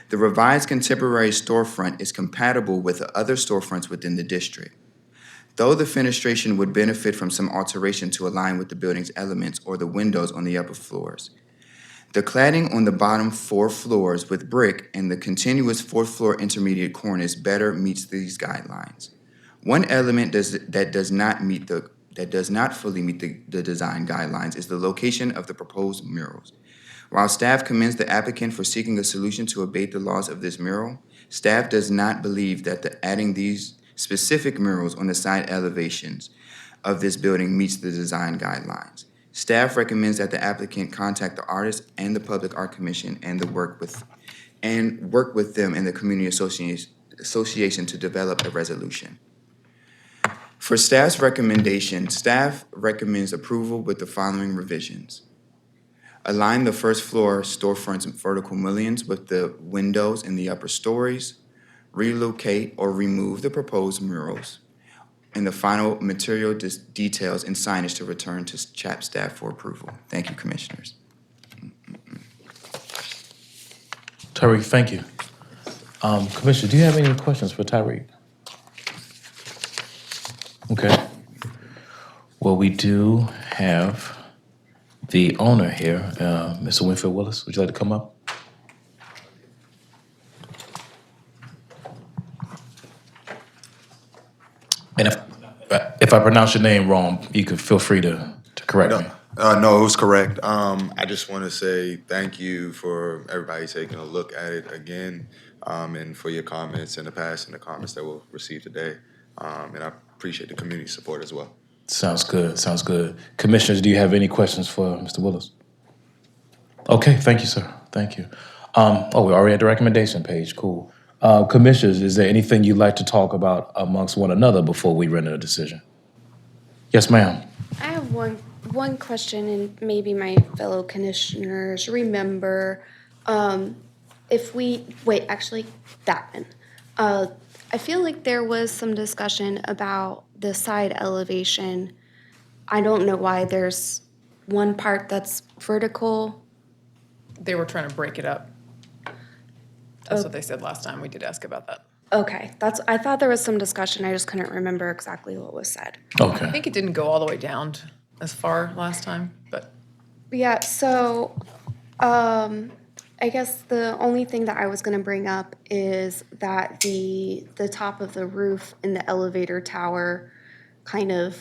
The revised contemporary storefront is compatible with the other storefronts within the district. Though the fenestration would benefit from some alteration to align with the building's elements or the windows on the upper floors. The cladding on the bottom 4 floors with brick and the continuous 4th floor intermediate cornice better meets these guidelines. One element that does not fully meet the design guidelines is the location of the proposed murals. While staff commends the applicant for seeking a solution to abate the loss of this mural, staff does not believe that adding these specific murals on the side elevations of this building meets the design guidelines. Staff recommends that the applicant contact the artist and the Public Art Commission and work with them and the Community Association to develop a resolution. For staff's recommendation, staff recommends approval with the following revisions. Align the first floor storefronts and vertical mullions with the windows in the upper stories. Relocate or remove the proposed murals. And the final material details and signage to return to CHAP staff for approval. Thank you, Commissioners. Tyreek, thank you. Commissioner, do you have any questions for Tyreek? Okay. Well, we do have the owner here, Mr. Winfield Willis. Would you like to come up? And if I pronounce your name wrong, you can feel free to correct me. No, it was correct. I just want to say thank you for everybody taking a look at it again, and for your comments in the past and the comments that we'll receive today. And I appreciate the community support as well. Sounds good. Sounds good. Commissioners, do you have any questions for Mr. Willis? Okay, thank you, sir. Thank you. We're already at the recommendation page. Cool. Commissioners, is there anything you'd like to talk about amongst one another before we render a decision? Yes, ma'am. I have one question, and maybe my fellow commissioners remember, that one. I feel like there was some discussion about the side elevation. I don't know why there's one part that's vertical. They were trying to break it up. That's what they said last time. We did ask about that. Okay, I thought there was some discussion. I just couldn't remember exactly what was said. Okay. I think it didn't go all the way down as far last time, but. Yeah, so I guess the only thing that I was gonna bring up is that the top of the roof in the elevator tower, kind of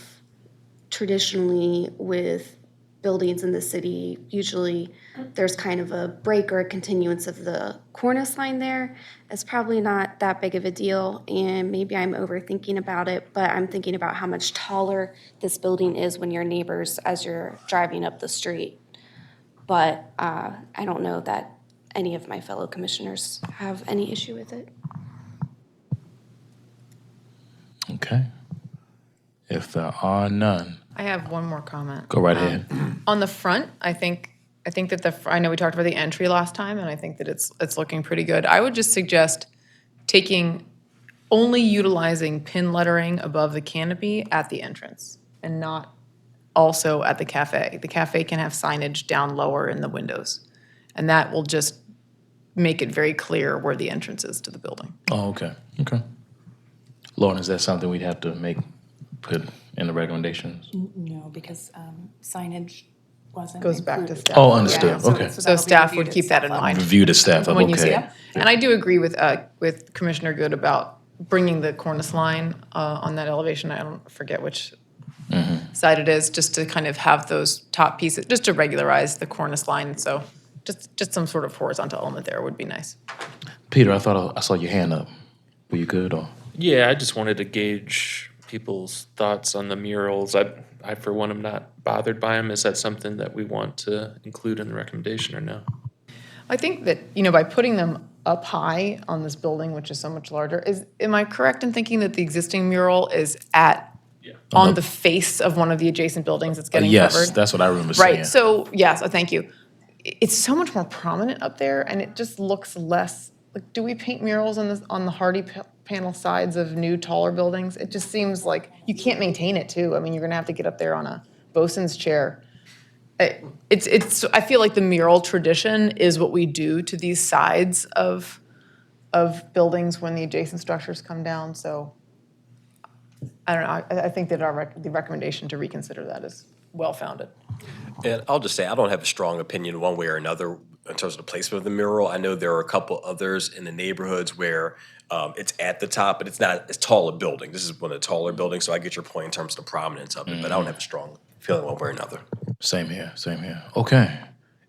traditionally with buildings in the city, usually there's kind of a break or a continuance of the cornice line there. It's probably not that big of a deal, and maybe I'm overthinking about it, but I'm thinking about how much taller this building is when you're neighbors as you're driving up the street. But I don't know that any of my fellow commissioners have any issue with it. Okay. If there are none, I have one more comment. go right ahead. On the front, I think that I know we talked about the entry last time, and I think that it's looking pretty good. I would just suggest only utilizing pin lettering above the canopy at the entrance and not also at the cafe. The cafe can have signage down lower in the windows, and that will just make it very clear where the entrance is to the building. Oh, okay. Okay. Lauren, is that something we'd have to put in the recommendations? No, because signage wasn't Goes back to included. staff. Oh, understood. Okay. So that'll be staff reviewed would at keep that in staff mind. level. Review the staff up, When you see okay. it. And I do agree with Commissioner Good about bringing the cornice line on that elevation. I don't forget which side it is, just to kind of have those top pieces, just to regularize the cornice line. So just some sort of horizontal element there would be nice. Peter, I thought I saw your hand up. Were you good or? Yeah, I just wanted to gauge people's thoughts on the murals. I for one, am not bothered by them. Is that something that we want to include in the recommendation or no? I think that, by putting them up high on this building, which is so much larger, am I correct in thinking that the existing mural is on the face of one of the adjacent buildings that's getting covered? Yes, that's what I remember seeing. Right, so, yes, thank you. It's so much more prominent up there, and it just looks less, do we paint murals on the hardy panel sides of new, taller buildings? It just seems like you can't maintain it, too. I mean, you're gonna have to get up there on a bosun's chair. I feel like the mural tradition is what we do to these sides of buildings when the adjacent structures come down, so I don't know, I think that the recommendation to reconsider that is well-founded. And I'll just say, I don't have a strong opinion one way or another in terms of the placement of the mural. I know there are a couple others in the neighborhoods where it's at the top, but it's not as tall a building. This is one of the taller buildings, so I get your point in terms of the prominence of it, but I don't have a strong feeling one way or another. Same here, same here. Okay.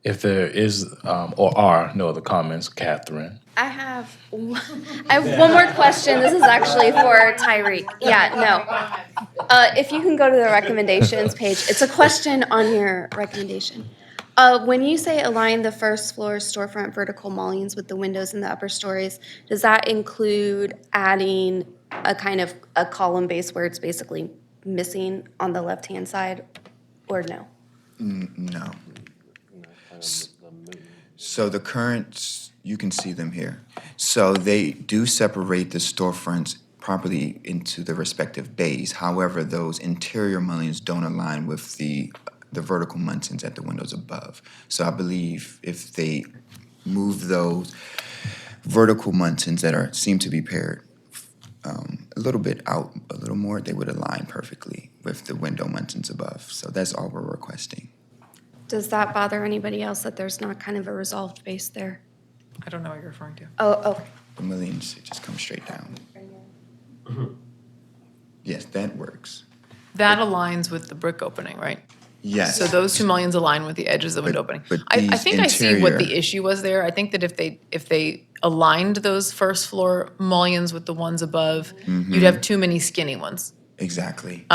If there is or are no other comments, Catherine. I have one more question. This is actually for Tyreek. Yeah, no. If you can go to the recommendations page, it's a question on your recommendation. When you say align the first floor storefront vertical mullions with the windows in the upper stories, does that include adding a kind of a column base where it's basically missing on the left-hand side, or no? No. So the current, you can see them here. So they do separate the storefronts properly into the respective bays. However, those interior mullions don't align with the vertical muntins at the windows above. So I believe if they move those vertical muntins that seem to be paired, little bit out, a little more, they would align perfectly with the window muntions above. So that's all we're requesting. Does that bother anybody else that there's not kind of a resolved base there? I don't know what you're referring to. Oh, okay. The mullions, it just comes straight down. Yes, that works. That aligns with the brick opening, right? Yes. So those 2 mullions align with the edges of the window opening. but I these think I see what the interior- issue was there. I think that if they aligned those first floor mullions with the ones above, you'd have too many skinny ones. Exactly.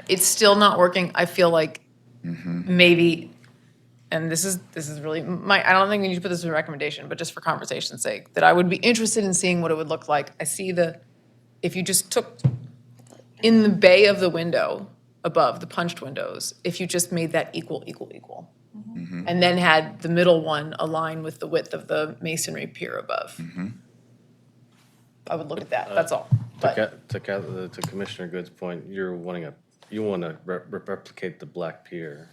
It's still not working. I feel like maybe, and this is really I don't think we need to put this in a recommendation, but just for conversation's sake, that I would be interested in seeing what it would look like. I see if you just took in the bay of the window above the punched windows, if you just made that equal, and then had the middle one align with the width of the masonry pier above. I would look at that, that's all. But To Commissioner Good's point, you want to replicate the black pier.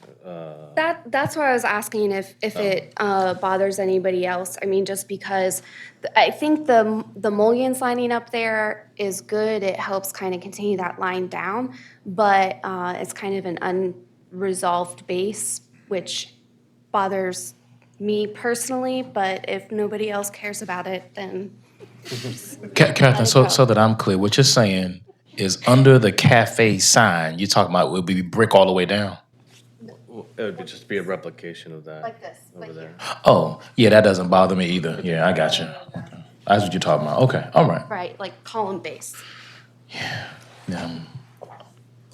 That's why I was asking if it bothers anybody else. I mean, just because I think the mullions lining up there is good. It helps kind of continue that line down, but it's kind of an unresolved base, which bothers me personally. But if nobody else cares about it, then Catherine, so that I'm clear, what you're saying is under the cafe sign, you're talking about will be brick all the way down? It would just be a replication of that. Like this, over there. Oh, yeah, that doesn't bother me either. Yeah, I got you. Okay. That's what you're talking about. Okay, all right. right, like column base.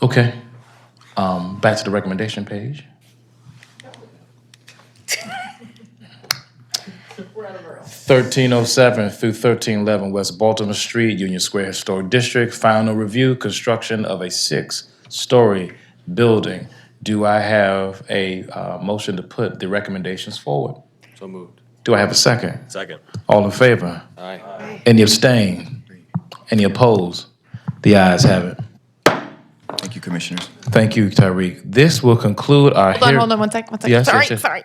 Okay. Back to the recommendation page. 1307 through 1311 West Baltimore Street, Union Square Historic District. Final review, construction of a 6-story building. Do I have a motion to put the recommendations forward? So moved. Do I have a second? Second. All in favor? Aye. Any abstain? Any opposed? The ayes have it. Thank you, Commissioners. Thank you, Tyreek. This will conclude our hearing. hold on one sec. Yes, Sorry, yes, yes. sorry.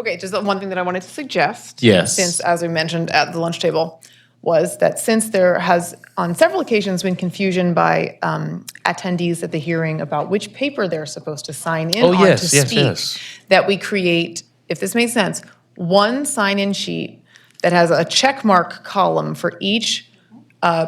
Okay, just the one thing that I wanted to suggest. Yes. Since, as we mentioned at the lunch table, was that since there has on several occasions been confusion by attendees at the hearing about which paper they're supposed to sign in Oh, on yes, to yes, speak, yes. that we create, if this makes sense, one sign-in sheet that has a check mark column for each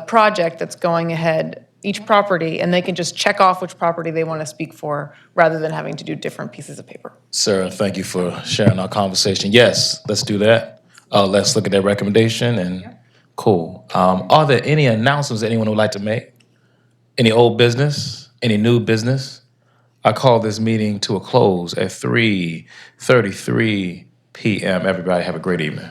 project that's going ahead, each property, and they can just check off which property they want to speak for rather than having to do different pieces of paper. Sarah, thank you for sharing our conversation. Yes, let's do that. Let's look at that recommendation and cool. Are there any announcements that anyone would like to make? Any old business? Any new business? I call this meeting to a close at 3:33 p.m. Everybody have a great evening.